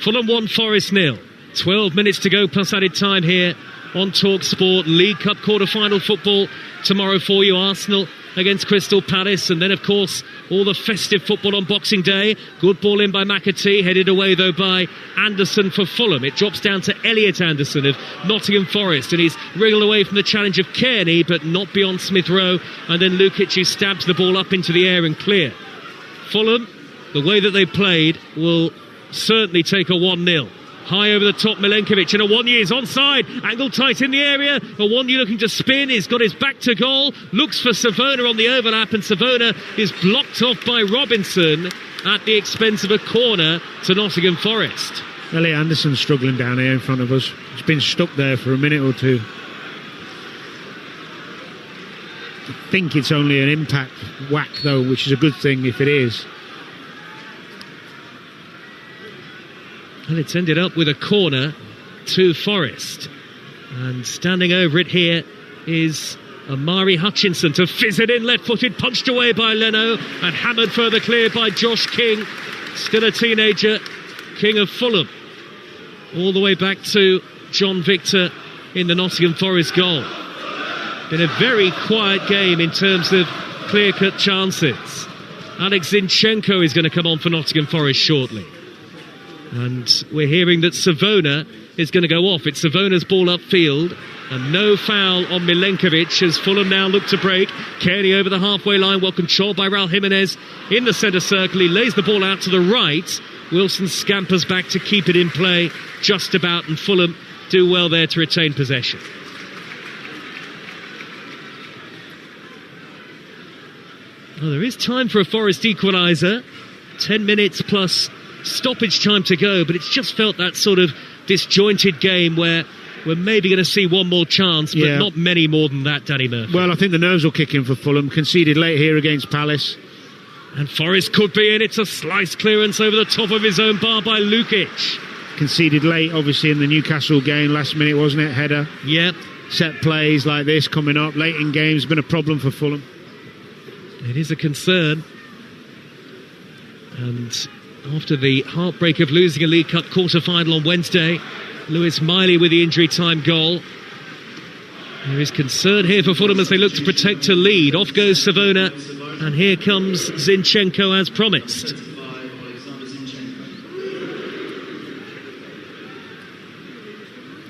Fulham 1, Forest 0. 12 minutes to go plus added time here on Talksport. League Cup quarter-final football tomorrow for you. Arsenal against Crystal Palace, and then of course all the festive football on Boxing Day. Good ball in by McAtee, headed away though by Anderson for Fulham. It drops down to Elliot Anderson of Nottingham Forest, and he's wriggled away from the challenge of Kearney, but not beyond Smith Rowe, and then Lukic, who stabs the ball up into the air and clear. Fulham, the way that they played, will certainly take a 1-0. High over the top, Milenkovic, and Awoniyi is onside. Angled tight in the area. Awoniyi looking to spin. He's got his back to goal. Looks for Savona on the overlap, and Savona is blocked off by Robinson at the expense of a corner to Nottingham Forest. Elliot Anderson's struggling down here in front of us. He's been stuck there for a minute or two. I think it's only an impact whack, though, which is a good thing if it is. And it's ended up with a corner to Forest. And standing over it here is Amari Hutchinson to fizz it in, left-footed, punched away by Leno, and hammered further clear by Josh King. Still a teenager, King of Fulham. All the way back to John Victor in the Nottingham Forest goal. Been a very quiet game in terms of clear-cut chances. Alex Zinchenko is going to come on for Nottingham Forest shortly. And we're hearing that Savona is going to go off. It's Savona's ball upfield, and no foul on Milenkovic as Fulham now look to break. Kearney over the halfway line, well controlled by Raul Jimenez in the centre circle. He lays the ball out to the right. Wilson scampers back to keep it in play just about, and Fulham do well there to retain possession. Well, there is time for a Forest equaliser. 10 minutes plus stoppage time to go, but it's just felt that sort of disjointed game where we're maybe going to see one more chance, but not many more than that, Danny Murphy. Well, I think the nerves will kick in for Fulham. Conceded late here against Palace. And Forest could be in. It's a slice clearance over the top of his own bar by Lukic. Conceded late, obviously, in the Newcastle game, last minute, wasn't it? Header. Yep. Set plays like this coming up late in games, been a problem for Fulham. It is a concern. And after the heartbreak of losing a League Cup quarter-final on Wednesday, Lewis Miley with the injury time goal. There is concern here for Fulham as they look to protect a lead. Off goes Savona, and here comes Zinchenko as promised.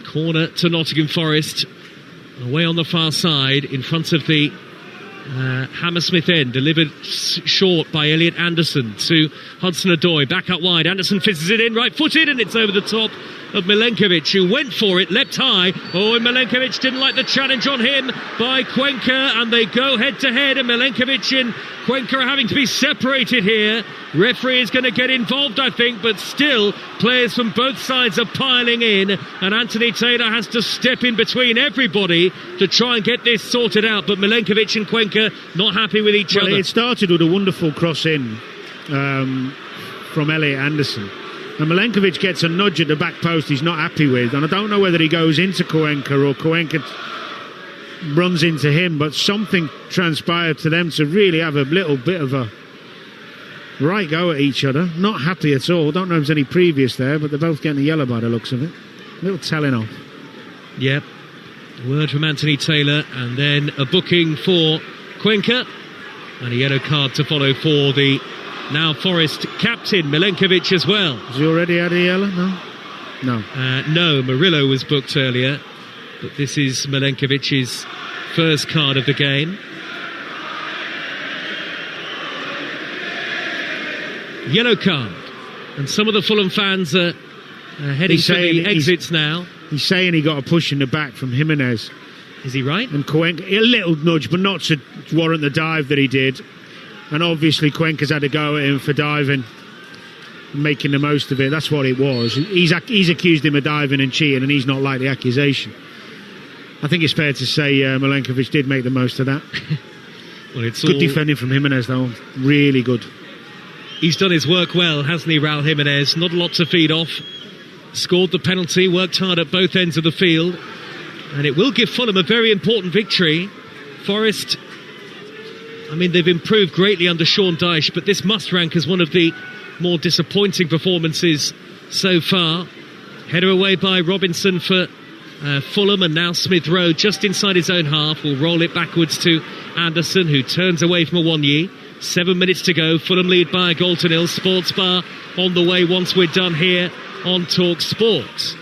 Corner to Nottingham Forest, away on the far side in front of the Hammersmith end, delivered short by Elliot Anderson to Hudson-Odoi, back out wide. Anderson fizzes it in, right-footed, and it's over the top of Milenkovic, who went for it, leapt high. Oh, and Milenkovic didn't like the challenge on him by Cuenca, and they go head-to-head, and Milenkovic and Cuenca are having to be separated here. Referee is going to get involved, I think, but still, players from both sides are piling in, and Anthony Taylor has to step in between everybody to try and get this sorted out. But Milenkovic and Cuenca not happy with each other. It started with a wonderful cross-in from Elliot Anderson. And Milenkovic gets a nudge at the back post he's not happy with, and I don't know whether he goes into Cuenca or Cuenca runs into him, but something transpired to them to really have a little bit of a right go at each other. Not happy at all. Don't know if there's any previous there, but they're both getting a yellow by the looks of it. A little telling off. Yep. Word from Anthony Taylor, and then a booking for Cuenca, and a yellow card to follow for the now Forest captain, Milenkovic, as well. Has he already had a yellow? No. No, Murillo was booked earlier, but this is Milenkovic's first card of the game. Yellow card, and some of the Fulham fans are heading for the exits now. He's saying he got a push in the back from Jimenez. Is he right? And Cuenca, a little nudge, but not to warrant the dive that he did. And obviously Cuenca's had a go at him for diving. making the most of it. That's what it was. He's accused him of diving and cheating, and he's not like the accusation. I think it's fair to say Milenkovic did make the most of that. Well, it's good defending from Jimenez, though. Really good. He's done his work well, hasn't he, Raul Jimenez? Not a lot to feed off. Scored the penalty, worked hard at both ends of the field. And it will give Fulham a very important victory. Forest, I mean, they've improved greatly under Sean Dyche, but this must rank as one of the more disappointing performances so far. Header away by Robinson for Fulham, and now Smith Rowe just inside his own half will roll it backwards to Anderson, who turns away from Awoniyi. 7 minutes to go. Fulham lead by a goal to nil. Sports Bar on the way once we're done here on Talk Sport.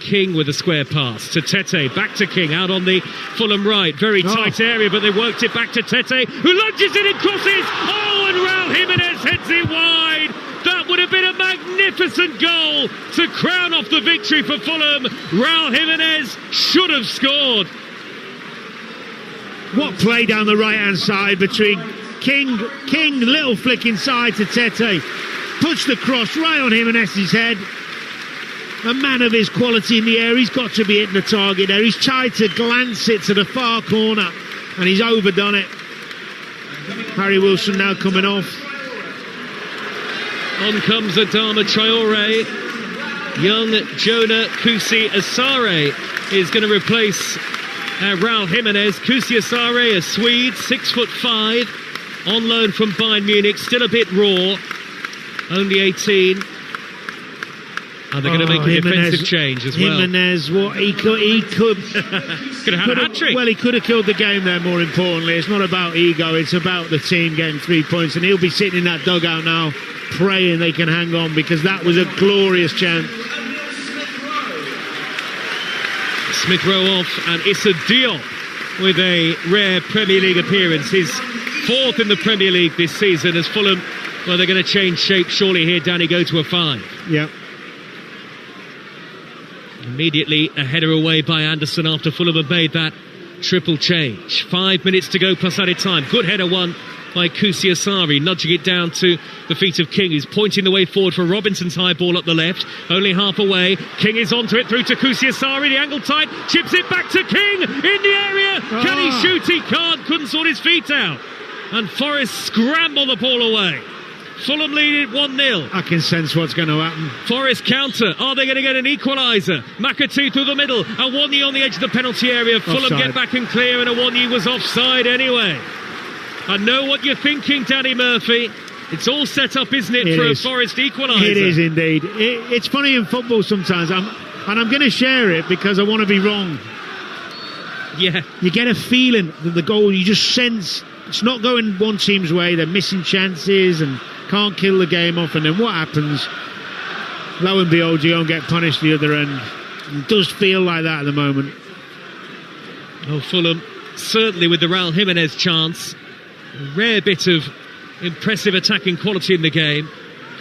King with a square pass to Tete, back to King, out on the Fulham right, very tight area, but they worked it back to Tete, who lunges it and crosses. Oh, and Raul Jimenez heads it wide. That would have been a magnificent goal to crown off the victory for Fulham. Raul Jimenez should have scored. What play down the right-hand side between King, little flick inside to Tete, puts the cross right on Jimenez's head. A man of his quality in the air, he's got to be hitting the target there. He's tried to glance it to the far corner, and he's overdone it. Harry Wilson now coming off. On comes Adama Traore. Young Jonah Kusi Asare is going to replace Raul Jimenez. Kusi Asare, a Swede, 6'5", on loan from Bayern Munich, still a bit raw, only 18. And they're going to make a defensive change as well. Jimenez, what he could could have had a hat-trick. Well, he could have killed the game there, more importantly. It's not about ego, it's about the team getting 3 points, and he'll be sitting in that dugout now praying they can hang on, because that was a glorious chance. Smith Rowe off, and Issa Diop with a rare Premier League appearance, his fourth in the Premier League this season, as Fulham, well, they're going to change shape surely here, Danny, go to a 5. Yeah. Immediately a header away by Anderson after Fulham have made that triple change. 5 minutes to go plus added time. Good header won by Kusi Asare, nudging it down to the feet of King, who's pointing the way forward for Robinson's high ball up the left. Only half away. King is onto it through to Kusi Asare. The angle tight. Chips it back to King in the area. Can he shoot? He can't. Couldn't sort his feet out. And Forest scramble the ball away. Fulham lead it 1-0. I can sense what's going to happen. Forest counter. Are they going to get an equaliser? McAtee through the middle. Awoniyi on the edge of the penalty area. Fulham Offside. get back and clear, and Awoniyi was offside anyway. I know what you're thinking, Danny Murphy. It's all set up, isn't it, for a Forest equaliser? It is indeed. It's funny in football sometimes, and I'm going to share it because I want to be wrong. Yeah. You get a feeling that the goal, you just sense it's not going one team's way. They're missing chances and can't kill the game off, and then what happens? Lo and behold, you don't get punished the other end. It does feel like that at the moment. Oh, Fulham, certainly with the Raul Jimenez chance, a rare bit of impressive attacking quality in the game,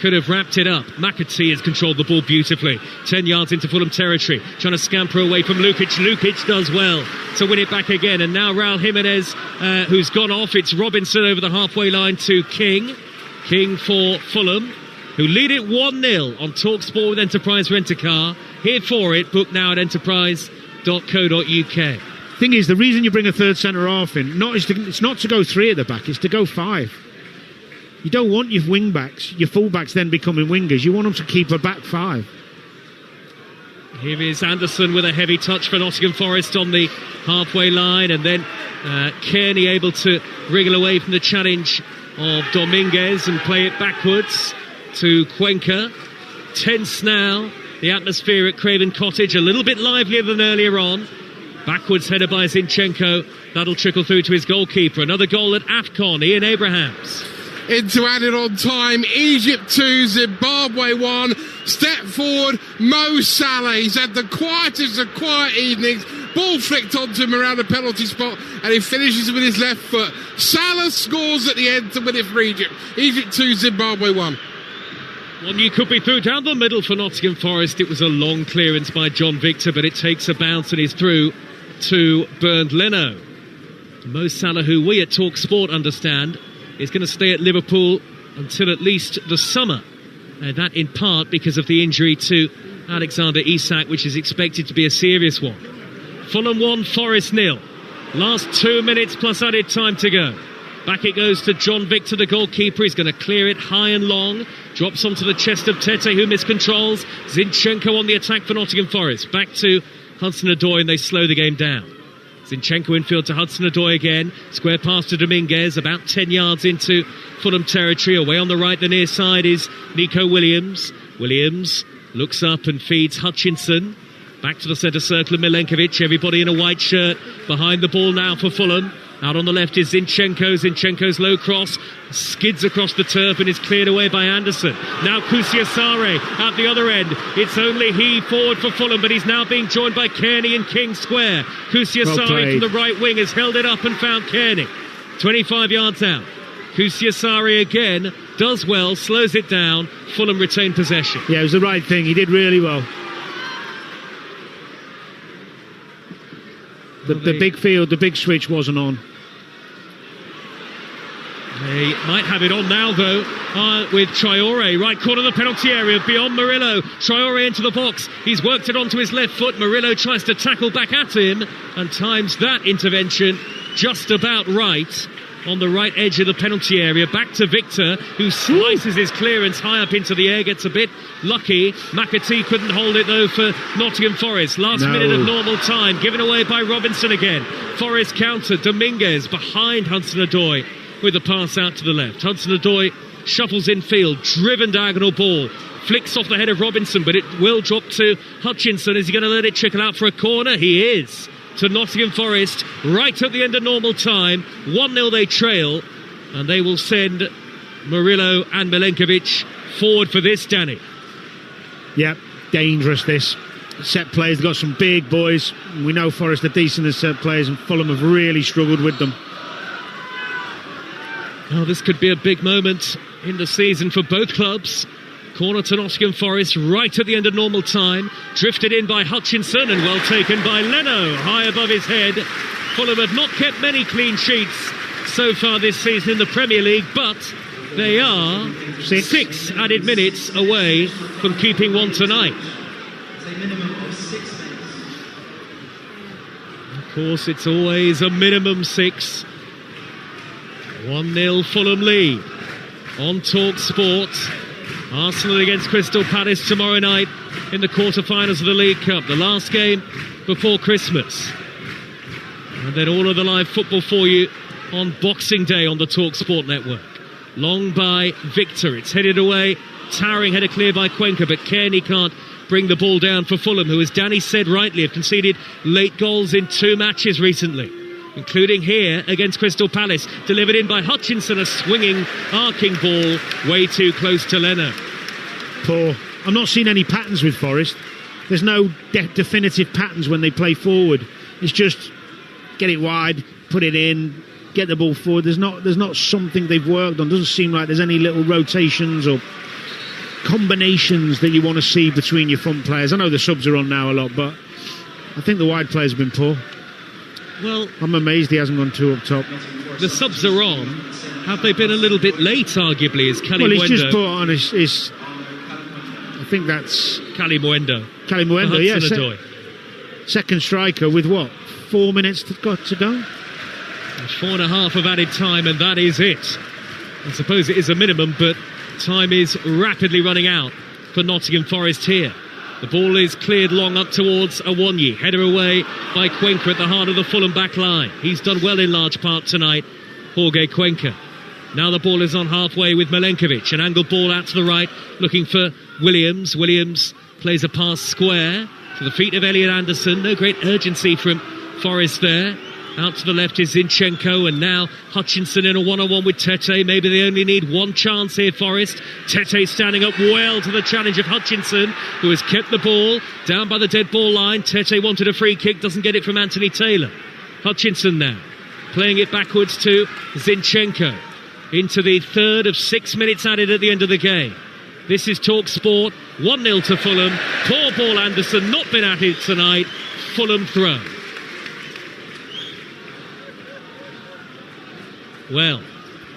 could have wrapped it up. McAtee has controlled the ball beautifully. 10 yards into Fulham territory, trying to scamper away from Lukic. Lukic does well to win it back again, and now Raul Jimenez, who's gone off. It's Robinson over the halfway line to King. King for Fulham, who lead it 1-0 on Talksport with Enterprise Rent-A-Car. Here for it, book now at enterprise.co.uk. Thing is, the reason you bring a third centre-half in, it's not to go 3 at the back, it's to go 5. You don't want your wing-backs, your full-backs then becoming wingers. You want them to keep a back 5. Here is Anderson with a heavy touch for Nottingham Forest on the halfway line, and then Kearney able to wriggle away from the challenge of Dominguez and play it backwards to Cuenca. Tense now, the atmosphere at Craven Cottage, a little bit livelier than earlier on. Backwards header by Zinchenko, that'll trickle through to his goalkeeper. Another goal at AFCON, Ian Abrahams. Into added on time, Egypt 2, Zimbabwe 1. Step forward, Mo Salah. He's had the quietest of quiet evenings. Ball flicked onto him around the penalty spot, and he finishes with his left foot. Salah scores at the end to win it for Egypt. Egypt 2, Zimbabwe 1. You could be through down the middle for Nottingham Forest. It was a long clearance by John Victor, but it takes a bounce and is through to Bernd Leno. Mo Salah, who we at Talksport understand is going to stay at Liverpool until at least the summer. That in part because of the injury to Alexander Isak, which is expected to be a serious one. Fulham 1, Forest 0. Last 2 minutes plus added time to go. Back it goes to John Victor, the goalkeeper. He's going to clear it high and long. Drops onto the chest of Tete, who miscontrols. Zinchenko on the attack for Nottingham Forest. Back to Hudson-Odoi, and they slow the game down. Zinchenko infield to Hudson-Odoi again. Square pass to Dominguez, about 10 yards into Fulham territory. Away on the right, the near side is Nico Williams. Williams looks up and feeds Hutchinson. Back to the centre circle of Milenkovic. Everybody in a white shirt. Behind the ball now for Fulham. Out on the left is Zinchenko. Zinchenko's low cross skids across the turf and is cleared away by Anderson. Now Kusiasare at the other end. It's only he forward for Fulham, but he's now being joined by Kearney in King Square. Kusiasare from the right wing has held it up and found Kearney. 25 yards out. Kusiasare again does well, slows it down. Fulham retain possession. Yeah, it was the right thing. He did really well. The big field, the big switch wasn't on. They might have it on now, though, with Traore, right corner of the penalty area, beyond Murillo. Traore into the box. He's worked it onto his left foot. Murillo tries to tackle back at him and times that intervention just about right on the right edge of the penalty area. Back to Victor, who slices his clearance high up into the air, gets a bit lucky. McAtee couldn't hold it, though, for Nottingham Forest. Last minute of normal time, given away by Robinson again. Forest counter, Dominguez behind Hudson-Odoi with a pass out to the left. Hudson-Odoi shuffles in field, driven diagonal ball, flicks off the head of Robinson, but it will drop to Hutchinson. Is he going to let it trickle out for a corner? He is. To Nottingham Forest, right at the end of normal time. 1-0 they trail, and they will send Murillo and Milenkovic forward for this, Danny. Yep, dangerous this. Set plays, they've got some big boys. We know Forest are decent as set players, and Fulham have really struggled with them. Oh, this could be a big moment in the season for both clubs. Corner to Nottingham Forest, right at the end of normal time. Drifted in by Hutchinson and well taken by Leno, high above his head. Fulham have not kept many clean sheets so far this season in the Premier League, but they are six added minutes away from keeping one tonight. Of course, it's always a minimum 6. 1-0 Fulham lead on Talksport. Arsenal against Crystal Palace tomorrow night in the quarter-finals of the League Cup, the last game before Christmas. And then all of the live football for you on Boxing Day on the Talksport network. Long by Victor, it's headed away, towering header clear by Cuenca, but Kearney can't bring the ball down for Fulham, who, as Danny said rightly, have conceded late goals in 2 matches recently, including here against Crystal Palace. Delivered in by Hutchinson, a swinging, arcing ball way too close to Leno. Poor. I'm not seeing any patterns with Forest. There's no definitive patterns when they play forward. It's just get it wide, put it in, get the ball forward. There's not something they've worked on. Doesn't seem like there's any little rotations or combinations that you want to see between your front players. I know the subs are on now a lot, but I think the wide players have been poor. Well, I'm amazed he hasn't gone 2 up top. The subs are on. Have they been a little bit late, arguably, is Cali Muendo? Well, he's just put on his I think that's Cali Muendo. Cali Muendo, yeah. Second striker with what? 4 minutes to go? 4.5 of added time, and that is it. I suppose it is a minimum, but time is rapidly running out for Nottingham Forest here. The ball is cleared long up towards Awonyi. Header away by Cuenca at the heart of the Fulham back line. He's done well in large part tonight, Jorge Cuenca. Now the ball is on halfway with Milenkovic. An angled ball out to the right, looking for Williams. Williams plays a pass square to the feet of Elliot Anderson. No great urgency from Forest there. Out to the left is Zinchenko, and now Hutchinson in a one-on-one with Tete. Maybe they only need one chance here, Forest. Tete standing up well to the challenge of Hutchinson, who has kept the ball down by the dead ball line. Tete wanted a free kick, doesn't get it from Anthony Taylor. Hutchinson now playing it backwards to Zinchenko. Into the third of 6 minutes added at the end of the game. This is Talksport. 1-0 to Fulham. Poor ball, Anderson, not been at it tonight. Fulham throw. Well,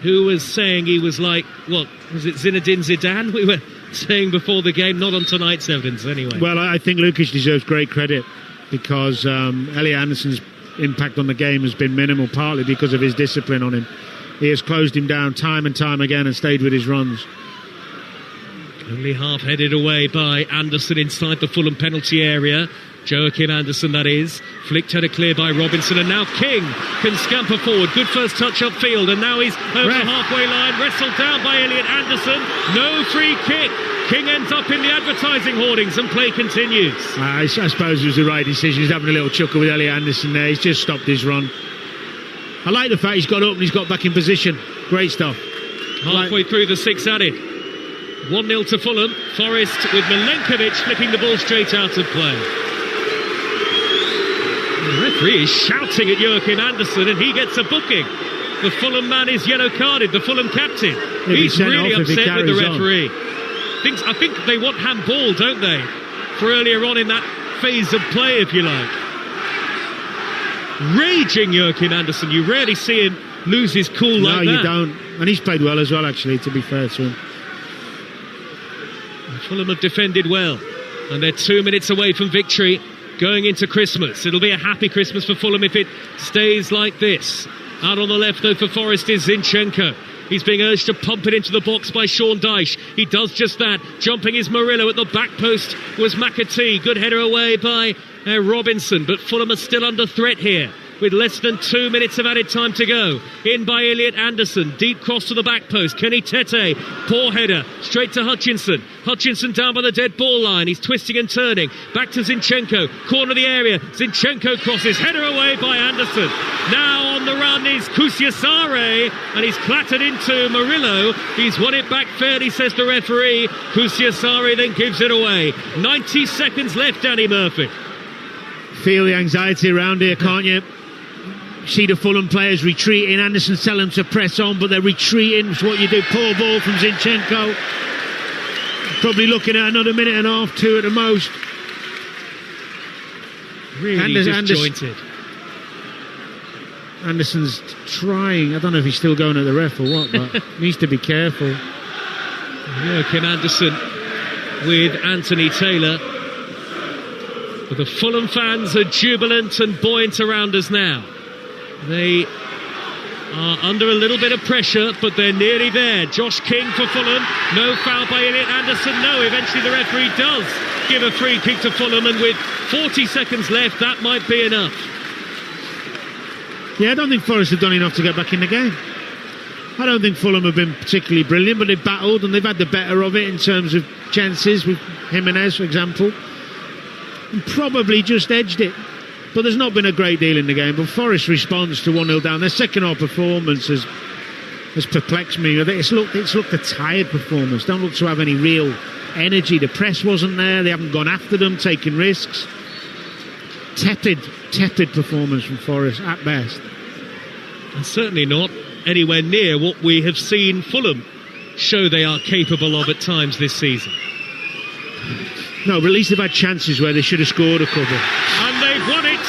who was saying he was like, what, was it Zinedine Zidane? We were saying before the game, not on tonight's evidence anyway. Well, I think Lukic deserves great credit because Elliot Anderson's impact on the game has been minimal, partly because of his discipline on him. He has closed him down time and time again and stayed with his runs. Only half-headed away by Anderson inside the Fulham penalty area. Joachim Anderson, that is. Flicked header clear by Robinson, and now King can scamper forward. Good first touch upfield, and now he's over the halfway line. Wrestled down by Elliot Anderson. No free kick. King ends up in the advertising hoardings, and play continues. I suppose it was the right decision. He's having a little chuckle with Elliot Anderson there. He's just stopped his run. I like the fact he's got up and he's got back in position. Great stuff. Halfway through the six added. 1-0 to Fulham. Forest with Milenkovic flipping the ball straight out of play. The referee is shouting at Joachim Anderson, and he gets a booking. The Fulham man is yellow carded, the Fulham captain. He's really upset with the referee. I think they want handball, don't they? For earlier on in that phase of play, if you like. Raging Joachim Anderson. You rarely see him lose his cool like that. No, you don't. And he's played well as well, actually, to be fair to him. Fulham have defended well, and they're 2 minutes away from victory going into Christmas. It'll be a happy Christmas for Fulham if it stays like this. Out on the left, though, for Forest is Zinchenko. He's being urged to pump it into the box by Sean Dyche. He does just that. Jumping is Murillo. At the back post was McAtee. Good header away by Robinson, but Fulham are still under threat here, with less than 2 minutes of added time to go. In by Elliot Anderson. Deep cross to the back post. Kenny Tete. Poor header. Straight to Hutchinson. Hutchinson down by the dead ball line. He's twisting and turning. Back to Zinchenko. Corner of the area. Zinchenko crosses. Header away by Anderson. Now on the run is Kusiasare, and he's clattered into Murillo. He's won it back fairly, says the referee. Kusiasare then gives it away. 90 seconds left, Danny Murphy. Feel the anxiety around here, can't you? See the Fulham players retreating. Anderson's telling them to press on, but they're retreating. It's what you do. Poor ball from Zinchenko. Probably looking at another minute and a half, 2 at the most. Really disjointed. Anderson's trying. I don't know if he's still going at the ref or what, but needs to be careful. Joachim Anderson with Anthony Taylor. But the Fulham fans are jubilant and buoyant around us now. They are under a little bit of pressure, but they're nearly there. Josh King for Fulham. No foul by Elliot Anderson. No, eventually the referee does give a free kick to Fulham, and with 40 seconds left, that might be enough. Yeah, I don't think Forest have done enough to get back in the game. I don't think Fulham have been particularly brilliant, but they've battled and they've had the better of it in terms of chances, with Jimenez, for example. And probably just edged it. But there's not been a great deal in the game. But Forest's response to 1-0 down, their second half performance has perplexed me. I think it's looked a tired performance. Don't look to have any real energy. The press wasn't there. They haven't gone after them, taking risks. Tepid performance from Forest at best. And certainly not anywhere near what we have seen Fulham show they are capable of at times this season. No, but at least they've had chances where they should have scored a couple. And they've won it.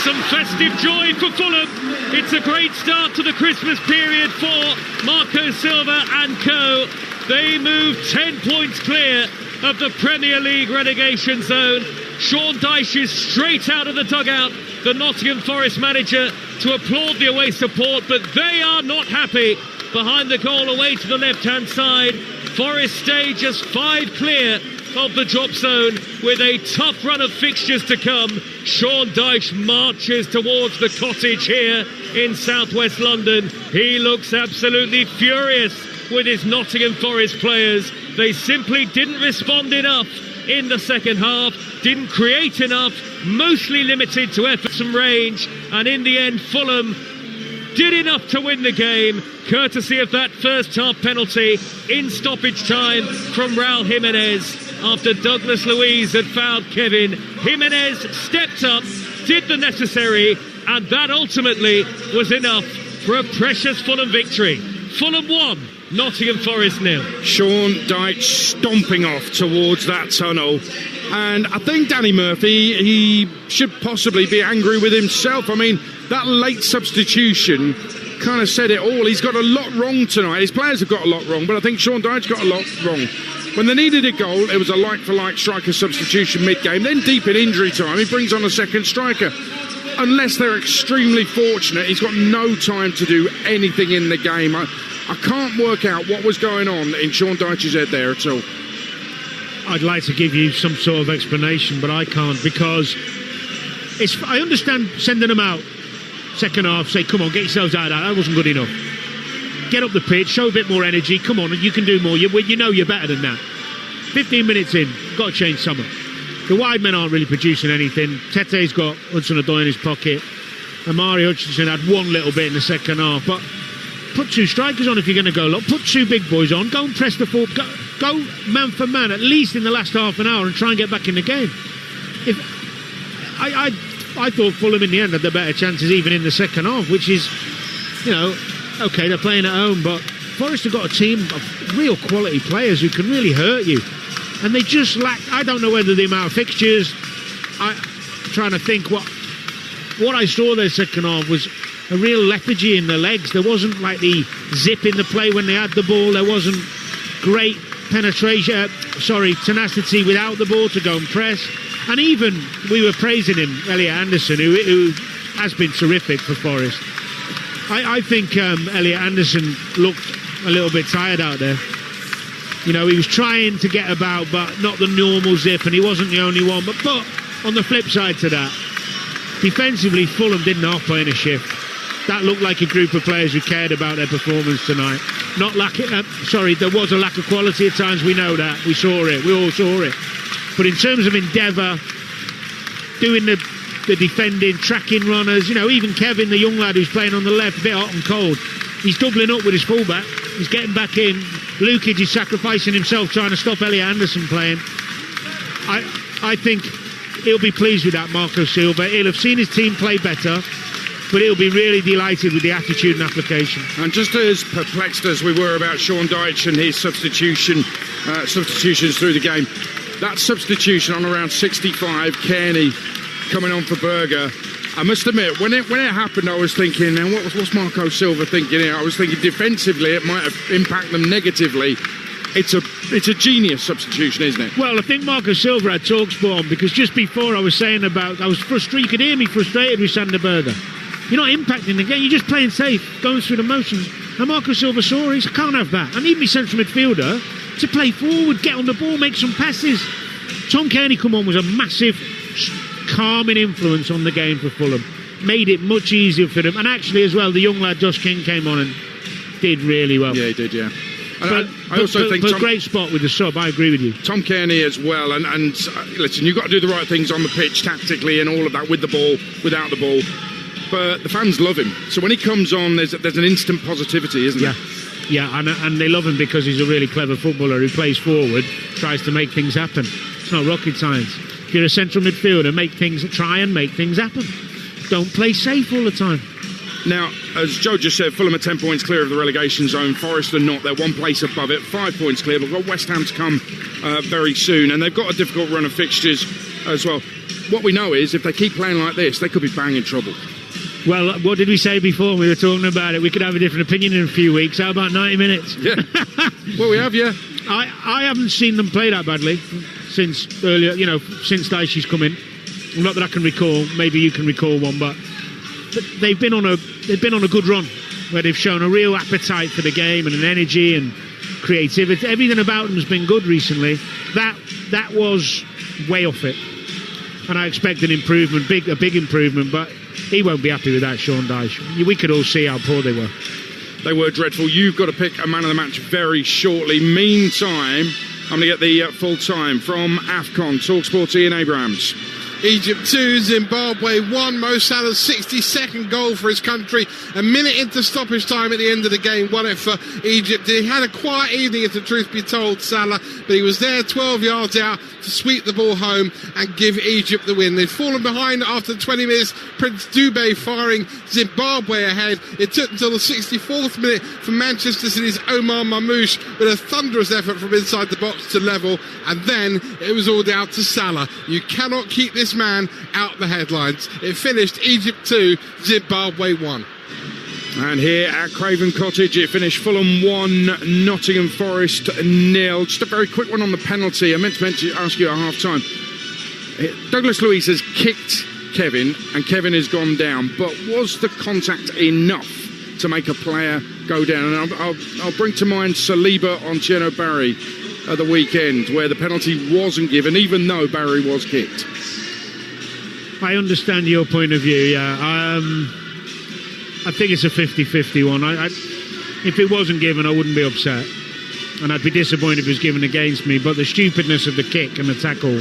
Some festive joy for Fulham. It's a great start to the Christmas period for Marco Silva and co. They move 10 points clear of the Premier League relegation zone. Sean Dyche is straight out of the dugout, the Nottingham Forest manager, to applaud the away support, but they are not happy. Behind the goal away to the left-hand side, Forest stay just 5 clear of the drop zone with a tough run of fixtures to come. Sean Dyche marches towards the cottage here in southwest London. He looks absolutely furious with his Nottingham Forest players. They simply didn't respond enough in the second half, didn't create enough, mostly limited to efforts and range, and in the end Fulham did enough to win the game, courtesy of that first half penalty in stoppage time from Raul Jimenez. After Douglas Luiz had fouled Kevin, Jimenez stepped up, did the necessary, and that ultimately was enough for a precious Fulham victory. Fulham 1, Nottingham Forest 0. Sean Dyche stomping off towards that tunnel. And I think Danny Murphy, he should possibly be angry with himself. I mean, that late substitution kind of said it all. He's got a lot wrong tonight. His players have got a lot wrong, but I think Sean Dyche got a lot wrong. When they needed a goal, it was a like-for-like striker substitution mid-game. Then deep in injury time, he brings on a second striker. Unless they're extremely fortunate, he's got no time to do anything in the game. I can't work out what was going on in Sean Dyche's head there at all. I'd like to give you some sort of explanation, but I can't, because I understand sending them out second half, say, come on, get yourselves out of that wasn't good enough. Get up the pitch, show a bit more energy, come on, you can do more. You know you're better than that. 15 minutes in, got to change something. The wide men aren't really producing anything. Tete's got Hudson-Odoi in his pocket. Amari Hutchinson had one little bit in the second half, but put two strikers on if you're going to go low. Put two big boys on, go and press the forward, go man for man, at least in the last half an hour, and try and get back in the game. I thought Fulham in the end had the better chances even in the second half, which is, okay, they're playing at home, but Forest have got a team of real quality players who can really hurt you. And they just lack, I don't know whether the amount of fixtures, I'm trying to think what I saw their second half was a real lethargy in the legs. There wasn't like the zip in the play when they had the ball. There wasn't great tenacity without the ball to go and press. And even, we were praising him, Elliot Anderson, who has been terrific for Forest. I think Elliot Anderson looked a little bit tired out there. He was trying to get about, but not the normal zip, and he wasn't the only one. But on the flip side to that, defensively, Fulham didn't half play in a shift. That looked like a group of players who cared about their performance tonight. There was a lack of quality at times, we know that. We saw it, we all saw it. But in terms of endeavour, doing the defending, tracking runners, even Kevin, the young lad who's playing on the left, a bit hot and cold, he's doubling up with his fullback, he's getting back in. Lukic is sacrificing himself trying to stop Elliot Anderson playing. I think he'll be pleased with that, Marco Silva. He'll have seen his team play better, but he'll be really delighted with the attitude and application. And just as perplexed as we were about Sean Dyche and his substitutions through the game, that substitution on around 65, Kearney coming on for Berger, I must admit, when it happened, I was thinking, now what's Marco Silva thinking here? I was thinking defensively it might have impacted them negatively. It's a genius substitution, isn't it? Well, I think Marco Silva had Talksport on, because just before I was saying about, I was frustrated, you could hear me frustrated with Sander Berger. You're not impacting the game, you're just playing safe, going through the motions. And Marco Silva saw it, I can't have that. I need my central midfielder to play forward, get on the ball, make some passes. Tom Kearney come on was a massive calming influence on the game for Fulham. Made it much easier for them. And actually as well, the young lad Josh King came on and did really well. Yeah, he did, yeah. But great spot with the sub, I agree with you. Tom Kearney as well, and listen, you've got to do the right things on the pitch tactically and all of that, with the ball, without the ball. But the fans love him. So when he comes on, there's an instant positivity, isn't there? Yeah, and they love him because he's a really clever footballer who plays forward, tries to make things happen. It's not rocket science. If you're a central midfielder, try and make things happen. Don't play safe all the time. Now, as Joe just said, Fulham are 10 points clear of the relegation zone. Forest are not. They're 1 place above it, 5 points clear. We've got West Ham to come very soon, and they've got a difficult run of fixtures as well. What we know is if they keep playing like this, they could be bang in trouble. Well, what did we say before we were talking about it? We could have a different opinion in a few weeks. How about 90 minutes? Yeah. Well, we have, yeah. I haven't seen them play that badly since earlier, since Dyche's come in. Not that I can recall. Maybe you can recall one, but they've been on a good run where they've shown a real appetite for the game and an energy and creativity. Everything about them has been good recently. That was way off it, and I expect an improvement, a big improvement. But he won't be happy with that, Sean Dyche. We could all see how poor they were. They were dreadful. You've got to pick a man of the match very shortly. Meantime, I'm going to get the full time from AFCON. Talksport, Ian Abrahams. Egypt 2, Zimbabwe 1. Mo Salah's 62nd goal for his country. A minute into stoppage time at the end of the game won it for Egypt. He had a quiet evening, if the truth be told, Salah, but he was there 12 yards out to sweep the ball home and give Egypt the win. They'd fallen behind after 20 minutes. Prince Dube firing Zimbabwe ahead. It took until the 64th minute for Manchester City's Omar Mamouche with a thunderous effort from inside the box to level, and then it was all down to Salah. You cannot keep this man out the headlines. It finished Egypt 2, Zimbabwe 1. And here at Craven Cottage, it finished Fulham 1, Nottingham Forest 0. Just a very quick one on the penalty. I meant to ask you at half-time. Douglas Luiz has kicked Kevin, and Kevin has gone down. But was the contact enough to make a player go down? And I'll bring to mind Saliba on Tieno Barry at the weekend, where the penalty wasn't given, even though Barry was kicked. I understand your point of view, yeah. I think it's a 50-50 one. If it wasn't given, I wouldn't be upset. And I'd be disappointed if it was given against me. But the stupidness of the kick and the tackle,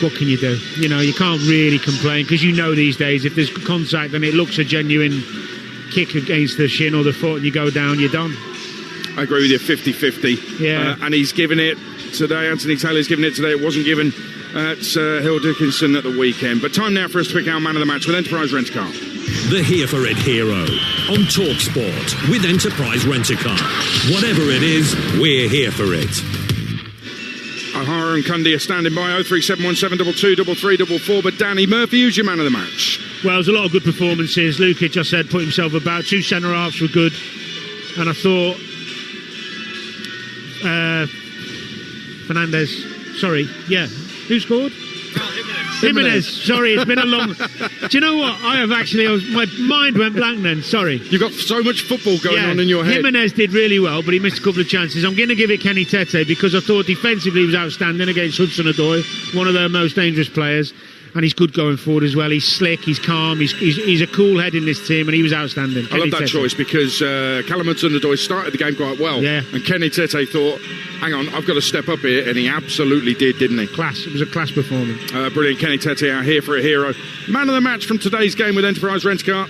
what can you do? You know, you can't really complain, because you know these days if there's contact and it looks a genuine kick against the shin or the foot and you go down, you're done. I agree with you, 50-50. Yeah. And he's given it today. Anthony Taylor's given it today. It wasn't given at Hill Dickinson at the weekend. But time now for us to pick our man of the match with Enterprise Rent-A-Car. The Here For It hero on Talksport with Enterprise Rent-A-Car. Whatever it is, we're here for it. O'Hara and Cundy are standing by. 03717223344. But Danny Murphy, who's your man of the match? Well, there's a lot of good performances. Lukic, I said, put himself about. 2 centre-halves were good. And I thought Fernandez, sorry, yeah. Who scored? Jimenez. Sorry, it's been a long... Do you know what? My mind went blank then, sorry. You've got so much football going on in your head. Jimenez did really well, but he missed a couple of chances. I'm going to give it Kenny Tete, because I thought defensively he was outstanding against Hudson-Odoi, one of their most dangerous players. And he's good going forward as well. He's slick, he's calm, he's a cool head in this team, and he was outstanding. I love that choice, because Callum Hudson-Odoi started the game quite well. Yeah. And Kenny Tete thought, hang on, I've got to step up here, and he absolutely did, didn't he? Class. It was a class performance. Brilliant. Kenny Tete, our Here For It hero. Man of the match from today's game with Enterprise Rent-A-Car.